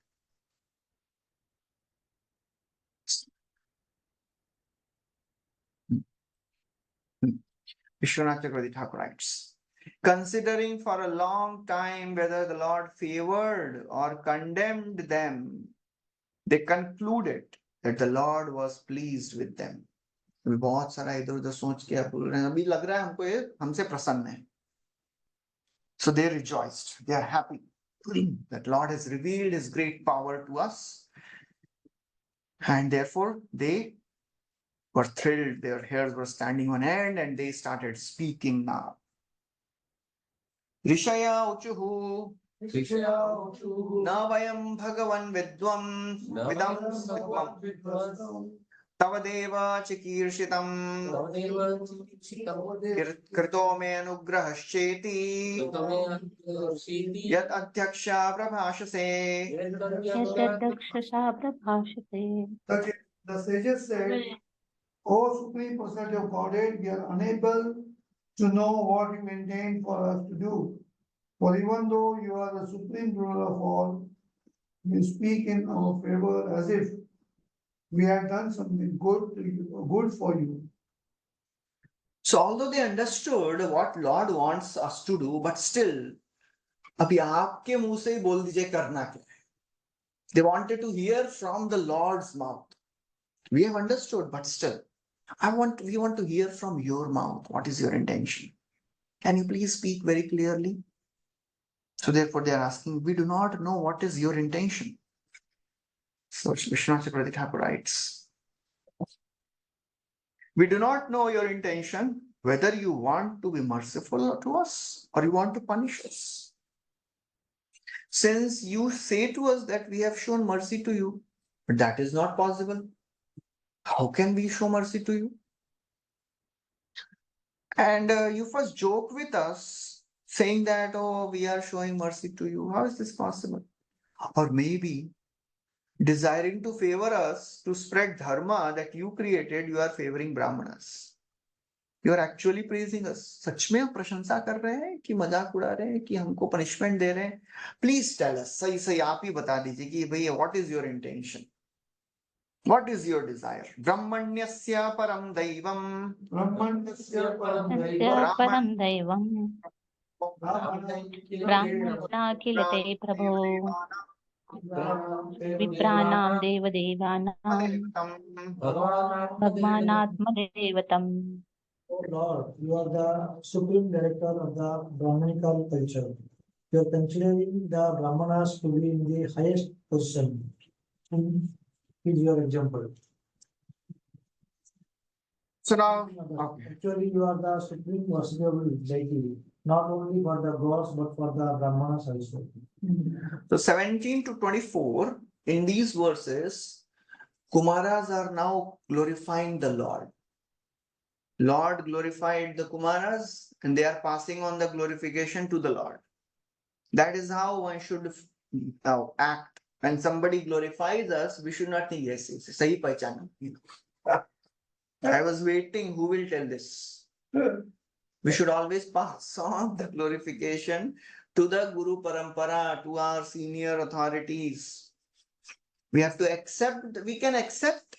Vishwanath Chakravarti Thakur writes, considering for a long time whether the Lord favored or condemned them, they concluded that the Lord was pleased with them. अभी बहुत सारा इधर उधर सोच के आप बोल रहे हैं, अभी लग रहा है हमको ये हमसे प्रसन्न है. So they rejoiced, they are happy that Lord has revealed his great power to us And therefore, they were thrilled. Their hairs were standing on end and they started speaking now. Rishaya uchuhu na vayam bhagavan vidvam vidam tavadeva chikirshitam krito me anugrahascheti yat adhyaksha prabhashase. यद्यक्षसा प्रभाषते. Okay, the sages said, O Supreme Personality of Godhead, we are unable to know what you intend for us to do. For even though you are the supreme ruler of all, you speak in our favor as if we had done something good for you. So although they understood what Lord wants us to do, but still, अभी आपके मुंह से ही बोल दीजिए करना क्या है. They wanted to hear from the Lord's mouth. We have understood, but still, we want to hear from your mouth. What is your intention? Can you please speak very clearly? So therefore, they are asking, we do not know what is your intention. So Vishwanath Chakravarti Thakur writes, we do not know your intention, whether you want to be merciful to us or you want to punish us. Since you say to us that we have shown mercy to you, but that is not possible. How can we show mercy to you? And you first joke with us saying that, oh, we are showing mercy to you. How is this possible? Or maybe desiring to favor us to spread dharma that you created, you are favoring brahmanas. You are actually praising us. सच में आप प्रशंसा कर रहे हैं कि मजाक उड़ा रहे हैं कि हमको पनिशमेंट दे रहे हैं? Please tell us. सही सही आप ही बता दीजिए कि भैया what is your intention? What is your desire? ब्रह्मण्यस्य परम दैवम Brahmanyasya param तस्य daivam, परं दैवं ब्राह्मणाखिलते प्रभो विप्राणां देवदेवानां भगवानात्मदेवतम्. O Lord, you are the supreme director of the Brahmanical culture. You are considering the Brahmanas to be in the highest position. And is your example. So now, Actually, you are the supreme worshipable deity, not only for the gods but for the Brahmanas also. so 17 to 24, in these verses, Kumaras are now glorifying the Lord. Lord glorified the Kumaras and they are passing on the glorification to the Lord. That is how one should act. When somebody glorifies us, we should not think, yes, yes, sahi pehchana. I was waiting, who will tell this? We should always pass on the glorification to the Guru Parampara, to our senior authorities. We have to accept, we can accept,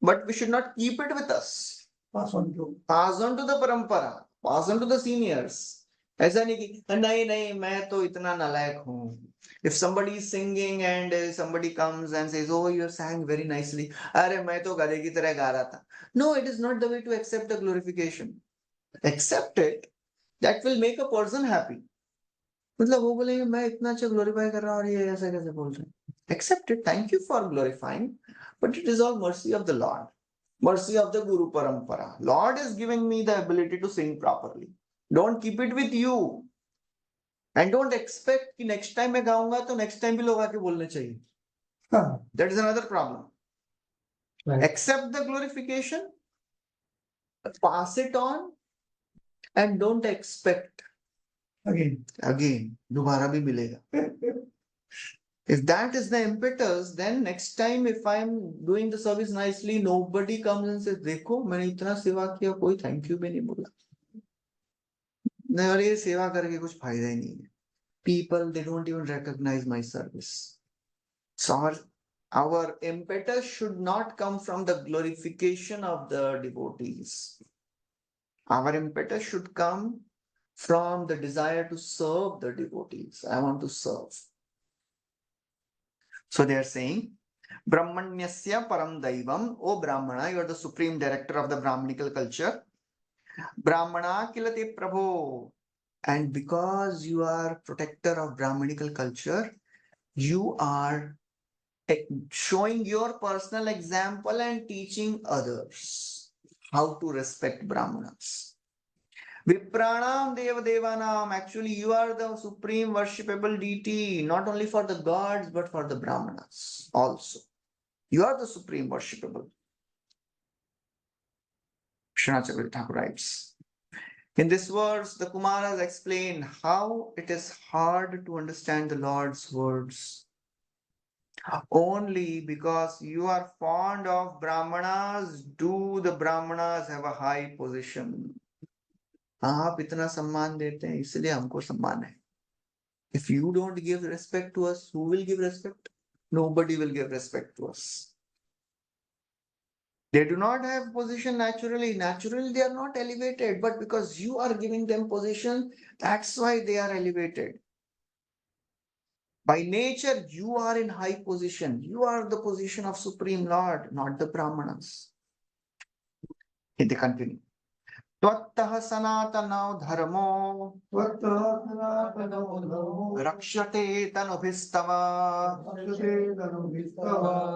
but we should not keep it with us. Pass on to. Pass on to the Parampara, pass on to the seniors. ऐसा नहीं कि नहीं नहीं मैं तो इतना नालायक हूँ. If somebody is singing and somebody comes and says, oh, you sang very nicely. अरे मैं तो गधे की तरह गा रहा था. No, it is not the way to accept the glorification. Accept it. That will make a person happy. मतलब वो बोलेंगे मैं इतना अच्छा glorify कर रहा हूँ और ये ऐसा कैसे बोल रहे हैं. Accept it. Thank you for glorifying. But it is all mercy of the Lord. Mercy of the Guru Parampara. Lord is giving me the ability to sing properly. Don't keep it with you. And don't expect कि next time मैं गाऊंगा तो next time भी लोग आके बोलने चाहिए. That is another problem. Right. Accept the glorification, pass it on, and don't expect again दोबारा भी मिलेगा. If that is the impetus, then next time if I am doing the service nicely, nobody comes and says, देखो मैंने इतना सेवा किया कोई thank you भी नहीं बोला. नहीं और ये सेवा करके कुछ फायदा ही नहीं है. People, they don't even recognize my service. So our impetus should not come from the glorification of the devotees. Our impetus should come from the desire to serve the devotees. I want to serve. So they are saying, Brahmanyasya param daivam, O Brahmana, you are the supreme director of the Brahmanical culture. Brahmana kilate prabho. And because you are protector of Brahmanical culture, you are showing your personal example and teaching others how to respect Brahmanas. Vipranam Deva Devanam. Actually, you are the supreme worshipable deity, not only for the gods, but for the Brahmanas also. You are the supreme worshipable. Srinacharya Thakur writes. In this verse, the Kumaras explain how it is hard to understand the Lord's words. Only because you are fond of Brahmanas, do the Brahmanas have a high position. आप इतना सम्मान देते हैं इसलिए हमको सम्मान है. If you don't give respect to us, who will give respect? Nobody will give respect to us. They do not have position naturally. Naturally, they are not elevated, but because you are giving them position, that's why they are elevated. By nature, you are in high position. You are the position of Supreme Lord, not the Brahmanas. They continue. Tvattah sanatano dharmo rakshate tanubhistava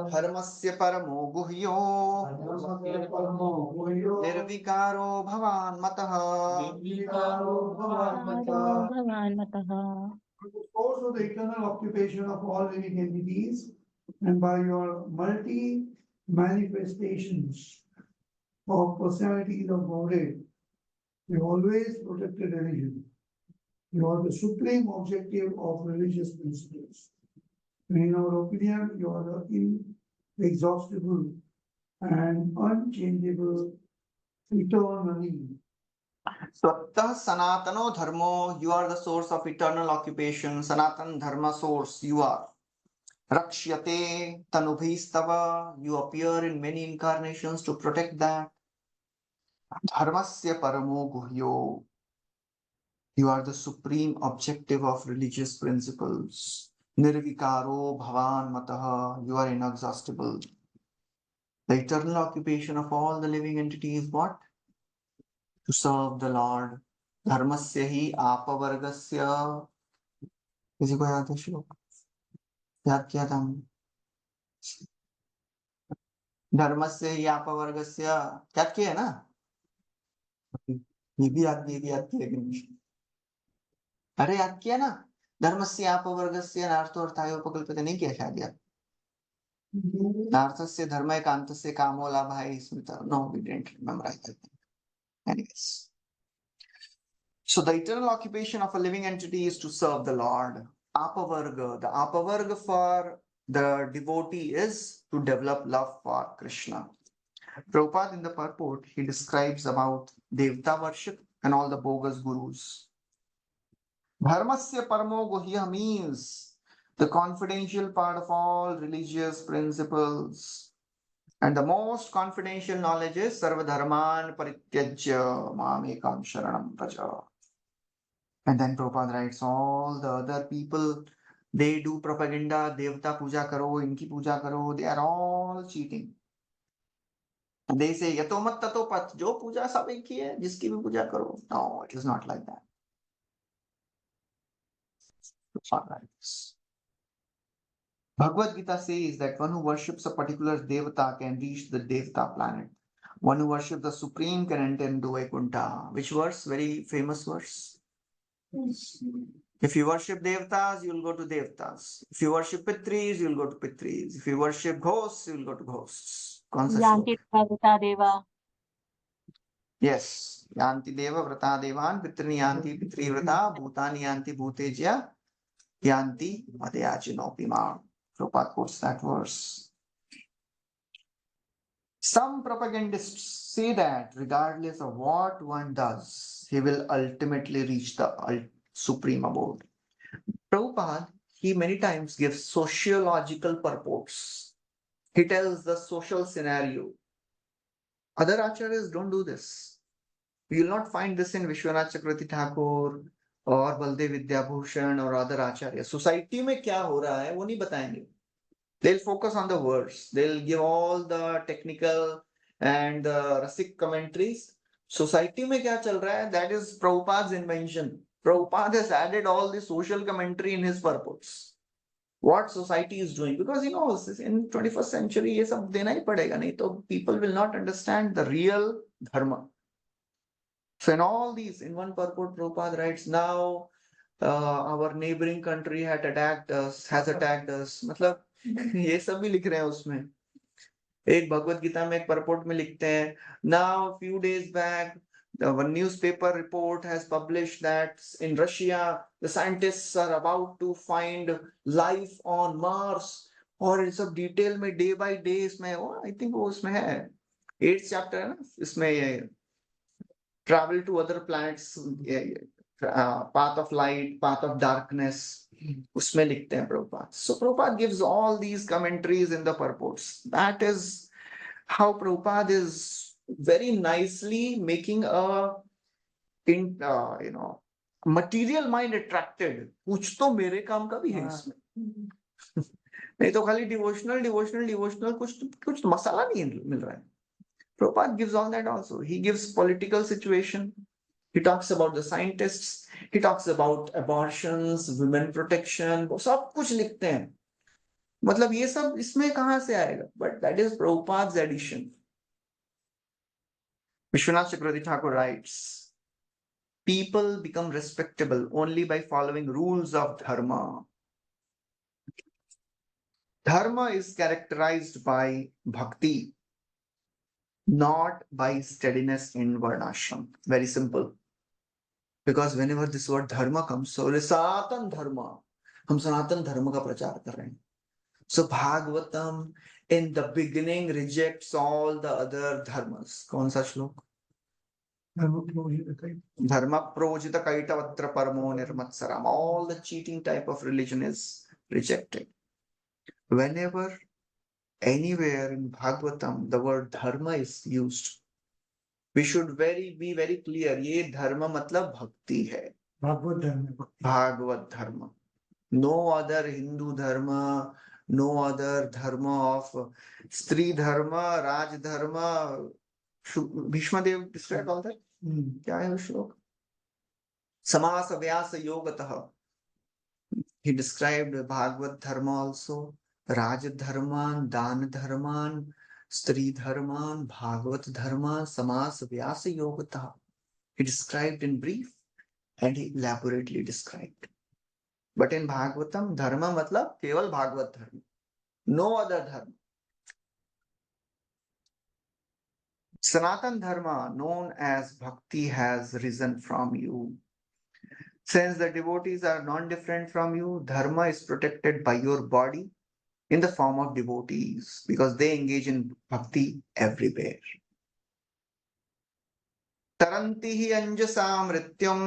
dharmasya paramo guhyo nirvikaro bhavan matah. Bhavan Mataha. Also the eternal occupation of all living entities, and by your multi manifestations of personalities of Godhead, you always protected religion. You are the supreme objective of religious principles. In our opinion, you are the inexhaustible and unchangeable eternally. Swattah sanatano dharmo, you are the source of eternal occupation. Sanatan dharma source, you are. Rakshyate tanubhistava, you appear in many incarnations to protect that. Dharmasya paramo guhyo, you are the supreme objective of religious principles. Nirvikaro bhavan mataha, you are inexhaustible. The eternal occupation of all the living entities, what? To serve the Lord. Dharmasya hi apavargasya. किसी को याद है श्लोक? याद किया था हमने. धर्मस्य ही अपवर्गस्य. याद किया है ना? ये भी याद किया लेकिन अरे याद किया ना? धर्मस्य अपवर्गस्य नार्थोऽर्थायोपकल्प्यते नहीं किया शायद याद. नार्थस्य धर्म एकान्तस्य कामो लाभः स्मृतः. No, we didn't memorize that. Anyways. So the eternal occupation of a living entity is to serve the Lord. Apavarga. The apavarga for the devotee is to develop love for Krishna. Prabhupada in the purport, he describes about Devta worship and all the bogus gurus. Dharmasya paramo guhya means the confidential part of all religious principles. And the most confidential knowledge is Sarva Dharman Parityajya Mamekam Sharanam Praja. And then Prabhupada writes, all the other people, they do propaganda, Devta puja karo, inki puja karo, they are all cheating. And they say, Yato mat tato pat, jo puja sab ek hi hai, jiski bhi puja karo. No, it is not like that. Prabhupada writes. Bhagavad Gita says that one who worships a particular Devata can reach the Devta planet. One who worships the Supreme can enter into Vaikuntha. Which verse? Very famous verse. If you worship Devatas, you will go to Devatas. If you worship Pitris, you will go to Pitris. If you worship ghosts, you will go to ghosts. Yanti Vrata Deva. Yes. Yanti Deva Vrata Devan, Pitrini Yanti Pitri Vrata, Bhutani Yanti Bhuteja, Yanti Madhyajinopima. Prabhupada quotes that verse. Some propagandists say that regardless of what one does, he will ultimately reach the supreme abode. Prabhupada, he many times gives sociological purports. He tells the social scenario. Other acharyas don't do this. You will not find this in Vishwanath Chakravarti Thakur or Baldev Vidyabhushan or other acharyas. Society में क्या हो रहा है वो नहीं बताएंगे. They'll focus on the words. They'll give all the technical and the rasic commentaries. Society में क्या चल रहा है? That is Prabhupada's invention. Prabhupada has added all the social commentary in his purports. what society is doing, because in 21st century ये सब देना ही पड़ेगा, नहीं तो people will not understand the real dharma. So in all these, in one purport, Prabhupada writes, now our neighboring country has attacked us. मतलब ये सब भी लिख रहे हैं उसमें. एक भगवत गीता में एक परपोर्ट में लिखते हैं, now few days back one newspaper report has published that in Russia the scientists are about to find life on Mars, और इन सब डिटेल में डे बाय डे इसमें आई थिंक वो उसमें है 8th चैप्टर है ना, इसमें ये travel to other planets, path of light, path of darkness, उसमें लिखते हैं Prabhupada. So Prabhupada gives all these commentaries in the purports. That is how Prabhupada is very nicely making a material mind attracted. कुछ तो मेरे काम का भी है इसमें. नहीं तो खाली डिवोशनल कुछ मसाला नहीं मिल रहा है. Prabhupada gives all that also. He gives political situation. He talks about the scientists. He talks about abortions, women protection. सब कुछ लिखते हैं. मतलब ये सब इसमें कहाँ से आएगा? But that is Prabhupada's addition. Vishwanath Chakravarti Thakur writes, people become respectable only by following rules of dharma. Dharma is characterized by bhakti, not by steadiness in varnashram. Very simple. Because whenever this word dharma comes, so Sanatan dharma, हम सनातन धर्म का प्रचार कर रहे हैं. So Bhagavatam in the beginning rejects all the other dharmas. कौन सा श्लोक? धर्म प्रोजित कैटवत्र परमो निर्मत्सरम. All the cheating type of religion is rejected. Whenever, anywhere in Bhagavatam, the word dharma is used, we should be very clear. ये धर्म मतलब भक्ति है. भागवत धर्म. No other Hindu dharma, no other dharma of Stri dharma, Raj dharma. Bhishma Dev described all that. क्या है उस श्लोक? समास व्यास योगतः. He described Bhagavad dharma also. Raj dharman, Dan dharman, Stri dharman, Bhagavad dharma, Samas Vyasa Yogata. He described in brief and he elaborately described. But in Bhagavatam, dharma matlab keval Bhagavad dharma. No other dharma. Sanatan dharma, known as bhakti, has risen from you. Since the devotees are non-different from you, dharma is protected by your body in the form of devotees because they engage in bhakti everywhere. तरन्ति हि अंजसा मृत्युम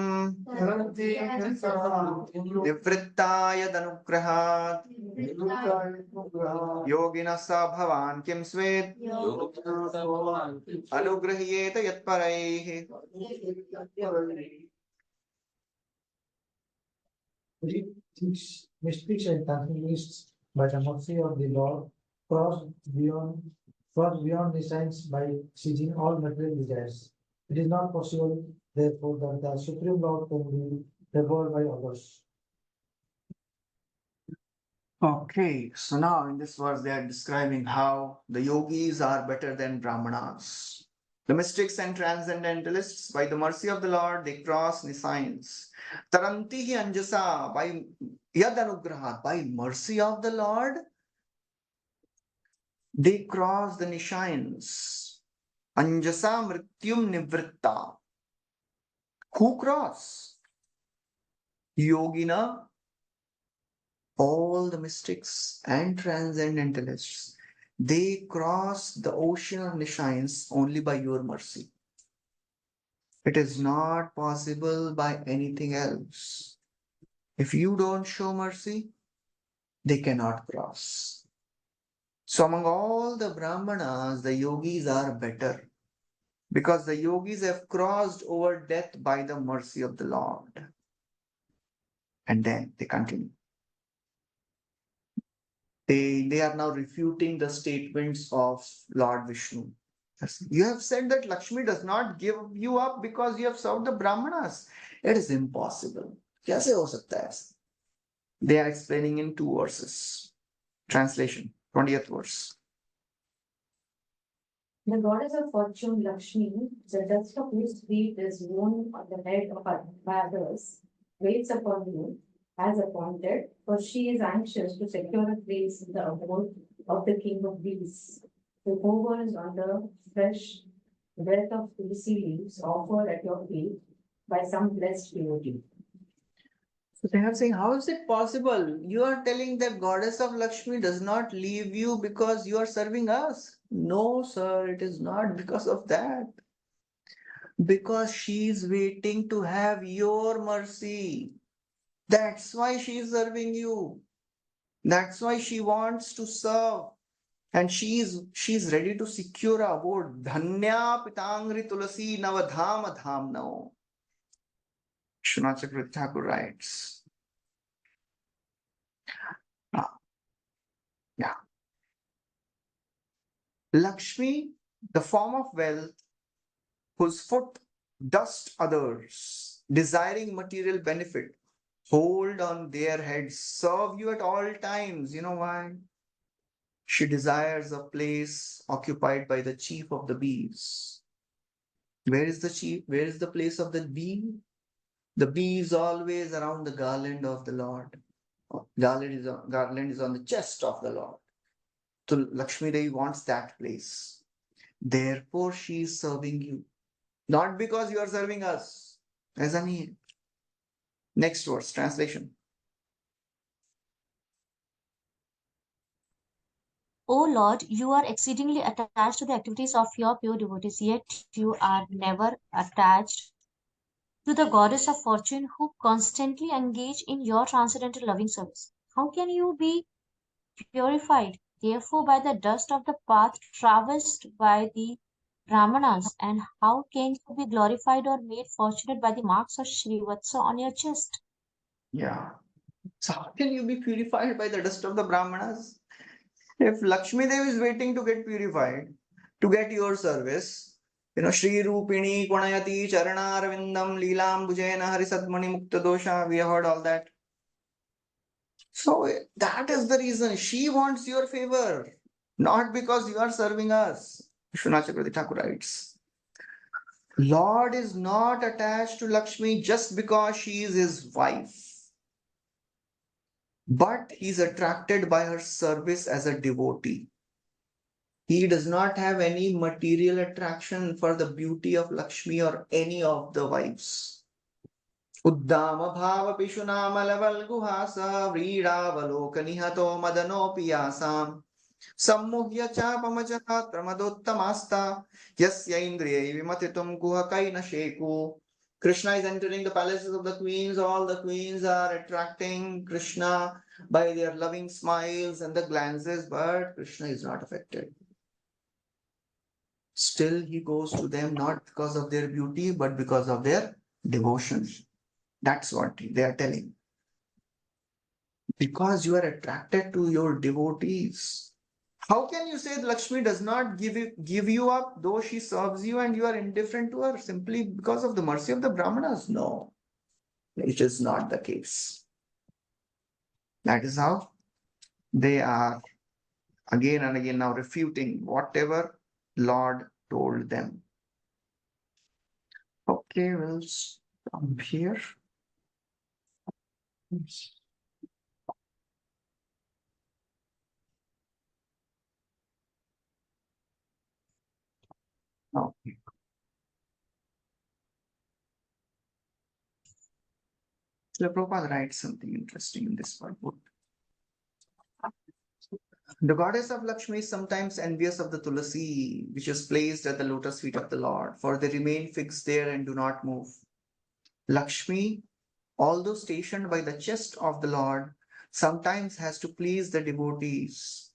निवृत्ताय दनुग्रहात् योगिनः स भवान् किं स्वेत् अनुगृह्येत यत्परैः. Mystics and transcendentalists, by the mercy of the Lord, crossed beyond the science by ceasing all material desires. It is not possible, therefore, that the Supreme Lord can be favored by others. Okay, so now in this verse they are describing how the yogis are better than brahmanas. The mystics and transcendentalists, by the mercy of the Lord, they cross niscience. Taranti hi anjasa, by yad anugrahat, by mercy of the Lord, they cross the niscience. Anjasa mrityum nivritta. Who cross? Yogina, all the mystics and transcendentalists, they cross the ocean of niscience only by your mercy. It is not possible by anything else. If you don't show mercy, they cannot cross. So among all the brahmanas, the yogis are better because the yogis have crossed over death by the mercy of the Lord. And then they continue. They are now refuting the statements of Lord Vishnu. You have said that Lakshmi does not give you up because you have served the brahmanas. It is impossible. कैसे हो सकता है ऐसा? They are explaining in 2 verses. Translation, 20th verse. The goddess of fortune, Lakshmi, the dust of whose feet is worn on the head of our fathers, waits upon you as appointed, for she is anxious to secure a place in the abode of the king of beasts, who hovers on the fresh breath of tulsi leaves offered at your feet by some blessed devotee. So they are saying, how is it possible? You are telling that goddess of Lakshmi does not leave you because you are serving us. No, sir, it is not because of that. Because she is waiting to have your mercy. That's why she is serving you. That's why she wants to serve. And she's ready to secure a abode. Dhanya pitangri tulasi navadhama dhamno. Srimad Bhagavatam Thakur writes. Yeah. Lakshmi, the form of wealth, whose foot dust others, desiring material benefit, hold on their heads, serve you at all times. You know why? She desires a place occupied by the chief of the bees. Where is the chief? Where is the place of the bee? The bee is always around the garland of the Lord. Garland is on the chest of the Lord. So Lakshmi Devi wants that place. Therefore, she is serving you. Not because you are serving us. As I mean. Next verse, translation. O Lord, you are exceedingly attached to the activities of your pure devotees, yet you are never attached to the goddess of fortune who constantly engage in your transcendental loving service. How can you be purified, therefore, by the dust of the path traversed by the Brahmanas, and how can you be glorified or made fortunate by the marks of Srivatsa on your chest? Yeah. So how can you be purified by the dust of the Brahmanas? If Lakshmi Devi is waiting to get purified, to get your service, Shri Rupini Kunayati Charana Arvindam Leelam Bhujena Harisadmani Mukta Dosha, we have heard all that. So that is the reason she wants your favor, not because you are serving us. Vishwanath Chakravarti Thakur writes, Lord is not attached to Lakshmi just because she is his wife, but he is attracted by her service as a devotee. He does not have any material attraction for the beauty of Lakshmi or any of the wives. Uddama bhava pishunama guhasa vridavalokanihato madanopi yasam sammuhya chapamajaha pramadottamasta yasya indriyai vimatitum guhakaina sheku. Krishna is entering the palaces of the queens. All the queens are attracting Krishna by their loving smiles and the glances, but Krishna is not affected. Still, he goes to them not because of their beauty, but because of their devotion. That's what they are telling. Because you are attracted to your devotees. How can you say Lakshmi does not give you up, though she serves you and you are indifferent to her simply because of the mercy of the Brahmanas? No, it is not the case. That is how they are again and again now refuting whatever Lord told them. Okay, we'll stop here. Okay. So Prabhupada writes something interesting in this book. The goddess of Lakshmi is sometimes envious of the tulasi, which is placed at the lotus feet of the Lord, for they remain fixed there and do not move. Lakshmi, although stationed by the chest of the Lord, sometimes has to please the devotees.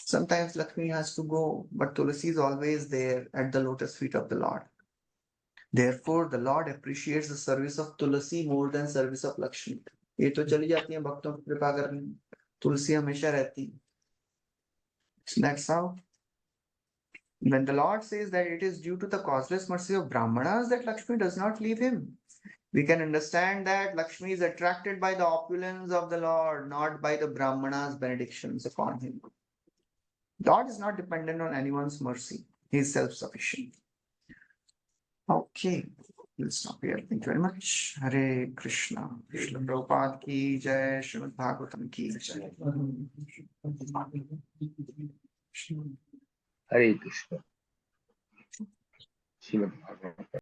Sometimes Lakshmi has to go, but tulasi is always there at the lotus feet of the Lord. Therefore, the Lord appreciates the service of tulasi more than service of Lakshmi. ये तो चली जाती है भक्तों की कृपा करने, तुलसी हमेशा रहती. So that's how. When the Lord says that it is due to the causeless mercy of Brahmanas that Lakshmi does not leave him, We can understand that Lakshmi is attracted by the opulence of the Lord, not by the Brahmana's benedictions upon him. Lord is not dependent on anyone's mercy. He is self-sufficient. Okay, we'll stop here. Thank you very much. Hare Krishna. Krishna Prabhupada ki jai. Srimad Bhagvatam ki jai. Hare Krishna. Srimad Bhagavatam.